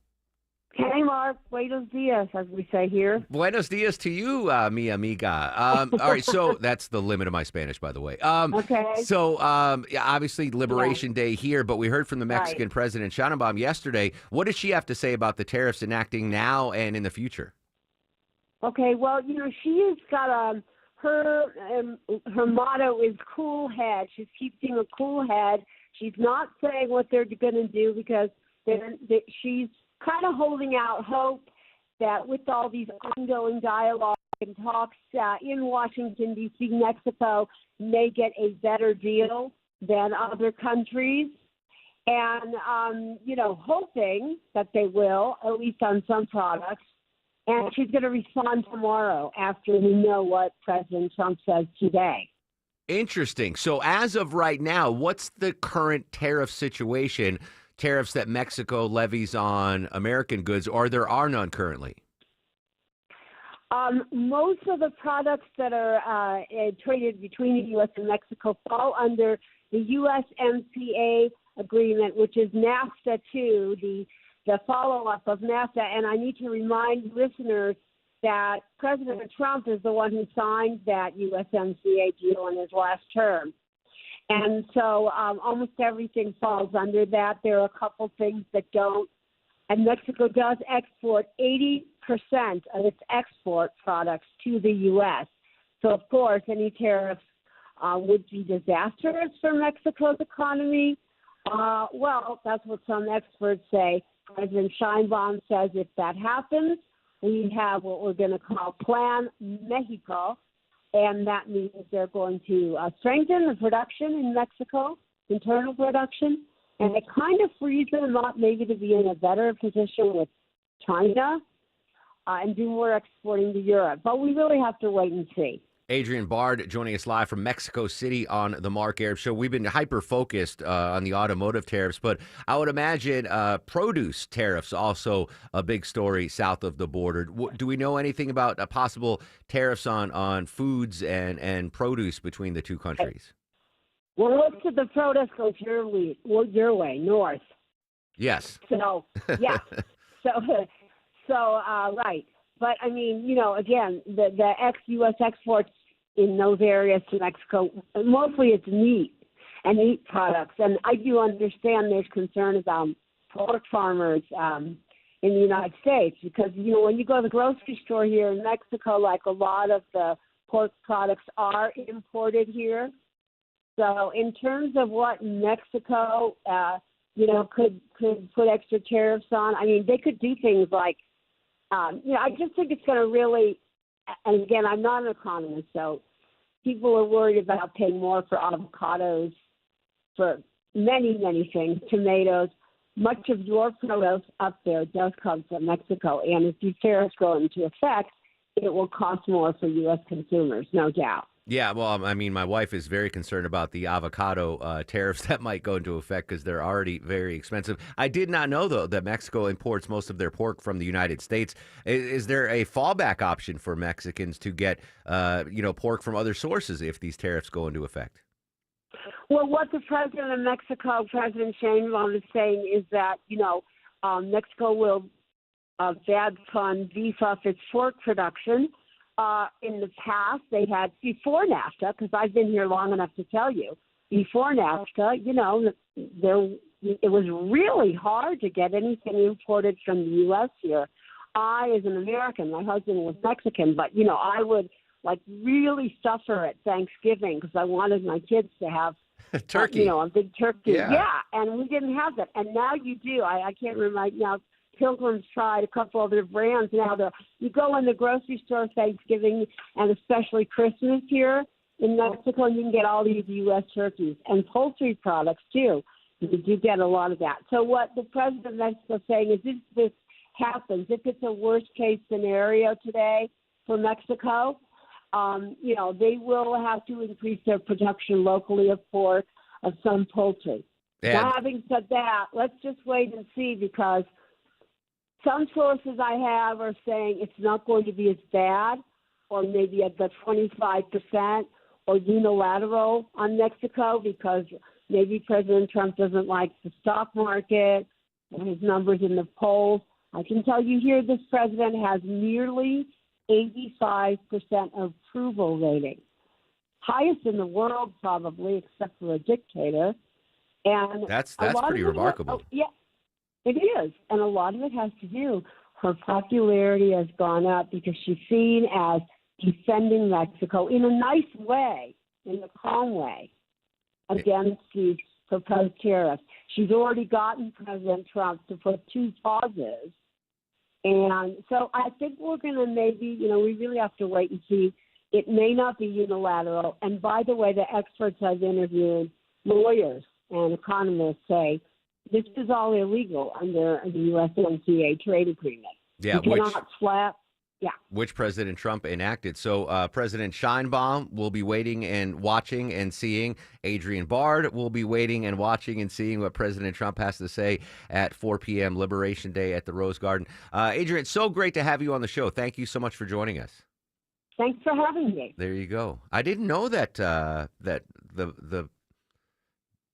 Hey, Mark. Buenos dias, as we say here. Buenos dias to you, mi amiga. All right, so that's the limit of my Spanish, by the way. Okay. So, obviously, Liberation Day here, but we heard from the Mexican President Sheinbaum yesterday. What does she have to say about the tariffs enacting now and in the future? Okay, well, she has got her motto is cool head. She's keeping a cool head. She's not saying what they're going to do because she's kind of holding out hope that with all these ongoing dialogue and talks in Washington, D.C., Mexico may get a better deal than other countries. And, hoping that they will, at least on some products. And she's going to respond tomorrow after we know what President Trump says today. Interesting. So as of right now, what's the current tariff situation tariffs that Mexico levies on American goods, or there are none currently? Most of the products that are traded between the U.S. and Mexico fall under the USMCA agreement, which is NAFTA too, the follow-up of NAFTA. And I need to remind listeners that President Trump is the one who signed that USMCA deal in his last term. And so almost everything falls under that. There are a couple things that don't. And Mexico does export 80% of its export products to the U.S. So, of course, any tariffs would be disastrous for Mexico's economy. Well, that's what some experts say. President Sheinbaum says if that happens, we have what we're going to call Plan Mexico, and that means they're going to strengthen the production in Mexico, internal production, and it kind of frees them up maybe to be in a better position with China and do more exporting to Europe. But we really have to wait and see. Adrienne Bard joining us live from Mexico City on the Mark Arum Show. We've been hyper-focused on the automotive tariffs, but I would imagine produce tariffs also a big story south of the border. Do we know anything about possible tariffs on foods and produce between the two countries? Well, most of the produce goes your way, north. Yes. So, yeah. Right. But, I mean, you know, again, the ex-U.S. exports in those areas to Mexico, mostly it's meat and meat products. And I do understand there's concern about pork farmers in the United States because, you know, when you go to the grocery store here in Mexico, like a lot of the pork products are imported here. So in terms of what Mexico, you know, could put extra tariffs on, I mean, they could do things like, you know, I just think it's going to really, and again, I'm not an economist, so people are worried about paying more for avocados, for many, many things, tomatoes. Much of your produce up there does come from Mexico, and if these tariffs go into effect, it will cost more for U.S. consumers, no doubt. Yeah, well, I mean, my wife is very concerned about the avocado tariffs that might go into effect because they're already very expensive. I did not know, though, that Mexico imports most of their pork from the United States. Is there a fallback option for Mexicans to get, you know, pork from other sources if these tariffs go into effect? Well, what the president of Mexico, President Sheinbaum, is saying is that, you know, Mexico will beef up its pork production. In the past, they had, before NAFTA, because I've been here long enough to tell you, before NAFTA, you know, it was really hard to get anything imported from the U.S. here. I, as an American, my husband was Mexican, but, you know, I would, like, really suffer at Thanksgiving because I wanted my kids to have turkey. You know, a big turkey. Yeah, and we didn't have that. And now you do. I can't remember now. Pilgrim's tried a couple other brands now. You go in the grocery store Thanksgiving and especially Christmas here in Mexico, and you can get all these U.S. turkeys and poultry products too. You do get a lot of that. So what the president of Mexico is saying is if this happens, if it's a worst case scenario today for Mexico, you know, they will have to increase their production locally of pork, of some poultry. Now, having said that, let's just wait and see because some sources I have are saying it's not going to be as bad, or maybe at the 25% or unilateral on Mexico because maybe President Trump doesn't like the stock market and his numbers in the polls. I can tell you here this president has nearly 85% approval rating. Highest in the world probably, except for a dictator. And that's pretty remarkable. Yeah. It is, and a lot of it has to do. Her popularity has gone up because she's seen as defending Mexico in a nice way, in a calm way, against these proposed tariffs. She's already gotten President Trump to put 2 pauses. And so I think we're going to maybe, you know, we really have to wait and see. It may not be unilateral. And by the way, the experts I've interviewed, lawyers and economists say, this is all illegal under the USMCA trade agreement. Yeah, you cannot slap Yeah. which President Trump enacted. So President Sheinbaum will be waiting and watching and seeing. Adrian Bard will be waiting and watching and seeing what President Trump has to say at 4 p.m. Liberation Day at the Rose Garden. Adrian, it's so great to have you on the show. Thank you so much for joining us. Thanks for having me. There you go. I didn't know that that the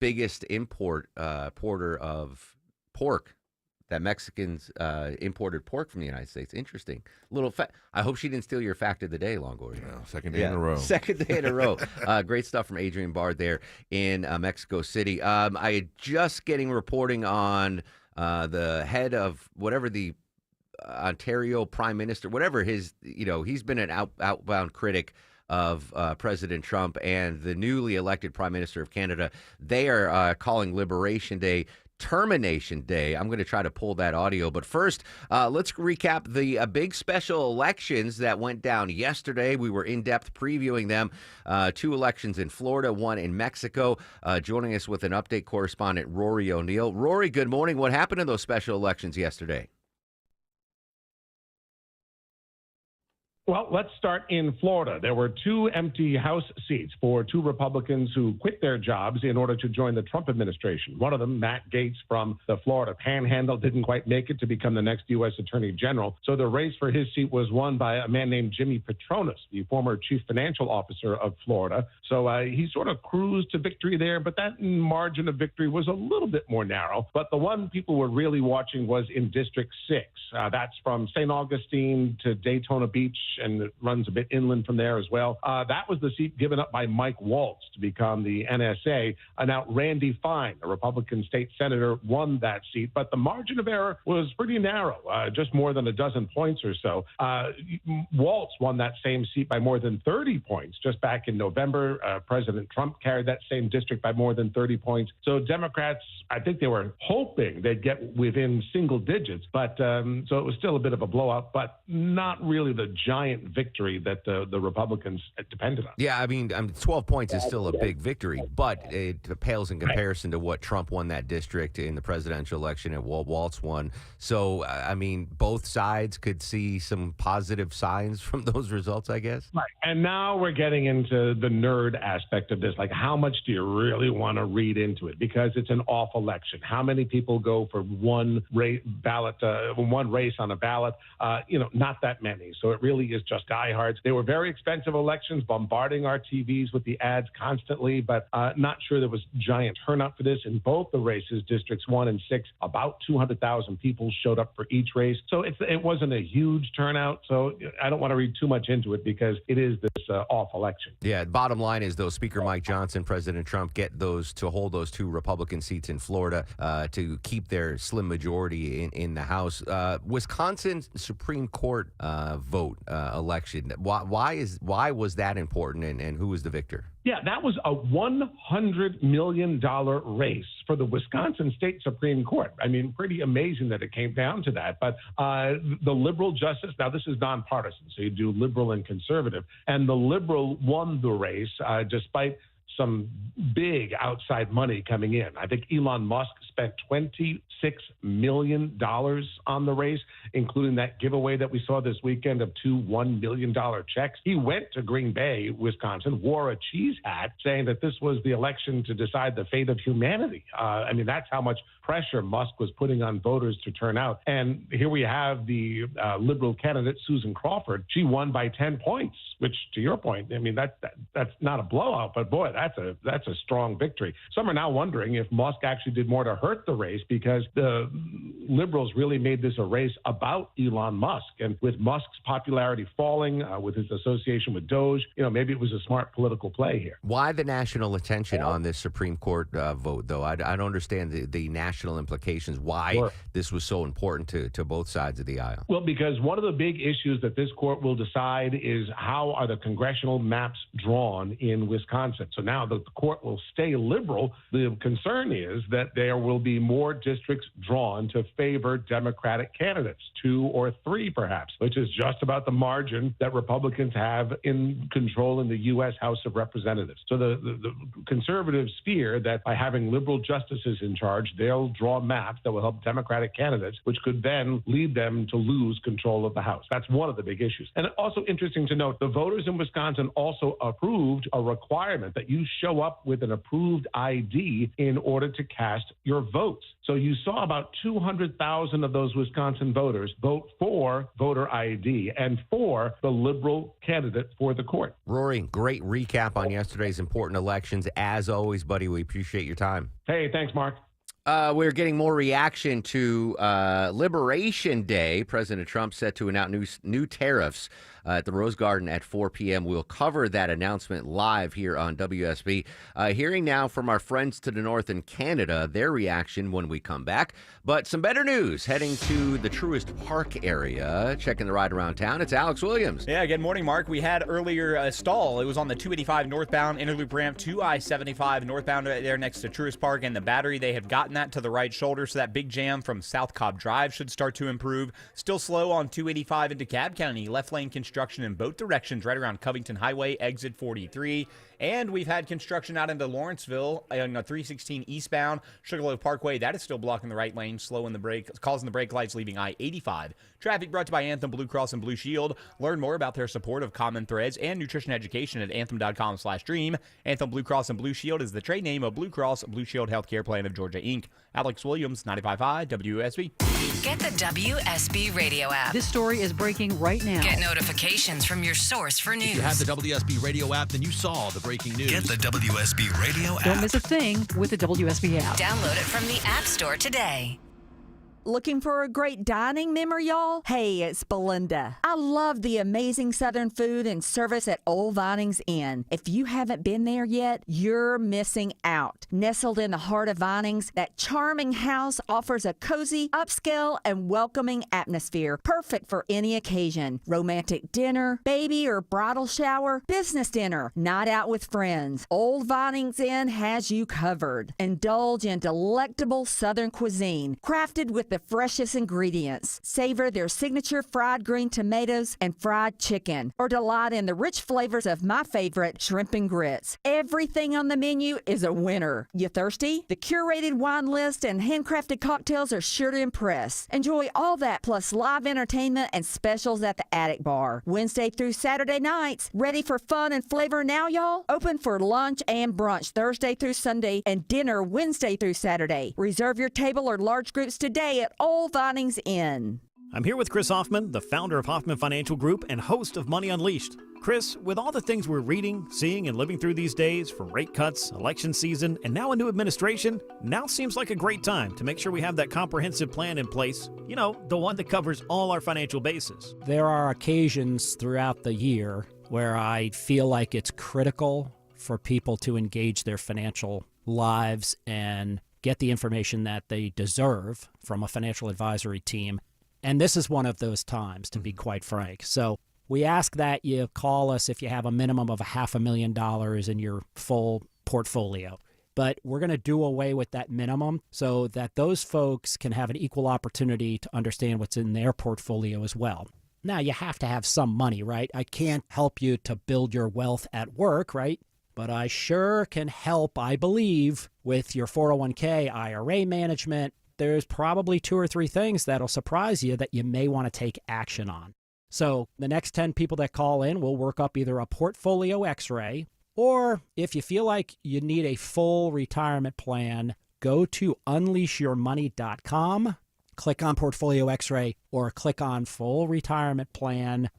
biggest importer of pork, that Mexicans imported pork from the United States. Interesting. I hope she didn't steal your fact of the day, Longoria. No, second day in a row. Second day in a row. Great stuff from Adrian Bard there in Mexico City. I just getting reporting on the head of whatever the Ontario Prime Minister, whatever his, he's been an outbound critic of President Trump and the newly elected Prime Minister of Canada. They are calling Liberation Day Termination Day. I'm going to try to pull that audio. But first, let's recap the big special elections that went down yesterday. We were in-depth previewing them. 2 elections in Florida, 1 in Mexico. Joining us with an update, correspondent Rory O'Neill. Rory, good morning. What happened in those special elections yesterday? Well, let's start in Florida. There were 2 empty House seats for 2 Republicans who quit their jobs in order to join the Trump administration. One of them, Matt Gaetz from the Florida Panhandle, didn't quite make it to become the next U.S. Attorney General. So the race for his seat was won by a man named Jimmy Patronis, the former chief financial officer of Florida. So he sort of cruised to victory there, but that margin of victory was a little bit more narrow. But the one people were really watching was in District 6. That's from St. Augustine to Daytona Beach, and it runs a bit inland from there as well. That was the seat given up by Mike Waltz to become the NSA. Now, Randy Fine, a Republican state senator, won that seat, but the margin of error was pretty narrow, just more than a dozen points or so. Waltz won that same seat by more than 30 points just back in November. President Trump carried that same district by more than 30 points. So Democrats, I think they were hoping they'd get within single digits, but so it was still a bit of a blowout, but not really the giant victory that the Republicans depended on. Yeah, I mean, 12 points is still a big victory, but it pales in comparison to what Trump won that district in the presidential election and Waltz won. So, I mean, both sides could see some positive signs from those results, I guess. Right. And now we're getting into the nerd aspect of this. Like, how much do you really want to read into it? Because it's an off election. How many people go for one race on a ballot? Not that many. So it really is just diehards. They were very expensive elections, bombarding our TVs with the ads constantly, but not sure there was giant turnout for this. In both the races, Districts 1 and 6, about 200,000 people showed up for each race. So it wasn't a huge turnout. So I don't want to read too much into it because it is this off election. Yeah, bottom line is, though, Speaker Mike Johnson, President Trump get those to hold those 2 Republican seats in Florida to keep their slim majority in the House. Wisconsin Supreme Court vote election. Why was that important, and who was the victor? Yeah, that was a $100 million race for the Wisconsin State Supreme Court. I mean, pretty amazing that it came down to that. But the liberal justice, now this is nonpartisan, so you do liberal and conservative, and the liberal won the race despite some big outside money coming in. I think Elon Musk spent $26 million on the race, including that giveaway that we saw this weekend of 2 $1 million checks. He went to Green Bay, Wisconsin, wore a cheese hat, saying that this was the election to decide the fate of humanity. I mean, that's how much pressure Musk was putting on voters to turn out. And here we have the liberal candidate, Susan Crawford. She won by 10 points, which, to your point, I mean, that's not a blowout, but boy, that's a strong victory. Some are now wondering if Musk actually did more to hurt the race because the liberals really made this a race about Elon Musk. And with Musk's popularity falling, with his association with Doge, maybe it was a smart political play here. Why the national attention on this Supreme Court vote, though? I don't understand the national implications, why this was so important to both sides of the aisle. Well, because one of the big issues that this court will decide is how are the congressional maps drawn in Wisconsin. So now that the court will stay liberal. The concern is that there will be more districts drawn to favor Democratic candidates, 2 or 3 perhaps, which is just about the margin that Republicans have in control in the U.S. House of Representatives. So the conservatives fear that by having liberal justices in charge, they'll draw maps that will help Democratic candidates, which could then lead them to lose control of the House. That's one of the big issues. And also interesting to note, the voters in Wisconsin also approved a requirement that you show up with an approved ID in order to cast your votes. So you saw about 200,000 of those Wisconsin voters vote for voter ID and for the liberal candidate for the court. Rory, great recap on yesterday's important elections. As always, buddy, we appreciate your time. Hey, thanks, Mark. We're getting more reaction to Liberation Day. President Trump set to announce new tariffs at the Rose Garden at 4 p.m. We'll cover that announcement live here on WSB. Hearing now from our friends to the north in Canada, their reaction when we come back. But some better news heading to the Truist Park area, checking the ride around town. It's Alex Williams. Yeah, good morning, Mark. We had earlier a stall. It was on the 285 northbound interloop ramp to I-75 northbound right there next to Truist Park and the Battery. They have gotten that to the right shoulder, so that big jam from South Cobb Drive should start to improve. Still slow on 285 into Cobb County. Left lane construction in both directions right around Covington Highway, exit 43. And we've had construction out into Lawrenceville on 316 eastbound Sugarloaf Parkway. That is still blocking the right lane, slowing the brake, causing the brake lights, leaving I-85. Traffic brought to you by Anthem Blue Cross and Blue Shield. Learn more about their support of Common Threads and nutrition education at anthem.com/dream. Anthem Blue Cross and Blue Shield is the trade name of Blue Cross Blue Shield Healthcare Plan of Georgia, Inc. Alex Williams, 95.5 WSB. Get the WSB Radio app. This story is breaking right now. Get notifications from your source for news. If you have the WSB Radio app, then you saw the breaking news. Get the WSB Radio app. Don't miss a thing with the WSB app. Download it from the App Store today. Looking for a great dining memory, y'all? Hey, it's Belinda. I love the amazing Southern food and service at Old Vinings Inn. If you haven't been there yet, you're missing out. Nestled in the heart of Vinings, that charming house offers a cozy, upscale, and welcoming atmosphere, perfect for any occasion. Romantic dinner, baby or bridal shower, business dinner, night out with friends. Old Vinings Inn has you covered. Indulge in delectable Southern cuisine, crafted with the freshest ingredients. Savor their signature fried green tomatoes and fried chicken, or delight in the rich flavors of my favorite, shrimp and grits. Everything on the menu is a winner. You thirsty? The curated wine list and handcrafted cocktails are sure to impress. Enjoy all that plus live entertainment and specials at the Attic Bar. Wednesday through Saturday nights. Ready for fun and flavor now, y'all? Open for lunch and brunch Thursday through Sunday and dinner Wednesday through Saturday. Reserve your table or large groups today at Old Vinings Inn. I'm here with Chris Hoffman, the founder of Hoffman Financial Group and host of Money Unleashed. Chris, with all the things we're reading, seeing, and living through these days, from rate cuts, election season, and now a new administration, now seems like a great time to make sure we have that comprehensive plan in place, you know, the one that covers all our financial bases. There are occasions throughout the year where I feel like it's critical for people to engage their financial lives and get the information that they deserve from a financial advisory team. And this is one of those times, to be quite frank. So we ask that you call us if you have a minimum of $500,000 in your full portfolio. But we're going to do away with that minimum so that those folks can have an equal opportunity to understand what's in their portfolio as well. Now, you have to have some money, right? I can't help you to build your wealth at work, right? But I sure can help, I believe, with your 401k, IRA management. There's probably 2 or 3 things that'll surprise you that you may want to take action on. So the next 10 people that call in, we'll work up either a portfolio x-ray, or if you feel like you need a full retirement plan, go to unleashyourmoney.com, click on portfolio x-ray, or click on full retirement plan.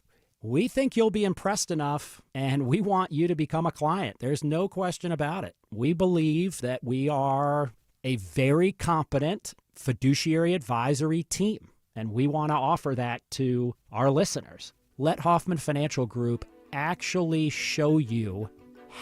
We think you'll be impressed enough, and we want you to become a client. There's no question about it. We believe that we are a very competent fiduciary advisory team, and we want to offer that to our listeners. Let Hoffman Financial Group actually show you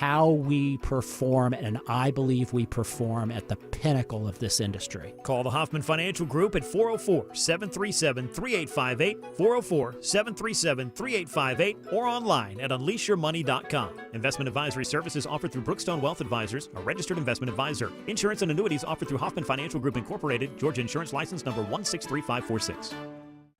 how we perform, and I believe we perform at the pinnacle of this industry. Call the Hoffman Financial Group at 404-737-3858, 404-737-3858, or online at unleashyourmoney.com. Investment advisory services offered through Brookstone Wealth Advisors, a registered investment advisor. Insurance and annuities offered through Hoffman Financial Group Incorporated, Georgia Insurance License number 163546.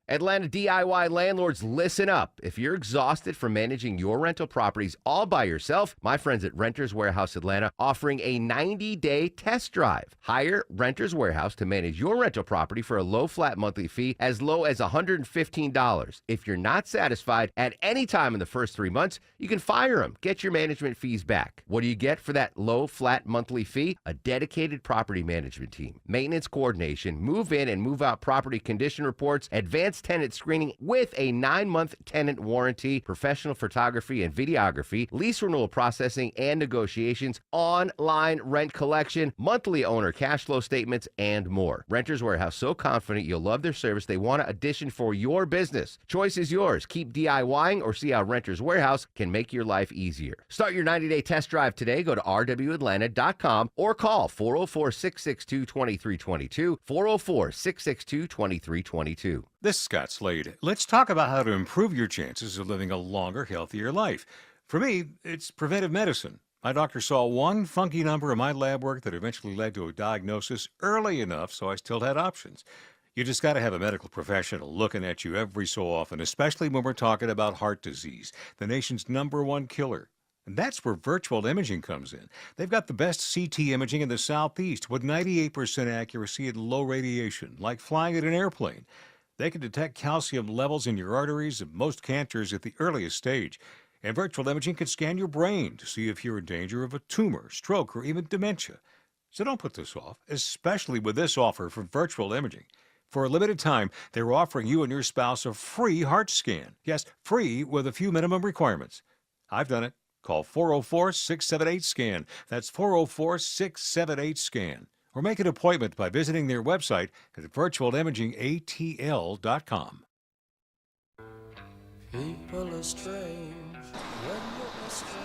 Atlanta DIY landlords, listen up. If you're exhausted from managing your rental properties all by yourself, my friends at Renters Warehouse Atlanta offering a 90-day test drive. Hire Renters Warehouse to manage your rental property for a low flat monthly fee as low as $115. If you're not satisfied at any time in the first 3 months, you can fire them. Get your management fees back. What do you get for that low flat monthly fee? A dedicated property management team, maintenance coordination, move in and move out property condition reports, advanced tenant screening with a 9-month tenant warranty, professional photography and videography, lease renewal processing and negotiations, online rent collection, monthly owner cash flow statements, and more. Renters Warehouse, so confident you'll love their service, they want an addition for your business. Choice is yours. Keep DIYing or see how Renters Warehouse can make your life easier. Start your 90-day test drive today. Go to rwatlanta.com or call 404-662-2322, 404-662-2322. This is Scott Slade. Let's talk about how to improve your chances of living a longer, healthier life. For me, it's preventive medicine. My doctor saw one funky number in my lab work that eventually led to a diagnosis early enough so I still had options. You just got to have a medical professional looking at you every so often, especially when we're talking about heart disease, the nation's #1 killer. And that's where virtual imaging comes in. They've got the best CT imaging in the Southeast with 98% accuracy and low radiation, like flying in an airplane. They can detect calcium levels in your arteries and most cancers at the earliest stage. And virtual imaging can scan your brain to see if you're in danger of a tumor, stroke, or even dementia. So don't put this off, especially with this offer from virtual imaging. For a limited time, they're offering you and your spouse a free heart scan. Yes, free with a few minimum requirements. I've done it. Call 404-678-SCAN. That's 404-678-SCAN. Or make an appointment by visiting their website at virtualimagingatl.com. People are strange when you're a stranger.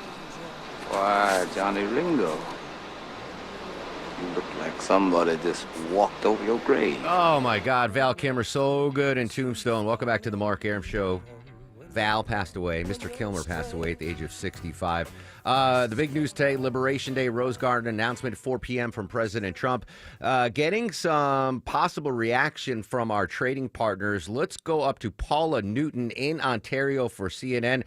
Why, Johnny Ringo, you look like somebody just walked over your grave. Oh, my God. Val Kilmer, so good in Tombstone. Welcome back to the Mark Arum Show. Val passed away. Mr. Kilmer passed away at the age of 65. The big news today, Liberation Day, Rose Garden announcement at 4 p.m. from President Trump. Getting some possible reaction from our trading partners. Let's go up to Paula Newton in Ontario for CNN.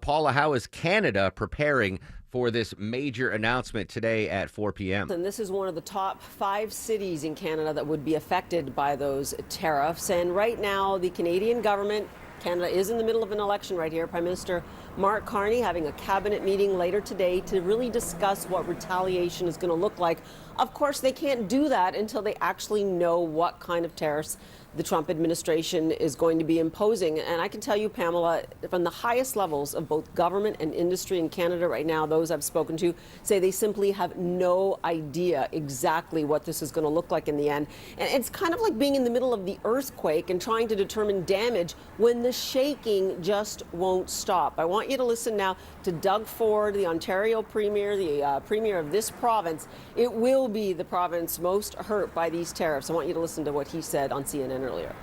Paula, how is Canada preparing for this major announcement today at 4 p.m. And this is one of the top 5 cities in Canada that would be affected by those tariffs. And right now, the Canadian government, Canada is in the middle of an election right here. Prime Minister Mark Carney having a cabinet meeting later today to really discuss what retaliation is going to look like. Of course, they can't do that until they actually know what kind of tariffs the Trump administration is going to be imposing. And I can tell you, Pamela, from the highest levels of both government and industry in Canada right now, those I've spoken to say they simply have no idea exactly what this is going to look like in the end. And it's kind of like being in the middle of the earthquake and trying to determine damage when the shaking just won't stop. I want you to listen now to Doug Ford, the Ontario Premier, the Premier of this province. It will be the province most hurt by these tariffs. I want you to listen to what he said on CNN earlier.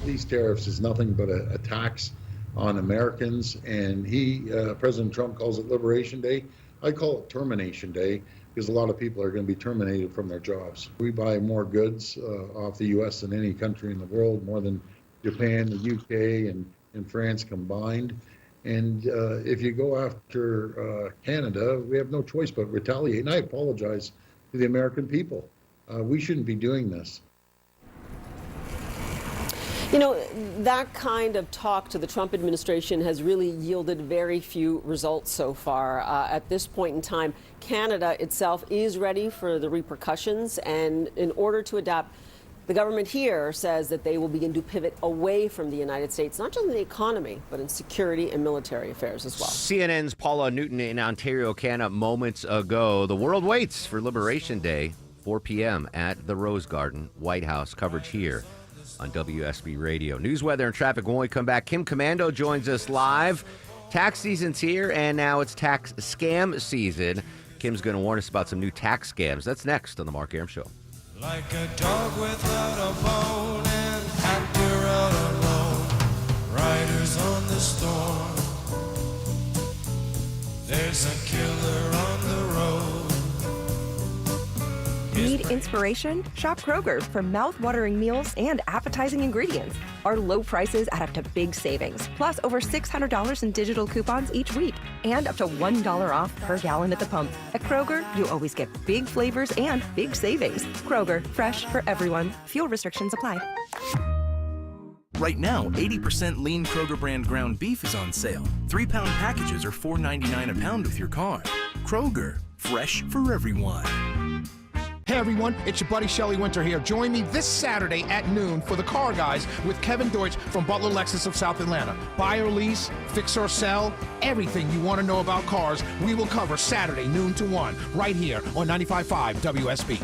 These tariffs is nothing but a tax on Americans, and President Trump calls it Liberation Day. I call it Termination Day because a lot of people are going to be terminated from their jobs. We buy more goods off the U.S. than any country in the world, more than Japan, the U.K., and France combined. And if you go after Canada, we have no choice but retaliate. And I apologize to the American people. We shouldn't be doing this. You know, that kind of talk to the Trump administration has really yielded very few results so far. At this point in time, Canada itself is ready for the repercussions, and in order to adapt, the government here says that they will begin to pivot away from the United States, not just in the economy, but in security and military affairs as well. CNN's Paula Newton in Ontario, Canada, moments ago. The world waits for Liberation Day, 4 p.m. at the Rose Garden, White House. Coverage here on WSB Radio. News, weather, and traffic when we come back. Kim Commando joins us live. Tax season's here, and now it's tax scam season. Kim's going to warn us about some new tax scams. That's next on The Mark Arum Show. Like a dog without a bone, an actor out alone, riders on the storm. There's a killer on the road. Need inspiration? Shop Kroger for mouth-watering meals and appetizing ingredients. Our low prices add up to big savings, plus over $600 in digital coupons each week, and up to $1 off per gallon at the pump. At Kroger, you always get big flavors and big savings. Kroger, fresh for everyone. Fuel restrictions apply. Right now, 80% lean Kroger brand ground beef is on sale. 3-pound packages are $4.99 a pound with your card. Kroger, fresh for everyone. Hey everyone, it's your buddy Shelley Winter here. Join me this Saturday at noon for the Car Guys with Kevin Deutsch from Butler Lexus of South Atlanta. Buy or lease, fix or sell, everything you want to know about cars, we will cover Saturday noon to 1 right here on 95.5 WSB.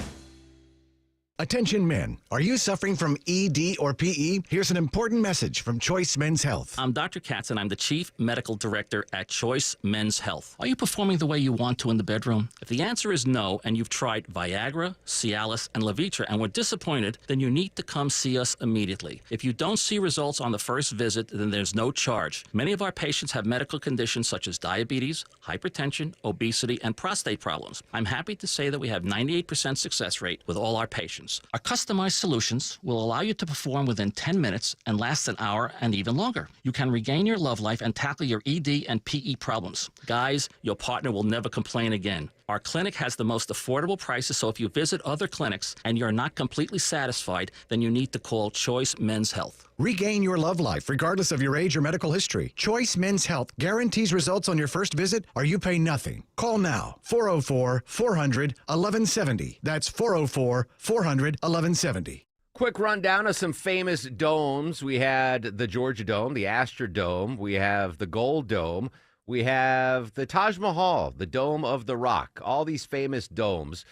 Attention men, are you suffering from ED or PE? Here's an important message from Choice Men's Health. I'm Dr. Katz, and I'm the Chief Medical Director at Choice Men's Health. Are you performing the way you want to in the bedroom? If the answer is no, and you've tried Viagra, Cialis, and Levitra and were disappointed, then you need to come see us immediately. If you don't see results on the first visit, then there's no charge. Many of our patients have medical conditions such as diabetes, hypertension, obesity, and prostate problems. I'm happy to say that we have 98% success rate with all our patients. Our customized solutions will allow you to perform within 10 minutes and last an hour and even longer. You can regain your love life and tackle your ED and PE problems. Guys, your partner will never complain again. Our clinic has the most affordable prices, so if you visit other clinics and you're not completely satisfied, then you need to call Choice Men's Health. Regain your love life regardless of your age or medical history. Choice Men's Health guarantees results on your first visit or you pay nothing. Call now, 404-400-1170. That's 404-400-1170. Quick rundown of some famous domes. We had the Georgia Dome, the Astrodome. We have the Gold Dome. We have the Taj Mahal, the Dome of the Rock, all these famous domes.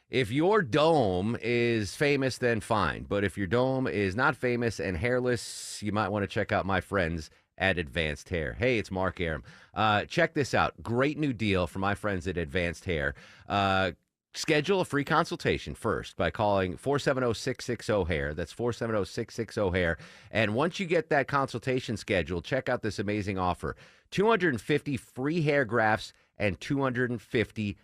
If your dome is famous, then fine. But if your dome is not famous and hairless, you might want to check out my friends at Advanced Hair. Hey, it's Mark Arum. Check this out. Great new deal for my friends at Advanced Hair. Schedule a free consultation first by calling 470-660-HAIR. That's 470-660-HAIR. And once you get that consultation scheduled, check out this amazing offer. 250 free hair grafts and $250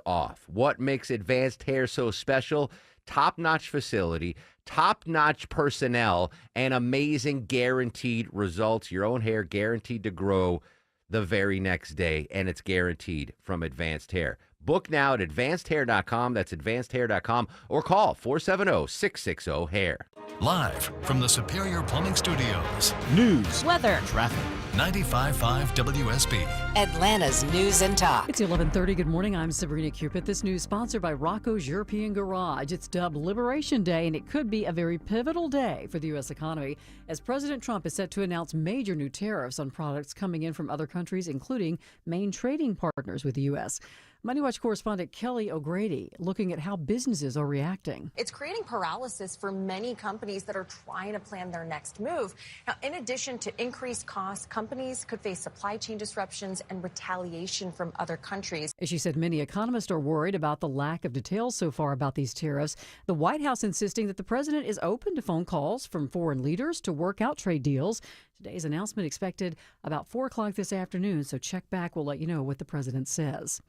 off. What makes Advanced Hair so special? Top-notch facility, top-notch personnel, and amazing guaranteed results. Your own hair guaranteed to grow the very next day, and it's guaranteed from Advanced Hair. Book now at advancedhair.com. That's advancedhair.com, or call 470-660-HAIR. Live from the Superior Plumbing Studios. News, weather, traffic. 95.5 WSB. Atlanta's News and Talk. It's 11:30. Good morning. I'm Sabrina Cupid. This news sponsored by Rocco's European Garage. It's dubbed Liberation Day, and it could be a very pivotal day for the U.S. economy as President Trump is set to announce major new tariffs on products coming in from other countries, including main trading partners with the U.S. Money Watch correspondent Kelly O'Grady looking at how businesses are reacting. It's creating paralysis for many companies that are trying to plan their next move. Now, in addition to increased costs, companies could face supply chain disruptions and retaliation from other countries. As she said, many economists are worried about the lack of details so far about these tariffs. The White House insisting that the president is open to phone calls from foreign leaders to work out trade deals. Today's announcement expected about 4 o'clock this afternoon, so check back. We'll let you know what the president says.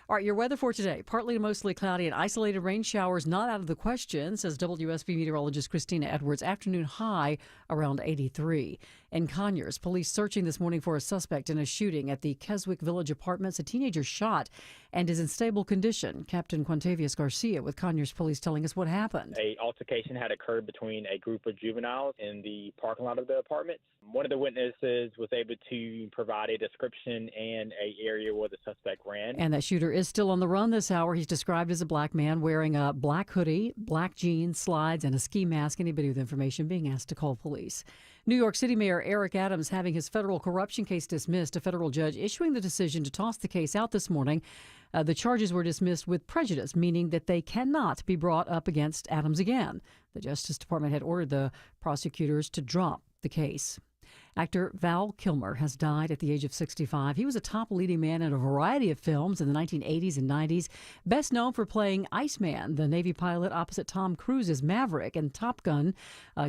All right, your weather for today. Partly to mostly cloudy and isolated rain showers not out of the question, says WSB meteorologist Christina Edwards. Afternoon high around 83. In Conyers, police searching this morning for a suspect in a shooting at the Keswick Village Apartments. A teenager shot and is in stable condition. Captain Quintavious Garcia with Conyers Police telling us what happened. An altercation had occurred between a group of juveniles in the parking lot of the apartments. One of the witnesses was able to provide a description and an area where the suspect ran. And that shooter is still on the run this hour. He's described as a black man wearing a black hoodie, black jeans, slides, and a ski mask. Anybody with information being asked to call police. New York City Mayor Eric Adams having his federal corruption case dismissed. A federal judge issuing the decision to toss the case out this morning. The charges were dismissed with prejudice, meaning that they cannot be brought up against Adams again. The Justice Department had ordered the prosecutors to drop the case. Actor Val Kilmer has died at the age of 65. He was a top leading man in a variety of films in the 1980s and 90s, best known for playing Iceman, the Navy pilot opposite Tom Cruise's Maverick and Top Gun.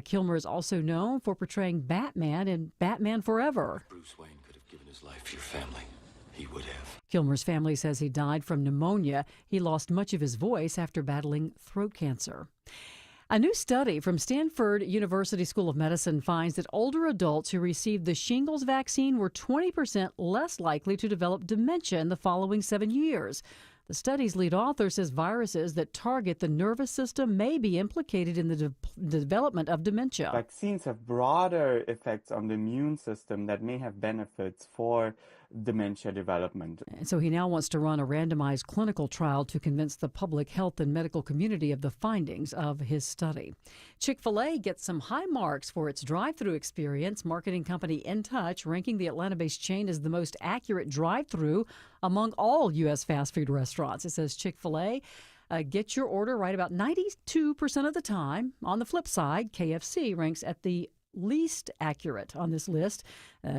Kilmer is also known for portraying Batman in Batman Forever. Bruce Wayne could have given his life for your family. He would have. Kilmer's family says he died from pneumonia. He lost much of his voice after battling throat cancer. A new study from Stanford University School of Medicine finds that older adults who received the shingles vaccine were 20% less likely to develop dementia in the following 7 years. The study's lead author says viruses that target the nervous system may be implicated in the development of dementia. Vaccines have broader effects on the immune system that may have benefits for dementia development. And so he now wants to run a randomized clinical trial to convince the public health and medical community of the findings of his study. Chick-fil-A gets some high marks for its drive-thru experience. Marketing company InTouch ranking the Atlanta-based chain as the most accurate drive-thru among all U.S. fast food restaurants. It says Chick-fil-A get your order right about 92% of the time. On the flip side, KFC ranks at the least accurate on this list.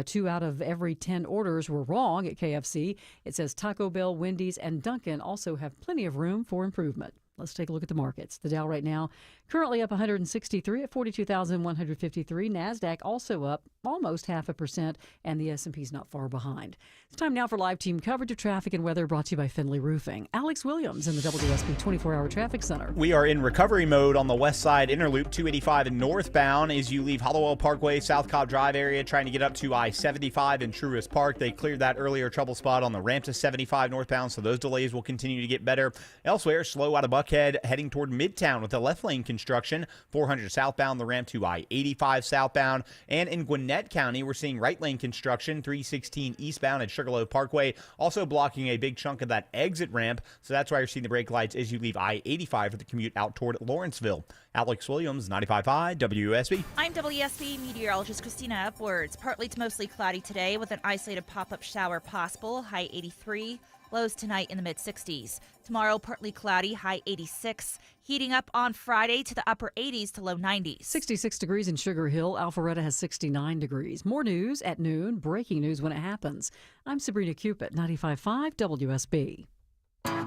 2 out of every 10 orders were wrong at KFC. It says Taco Bell, Wendy's, and Dunkin' also have plenty of room for improvement. Let's take a look at the markets. The Dow right now currently up 163 at 42,153. NASDAQ also up almost 0.5%, and the S&P's not far behind. It's time now for live team coverage of traffic and weather brought to you by Finley Roofing. Alex Williams in the WSB 24-hour traffic center. We are in recovery mode on the west side Interloop 285 and northbound as you leave Hollowell Parkway, South Cobb Drive area, trying to get up to I-75 in Truist Park. They cleared that earlier trouble spot on the ramp to 75 northbound, so those delays will continue to get better. Elsewhere, slow out of Buckhead, heading toward Midtown with the left lane construction. 400 southbound, the ramp to I-85 southbound. And in Gwinnett County, we're seeing right lane construction, 316 eastbound at Sugarloaf Parkway, also blocking a big chunk of that exit ramp. So that's why you're seeing the brake lights as you leave I-85 for the commute out toward Lawrenceville. Alex Williams, 95.5 WSB. I'm WSB meteorologist Christina Edwards. Partly to mostly cloudy today with an isolated pop-up shower possible, high 83. Lows tonight in the mid-60s. Tomorrow, partly cloudy, high 86. Heating up on Friday to the upper 80s to low 90s. 66 degrees in Sugar Hill. Alpharetta has 69 degrees. More news at noon. Breaking news when it happens. I'm Sabrina Cupid, 95.5 WSB.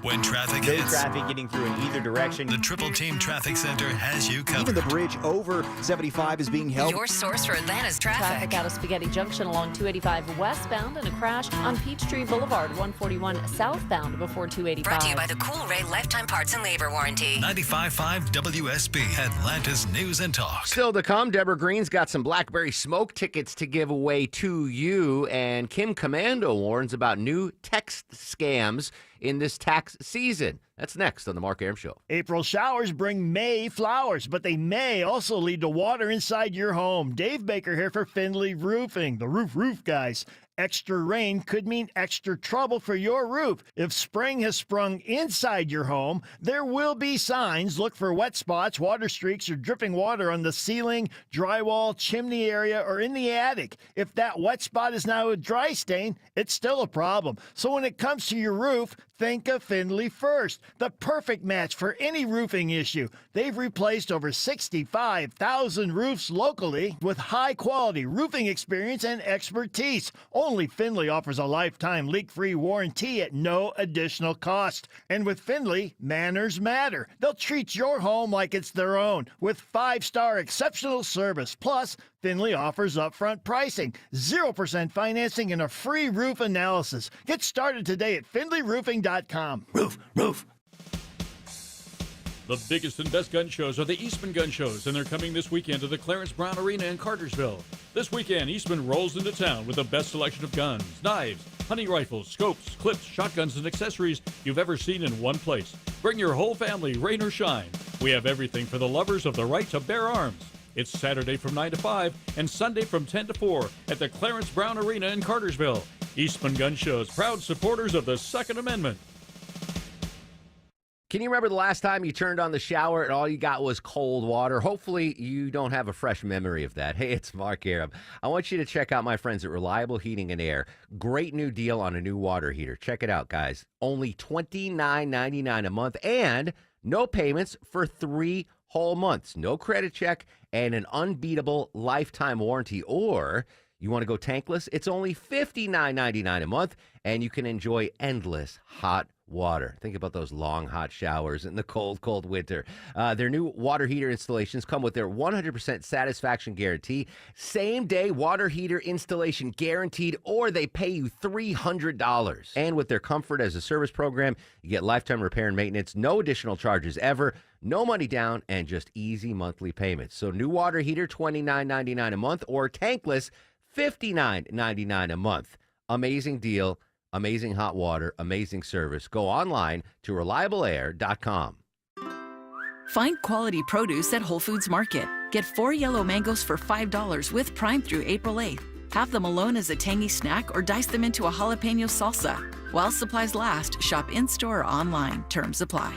When traffic No hits, traffic getting through in either direction. the Triple Team Traffic Center has you covered. Even the bridge over 75 is being held. Your source for Atlanta's traffic. Traffic out of Spaghetti Junction along 285 westbound and a crash on Peachtree Boulevard 141 southbound before 285. Brought to you by the Cool Ray Lifetime Parts and Labor Warranty. 95.5 WSB, Atlanta's News and Talk. Still to come, Deborah Green's got some Blackberry Smoke tickets to give away to you, and Kim Commando warns about new text scams in this tax season. That's next on the Mark Arum Show. April showers bring May flowers, but they may also lead to water inside your home. Dave Baker here for Finley Roofing, the roof guys. Extra rain could mean extra trouble for your roof. If spring has sprung inside your home, there will be signs. Look for wet spots, water streaks, or dripping water on the ceiling, drywall, chimney area, or in the attic. If that wet spot is now a dry stain, it's still a problem. So when it comes to your roof, think of Finley first. The perfect match for any roofing issue. They've replaced over 65,000 roofs locally with high-quality roofing experience and expertise. Only Finley offers a lifetime leak-free warranty at no additional cost. And with Finley, manners matter. They'll treat your home like it's their own with 5-star exceptional service. Plus, Finley offers upfront pricing, 0% financing, and a free roof analysis. Get started today at FinleyRoofing.com. Roof. The biggest and best gun shows are the Eastman Gun Shows, and they're coming this weekend to the Clarence Brown Arena in Cartersville. This weekend, Eastman rolls into town with the best selection of guns, knives, hunting rifles, scopes, clips, shotguns, and accessories you've ever seen in one place. Bring your whole family, rain or shine. We have everything for the lovers of the right to bear arms. It's Saturday from 9 to 5 and Sunday from 10 to 4 at the Clarence Brown Arena in Cartersville. Eastman Gun Shows, proud supporters of the Second Amendment. Can you remember the last time you turned on the shower and all you got was cold water? Hopefully you don't have a fresh memory of that. Hey, it's Mark Arum. I want you to check out my friends at Reliable Heating and Air. Great new deal on a new water heater. Check it out, guys. Only $29.99 a month and no payments for 3 whole months. No credit check and an unbeatable lifetime warranty. Or You want to go tankless? It's only $59.99 a month, and you can enjoy endless hot water. Think about those long, hot showers in the cold, cold winter. Their new water heater installations come with their 100% satisfaction guarantee. Same-day water heater installation guaranteed, or they pay you $300. And with their Comfort as a Service program, you get lifetime repair and maintenance, no additional charges ever, no money down, and just easy monthly payments. So new water heater, $29.99 a month, or tankless, $59.99 a month. Amazing deal, amazing hot water, amazing service. Go online to reliableair.com. Find quality produce at Whole Foods Market. Get 4 yellow mangoes for $5 with Prime through April 8th. Have them alone as a tangy snack or dice them into a jalapeno salsa. While supplies last, shop in-store or online. Terms apply.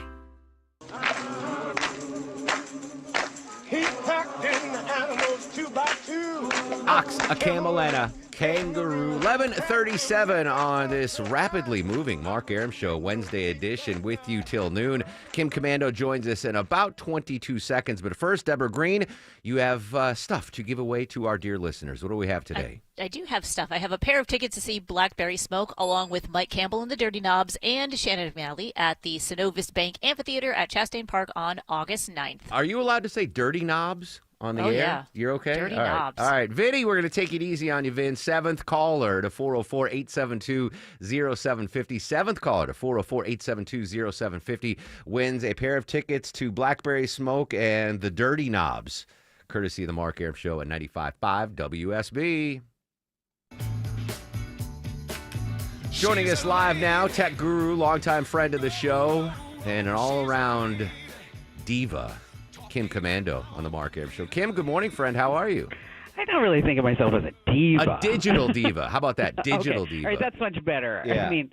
He packed in the animals 2 by 2. Ox, a camel, and a kangaroo. 11:37 on this rapidly moving Mark Arum Show Wednesday edition with you till noon. Kim Commando joins us in about 22 seconds. But first, Deborah Green, you have stuff to give away to our dear listeners. What do we have today? I do have stuff. I have a pair of tickets to see Blackberry Smoke along with Mike Campbell and the Dirty Knobs and Shannon O'Malley at the Synovus Bank Amphitheater at Chastain Park on August 9th. Are you allowed to say Dirty Knobs on the air? Yeah. You're okay? Dirty All right. Knobs. All right. Vinny, we're going to take it easy on you, Vin. 7th caller to 404-872-0750. 7th caller to 404-872-0750 wins a pair of tickets to Blackberry Smoke and the Dirty Knobs, courtesy of the Mark Arum Show at 95.5 WSB. Joining us live now, tech guru, longtime friend of the show, and an all-around diva, Kim Commando on the Mark Arum Show. Kim, good morning, friend. How are you? I don't really think of myself as a diva. A digital diva. How about that? Digital Okay. diva. All right, that's much better. Yeah. I mean,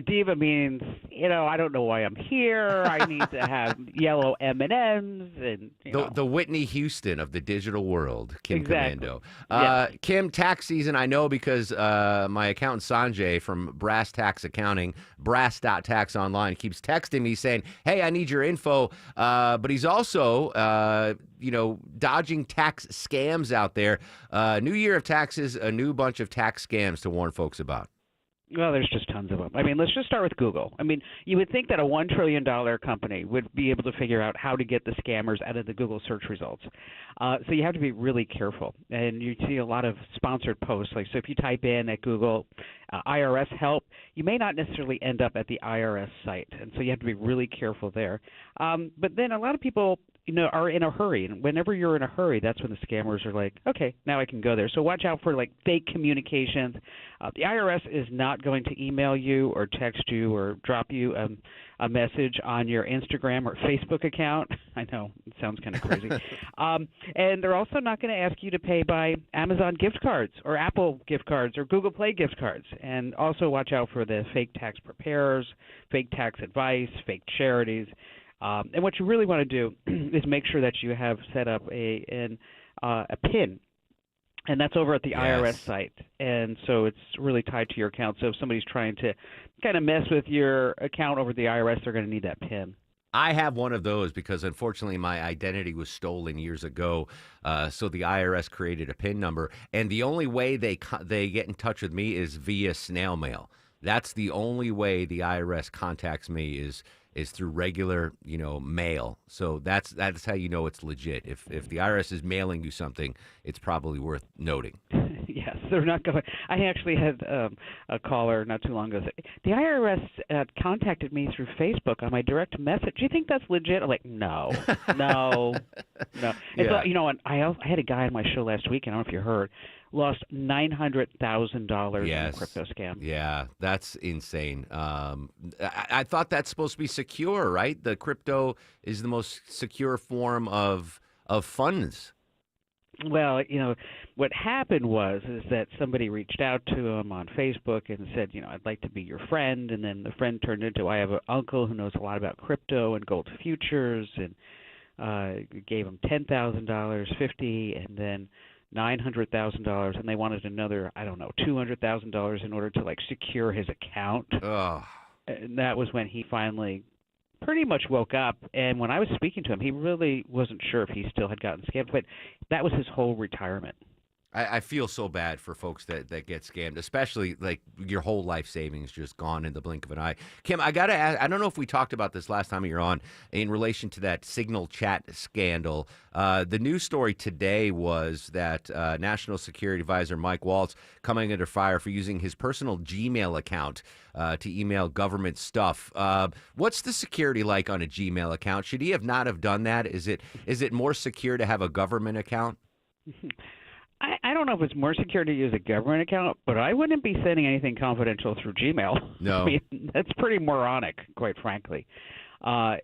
diva means, I don't know why I'm here. I need to have yellow M&Ms and, The Whitney Houston of the digital world, Kim Exactly. Commando. Yeah. Kim, tax season, I know because my accountant Sanjay from Brass Tax Accounting, brass.tax online, keeps texting me saying, hey, I need your info. But he's also, dodging tax scams out there. New year of taxes, a new bunch of tax scams to warn folks about. Well, there's just tons of them. I mean, let's just start with Google. I mean, you would think that a $1 trillion company would be able to figure out how to get the scammers out of the Google search results. So you have to be really careful. And you see a lot of sponsored posts. So if you type in at Google IRS help, you may not necessarily end up at the IRS site. And so you have to be really careful there. But then a lot of people are in a hurry. And whenever you're in a hurry, that's when the scammers are like, okay, now I can go there. So watch out for fake communications. The IRS is not going to email you or text you or drop you a message on your Instagram or Facebook account. I know, it sounds kind of crazy. And they're also not going to ask you to pay by Amazon gift cards or Apple gift cards or Google Play gift cards. And also watch out for the fake tax preparers, fake tax advice, fake charities. And what you really want to do is make sure that you have set up a PIN, and that's over at the IRS site. And so it's really tied to your account. So if somebody's trying to kind of mess with your account over the IRS, they're going to need that PIN. I have one of those because, unfortunately, my identity was stolen years ago. So the IRS created a PIN number, and the only way they get in touch with me is via snail mail. That's the only way the IRS contacts me is through regular, mail. So that's how you know it's legit. If the IRS is mailing you something, it's probably worth noting. Yes, they're not going. I actually had a caller not too long ago say, the IRS contacted me through Facebook on my direct message. Do you think that's legit? I'm like, no. And Yeah. so, and I had a guy on my show last week, and I don't know if you heard, lost $900,000 in a crypto scam. Yeah, that's insane. I thought that's supposed to be secure, right? The crypto is the most secure form of funds. Well, what happened is that somebody reached out to him on Facebook and said, I'd like to be your friend. And then the friend turned into, I have an uncle who knows a lot about crypto and gold futures, and gave him $10,000, $50,000, and then $900,000, and they wanted another, $200,000 in order to secure his account. And that was when he finally pretty much woke up. And when I was speaking to him, he really wasn't sure if he still had gotten scammed, but that was his whole retirement. I feel so bad for folks that get scammed, especially like your whole life savings just gone in the blink of an eye. Kim, I got to ask, I don't know if we talked about this last time you're on in relation to that Signal chat scandal. The news story today was that National Security Advisor Mike Waltz coming under fire for using his personal Gmail account to email government stuff. What's the security like on a Gmail account? Should he have not have done that? Is it more secure to have a government account? I don't know if it's more secure to use a government account, but I wouldn't be sending anything confidential through Gmail. No. I mean, that's pretty moronic, quite frankly.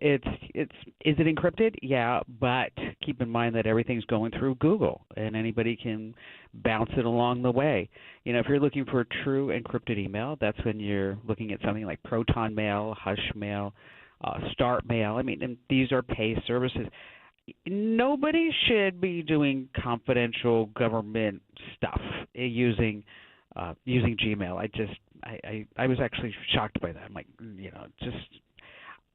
Is it encrypted? Yeah, but keep in mind that everything's going through Google, and anybody can bounce it along the way. You know, if you're looking for a true encrypted email, that's when you're looking at something like Proton Mail, Hush Mail, Start Mail. I mean, and these are pay services. Nobody should be doing confidential government stuff using Gmail. I was actually shocked by that. I'm like,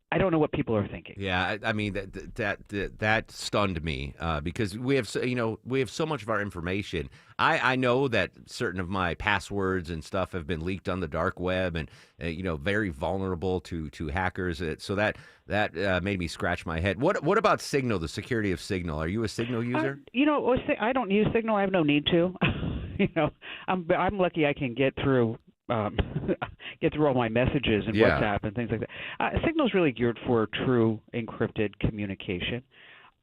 I don't know what people are thinking. Yeah, I mean that stunned me because we have so much of our information. I know that certain of my passwords and stuff have been leaked on the dark web and very vulnerable to hackers. So that made me scratch my head. What about Signal? The security of Signal? Are you a Signal user? I don't use Signal. I have no need to. I'm lucky I can get through all my messages and WhatsApp and things like that. Signal's really geared for true encrypted communication,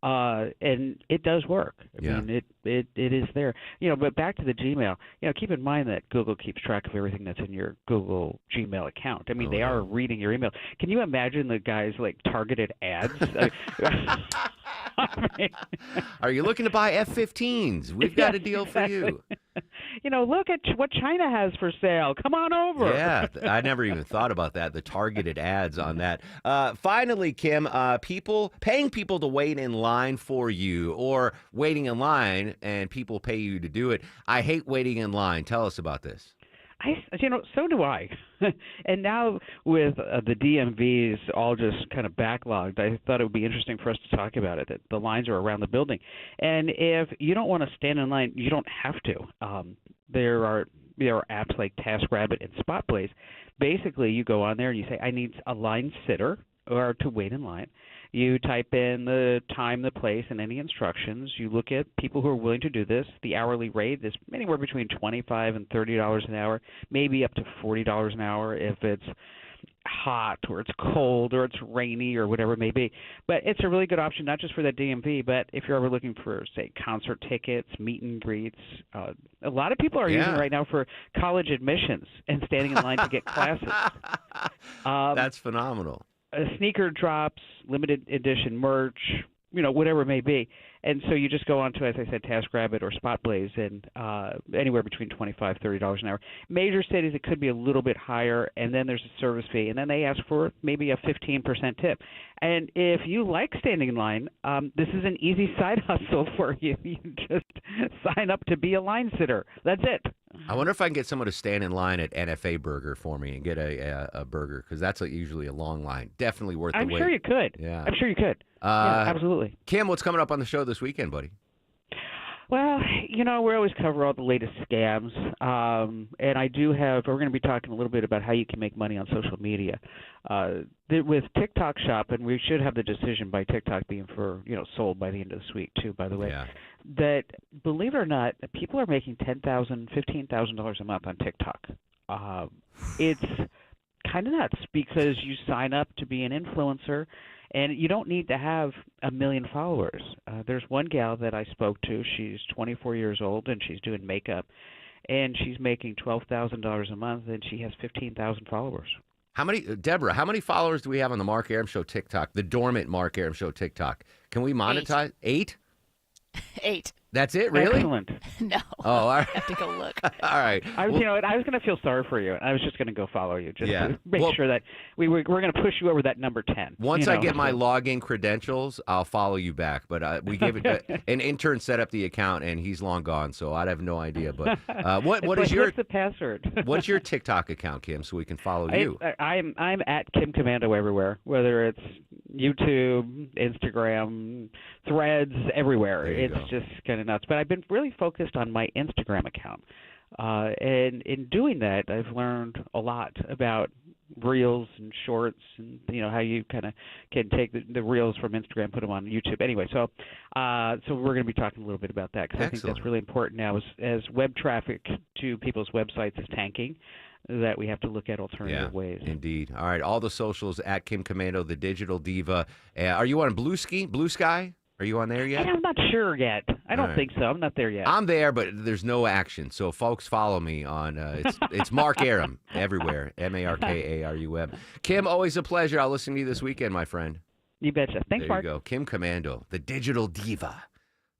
and it does work. I mean, it is there. But back to the Gmail. Keep in mind that Google keeps track of everything that's in your Google Gmail account. I mean, they are reading your email. Can you imagine the guys like targeted ads? Are you looking to buy F-15s? We've got a deal for you. Look at what China has for sale. Come on over. Yeah, I never even thought about that, the targeted ads on that. Finally, Kim, paying people to wait in line for you or waiting in line and people pay you to do it. I hate waiting in line. Tell us about this. So do I. And now with the DMVs all just kind of backlogged, I thought it would be interesting for us to talk about it, that the lines are around the building. And if you don't want to stand in line, you don't have to. There are apps like TaskRabbit and SpotBlaze. Basically, you go on there and you say, I need a line sitter or to wait in line. You type in the time, the place, and any instructions. You look at people who are willing to do this. The hourly rate is anywhere between $25 and $30 an hour, maybe up to $40 an hour if it's hot or it's cold or it's rainy or whatever it may be. But it's a really good option, not just for that DMV, but if you're ever looking for, say, concert tickets, meet and greets. A lot of people are using it right now for college admissions and standing in line to get classes. That's phenomenal. Sneaker drops, limited edition merch, whatever it may be. And so you just go on to, as I said, TaskRabbit or SpotBlaze, and anywhere between $25, $30 an hour. Major cities, it could be a little bit higher, and then there's a service fee, and then they ask for maybe a 15% tip. And if you like standing in line, this is an easy side hustle for you. You just sign up to be a line sitter. That's it. I wonder if I can get someone to stand in line at NFA Burger for me and get a burger, because that's usually a long line. Definitely worth the wait. I'm sure you could. Yeah. I'm sure you could. Yeah, absolutely. Kim, what's coming up on the show this weekend, buddy? Well, we always cover all the latest scams, and we're going to be talking a little bit about how you can make money on social media. With TikTok Shop, and we should have the decision by TikTok being sold by the end of this week too, by the way, that, believe it or not, people are making $10,000, $15,000 a month on TikTok. It's kind of nuts because you sign up to be an influencer, and you don't need to have 1 million followers. There's one gal that I spoke to. She's 24 years old, and she's doing makeup, and she's making $12,000 a month, and she has 15,000 followers. Deborah, how many followers do we have on the Mark Arum Show TikTok, the dormant Mark Arum Show TikTok? Can we monetize? 8? 8. That's it, really? Excellent. No. Oh, all right. I have to go look. All right. I was going to feel sorry for you. I was just going to go follow you just to make sure that we're going to push you over that number 10. Once I get my login credentials, I'll follow you back. But we gave it an intern set up the account, and he's long gone, so I'd have no idea. But what's the password? What's your TikTok account, Kim, so we can follow you? I'm at Kim Commando everywhere, whether it's YouTube, Instagram, Threads, everywhere. It's just kind of nuts. But I've been really focused on my Instagram account. And in doing that, I've learned a lot about Reels and Shorts, and how you kind of can take the Reels from Instagram, put them on YouTube. Anyway, so we're going to be talking a little bit about that, because I think that's really important now as web traffic to people's websites is tanking, that we have to look at alternative ways. Indeed. All right, all the socials at Kim Komando, the digital diva. Are you on Blue Sky? Are you on there yet? I'm not sure yet. I don't think so. I'm not there yet. I'm there, but there's no action. So, folks, follow me on it's Mark Arum everywhere. MarkArum. Kim, always a pleasure. I'll listen to you this weekend, my friend. You betcha. Thanks, Mark. There you go. Kim Komando, the digital diva,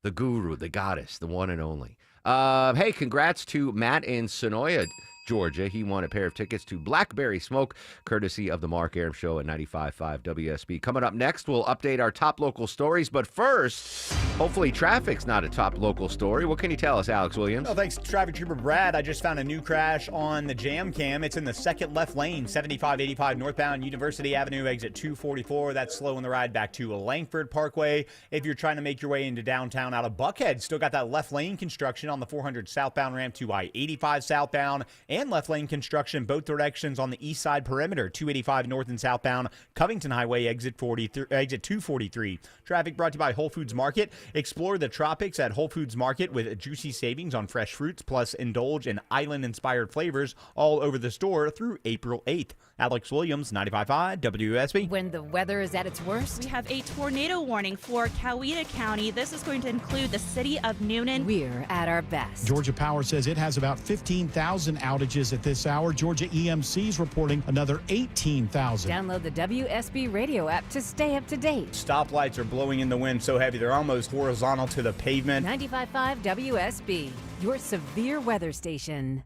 the guru, the goddess, the one and only. Hey, congrats to Matt in Sonoya, Georgia. He won a pair of tickets to Blackberry Smoke, courtesy of the Mark Arum Show at 95.5 WSB. Coming up next, we'll update our top local stories. But first, hopefully traffic's not a top local story. What can you tell us, Alex Williams? Well, thanks, Traffic Trooper Brad. I just found a new crash on the Jam Cam. It's in the second left lane, 7585 northbound University Avenue, exit 244. That's slowing the ride back to Langford Parkway. If you're trying to make your way into downtown out of Buckhead, still got that left lane construction on the 400 southbound ramp to I-85 southbound, and left lane construction both directions on the east side perimeter, 285 north and southbound Covington Highway, exit 243. Traffic brought to you by Whole Foods Market. Explore the tropics at Whole Foods Market with juicy savings on fresh fruits, plus indulge in island-inspired flavors all over the store through April 8th. Alex Williams, 95.5 WSB. When the weather is at its worst, we have a tornado warning for Coweta County. This is going to include the city of Noonan. We're at our best. Georgia Power says it has about 15,000 outages at this hour. Georgia EMC is reporting another 18,000. Download the WSB radio app to stay up to date. Stoplights are blowing in the wind so heavy they're almost horizontal to the pavement. 95.5 WSB, your severe weather station.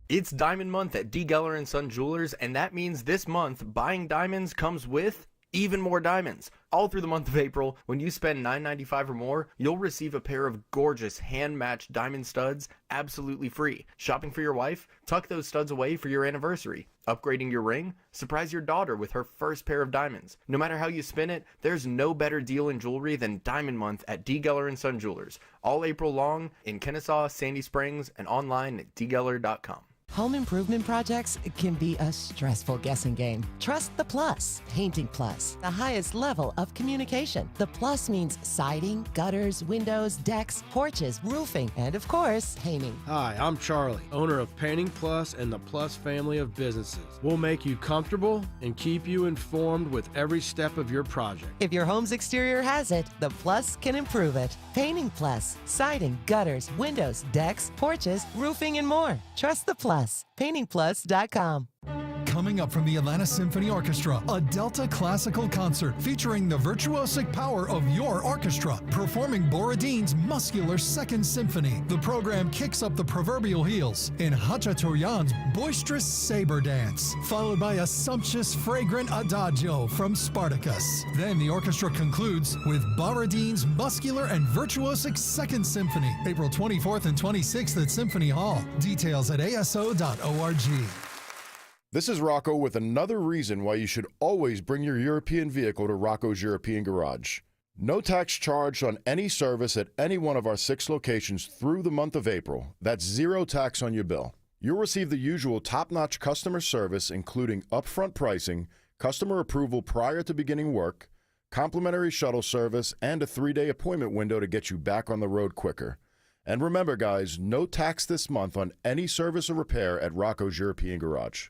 It's Diamond Month at D. Geller & Son Jewelers, and that means this month, buying diamonds comes with even more diamonds. All through the month of April, when you spend $9.95 or more, you'll receive a pair of gorgeous hand-matched diamond studs absolutely free. Shopping for your wife? Tuck those studs away for your anniversary. Upgrading your ring? Surprise your daughter with her first pair of diamonds. No matter how you spin it, there's no better deal in jewelry than Diamond Month at D. Geller & Son Jewelers. All April long in Kennesaw, Sandy Springs, and online at dgeller.com. Home improvement projects can be a stressful guessing game. Trust the Plus. Painting Plus, the highest level of communication. The Plus means siding, gutters, windows, decks, porches, roofing, and of course, painting. Hi, I'm Charlie, owner of Painting Plus and the Plus family of businesses. We'll make you comfortable and keep you informed with every step of your project. If your home's exterior has it, the Plus can improve it. Painting Plus, siding, gutters, windows, decks, porches, roofing, and more. Trust the Plus. PaintingPlus.com. Coming up from the Atlanta Symphony Orchestra, a Delta classical concert featuring the virtuosic power of your orchestra, performing Borodin's Muscular Second Symphony. The program kicks up the proverbial heels in Khachaturian's boisterous saber dance, followed by a sumptuous, fragrant adagio from Spartacus. Then the orchestra concludes with Borodin's Muscular and Virtuosic Second Symphony, April 24th and 26th at Symphony Hall. Details at aso.org. This is Rocco with another reason why you should always bring your European vehicle to Rocco's European Garage. No tax charged on any service at any one of our 6 locations through the month of April. That's zero tax on your bill. You'll receive the usual top-notch customer service, including upfront pricing, customer approval prior to beginning work, complimentary shuttle service, and a 3-day appointment window to get you back on the road quicker. And remember, guys, no tax this month on any service or repair at Rocco's European Garage.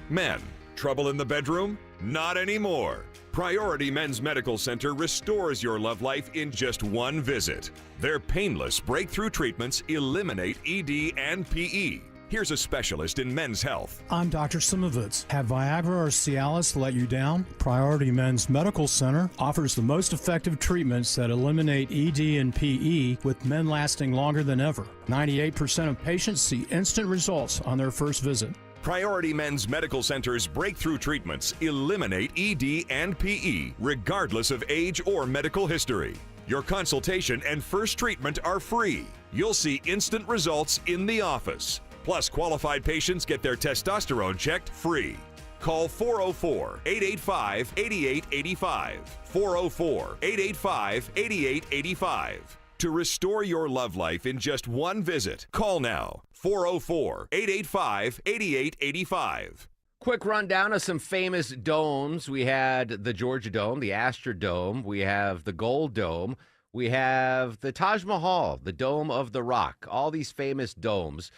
Men, trouble in the bedroom? Not anymore. Priority Men's Medical Center restores your love life in just one visit. Their painless breakthrough treatments eliminate ED and PE. Here's a specialist in men's health. I'm Dr. Simovitz. Have Viagra or Cialis let you down? Priority Men's Medical Center offers the most effective treatments that eliminate ED and PE, with men lasting longer than ever. 98% of patients see instant results on their first visit. Priority Men's Medical Center's breakthrough treatments eliminate ED and PE, regardless of age or medical history. Your consultation and first treatment are free. You'll see instant results in the office. Plus, qualified patients get their testosterone checked free. Call 404-885-8885. 404-885-8885. To restore your love life in just one visit, call now. 404-885-8885. Quick rundown of some famous domes. We had the Georgia Dome, the Astrodome. We have the Gold Dome. We have the Taj Mahal, the Dome of the Rock. All these famous domes.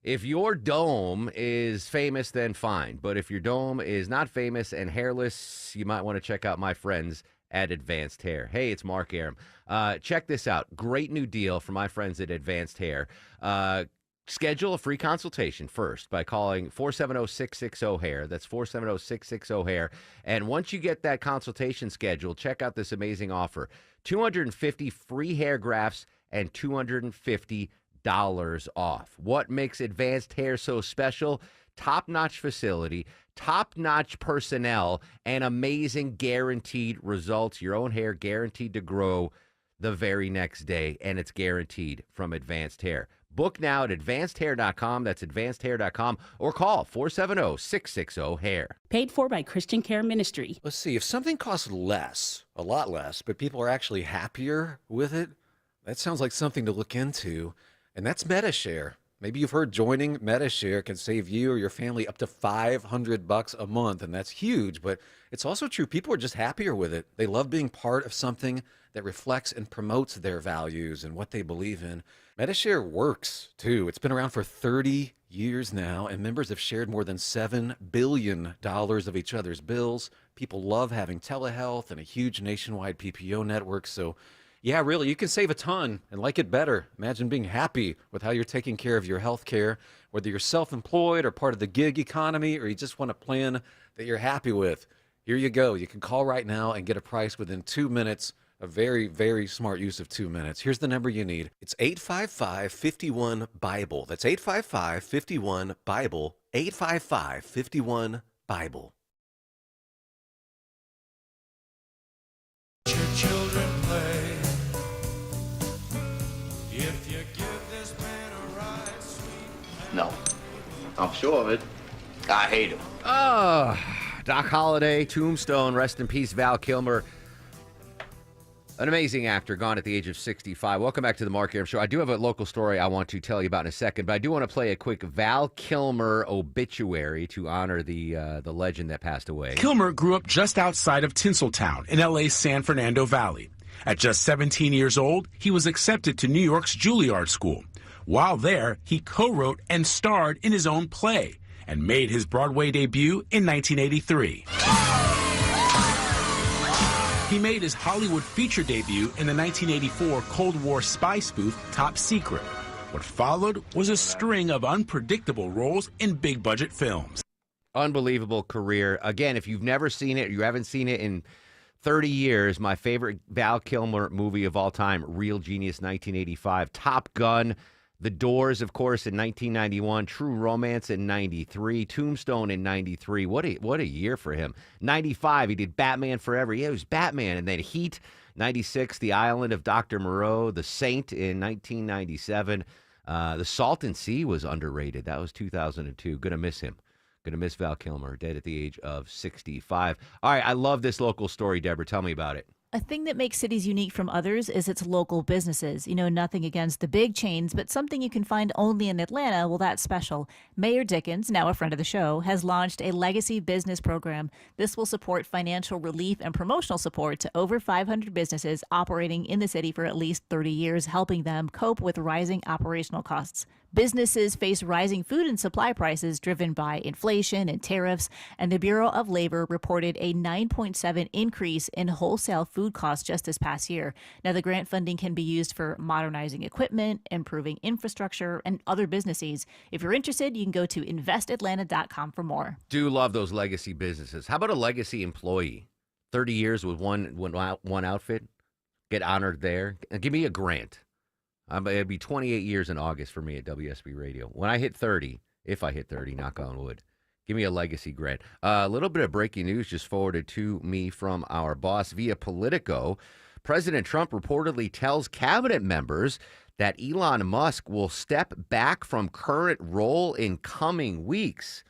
If your dome is famous, then fine. But if your dome is not famous and hairless, you might want to check out my friends at Advanced Hair. Hey, it's Mark Arum. Check this out. Great new deal for my friends at Advanced Hair. Schedule a free consultation first by calling 470-660-HAIR. That's 470-660-HAIR. And once you get that consultation scheduled, check out this amazing offer. 250 free hair grafts and $250 off. What makes Advanced Hair so special? Top-notch facility, top-notch personnel, and amazing guaranteed results. Your own hair guaranteed to grow the very next day, and it's guaranteed from Advanced Hair. Book now at advancedhair.com. That's advancedhair.com, or call 470-660-HAIR. Paid for by Christian Care Ministry. Let's see, if something costs less, a lot less, but people are actually happier with it, that sounds like something to look into, and that's MediShare. Maybe you've heard joining MediShare can save you or your family up to $500 a month, and that's huge, but it's also true. People are just happier with it. They love being part of something that reflects and promotes their values and what they believe in. MediShare works, too. It's been around for 30 years now, and members have shared more than $7 billion of each other's bills. People love having telehealth and a huge nationwide PPO network, so yeah, really, you can save a ton and like it better. Imagine being happy with how you're taking care of your health care, whether you're self-employed or part of the gig economy, or you just want a plan that you're happy with. Here you go. You can call right now and get a price within 2 minutes. A very, very smart use of 2 minutes. Here's the number you need. It's 855-51-BIBLE. That's 855-51-BIBLE. 855-51-BIBLE. Your children play. If you give this man a ride, sweet. No. I'm sure of it. I hate him. Doc Holliday, Tombstone, rest in peace, Val Kilmer. An amazing actor, gone at the age of 65. Welcome back to the Mark Arum Show. I do have a local story I want to tell you about in a second, but I do want to play a quick Val Kilmer obituary to honor the legend that passed away. Kilmer grew up just outside of Tinseltown in LA's San Fernando Valley. At just 17 years old, he was accepted to New York's Juilliard School. While there, he co-wrote and starred in his own play and made his Broadway debut in 1983. He made his Hollywood feature debut in the 1984 Cold War spy spoof Top Secret. What followed was a string of unpredictable roles in big-budget films. Unbelievable career. Again, if you've never seen it, you haven't seen it in 30 years, my favorite Val Kilmer movie of all time, Real Genius, 1985, Top Gun, The Doors, of course, in 1991, True Romance in 93, Tombstone in 93. What a year for him. 95, he did Batman Forever. Yeah, it was Batman. And then Heat, 96, The Island of Dr. Moreau, The Saint in 1997. The Salton Sea was underrated. That was 2002. Gonna miss him. Gonna miss Val Kilmer, dead at the age of 65. All right, I love this local story, Deborah. Tell me about it. A thing that makes cities unique from others is its local businesses. You know, nothing against the big chains, but something you can find only in Atlanta, well, that's special. Mayor Dickens, now a friend of the show, has launched a legacy business program. This will support financial relief and promotional support to over 500 businesses operating in the city for at least 30 years, helping them cope with rising operational costs. Businesses face rising food and supply prices driven by inflation and tariffs, and the Bureau of Labor reported a 9.7% increase in wholesale food costs just this past year. Now, the grant funding can be used for modernizing equipment, improving infrastructure, and other business needs. If you're interested, you can go to investatlanta.com for more. Do love those legacy businesses. How about a legacy employee? 30 years with one outfit, get honored there. Give me a grant. It'd be 28 years in August for me at WSB Radio. When I hit 30, if I hit 30, knock on wood, give me a legacy grant. A little bit of breaking news just forwarded to me from our boss via Politico. President Trump reportedly tells cabinet members that Elon Musk will step back from current role in coming weeks.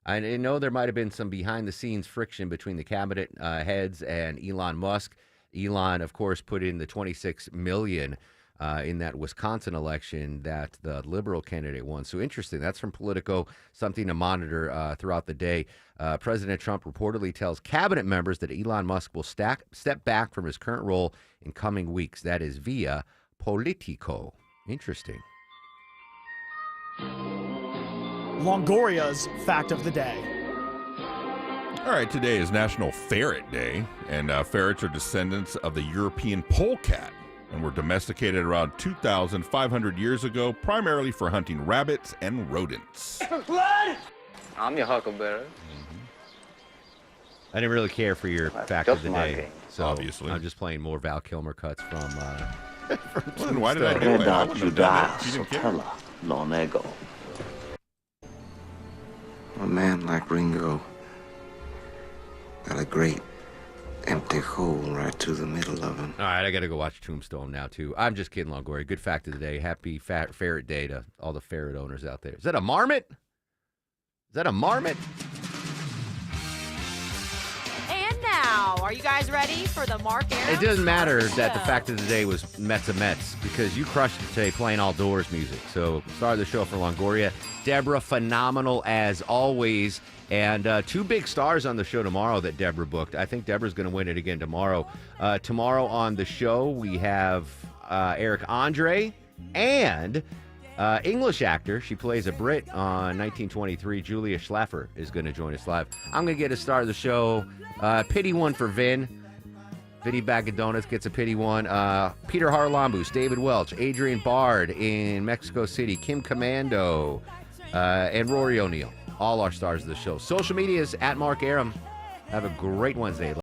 I know there might have been some behind-the-scenes friction between the cabinet heads and Elon Musk. Elon, of course, put in the $26 million in that Wisconsin election that the Liberal candidate won. So interesting. That's from Politico, something to monitor throughout the day. President Trump reportedly tells cabinet members that Elon Musk will step back from his current role in coming weeks. That is via Politico. Interesting. Longoria's fact of the day. All right, today is National Ferret Day, and ferrets are descendants of the European polecat and were domesticated around 2,500 years ago, primarily for hunting rabbits and rodents. I'm your huckleberry. I didn't really care for your fact of the day, so obviously I'm just playing more Val Kilmer cuts from. Well, then why did I do it? I wouldn't have done it. You didn't care. Long ago. A man like Ringo got a great empty hole right to the middle of him. All right, I got to go watch Tombstone now, too. I'm just kidding, Longoria. Good fact of the day. Happy Ferret Day to all the ferret owners out there. Is that a marmot? Is that a marmot? And now, are you guys ready for the Mark Arum? It doesn't matter that the Show? fact of the day was Mets of Mets because you crushed it today playing all doors music. So, start of the show for Longoria. Deborah, phenomenal as always. And two big stars on the show tomorrow that Deborah booked. I think Deborah's going to win it again tomorrow. Tomorrow on the show, we have Eric Andre and English actor. She plays a Brit on 1923. Julia Schlaffer is going to join us live. I'm going to get a star of the show. Pity one for Vin. Vinny Bag of Donuts gets a pity one. Peter Harlambus, David Welch, Adrian Bard in Mexico City, Kim Commando, and Rory O'Neill. All our stars of the show. Social media is at Mark Arum. Have a great Wednesday.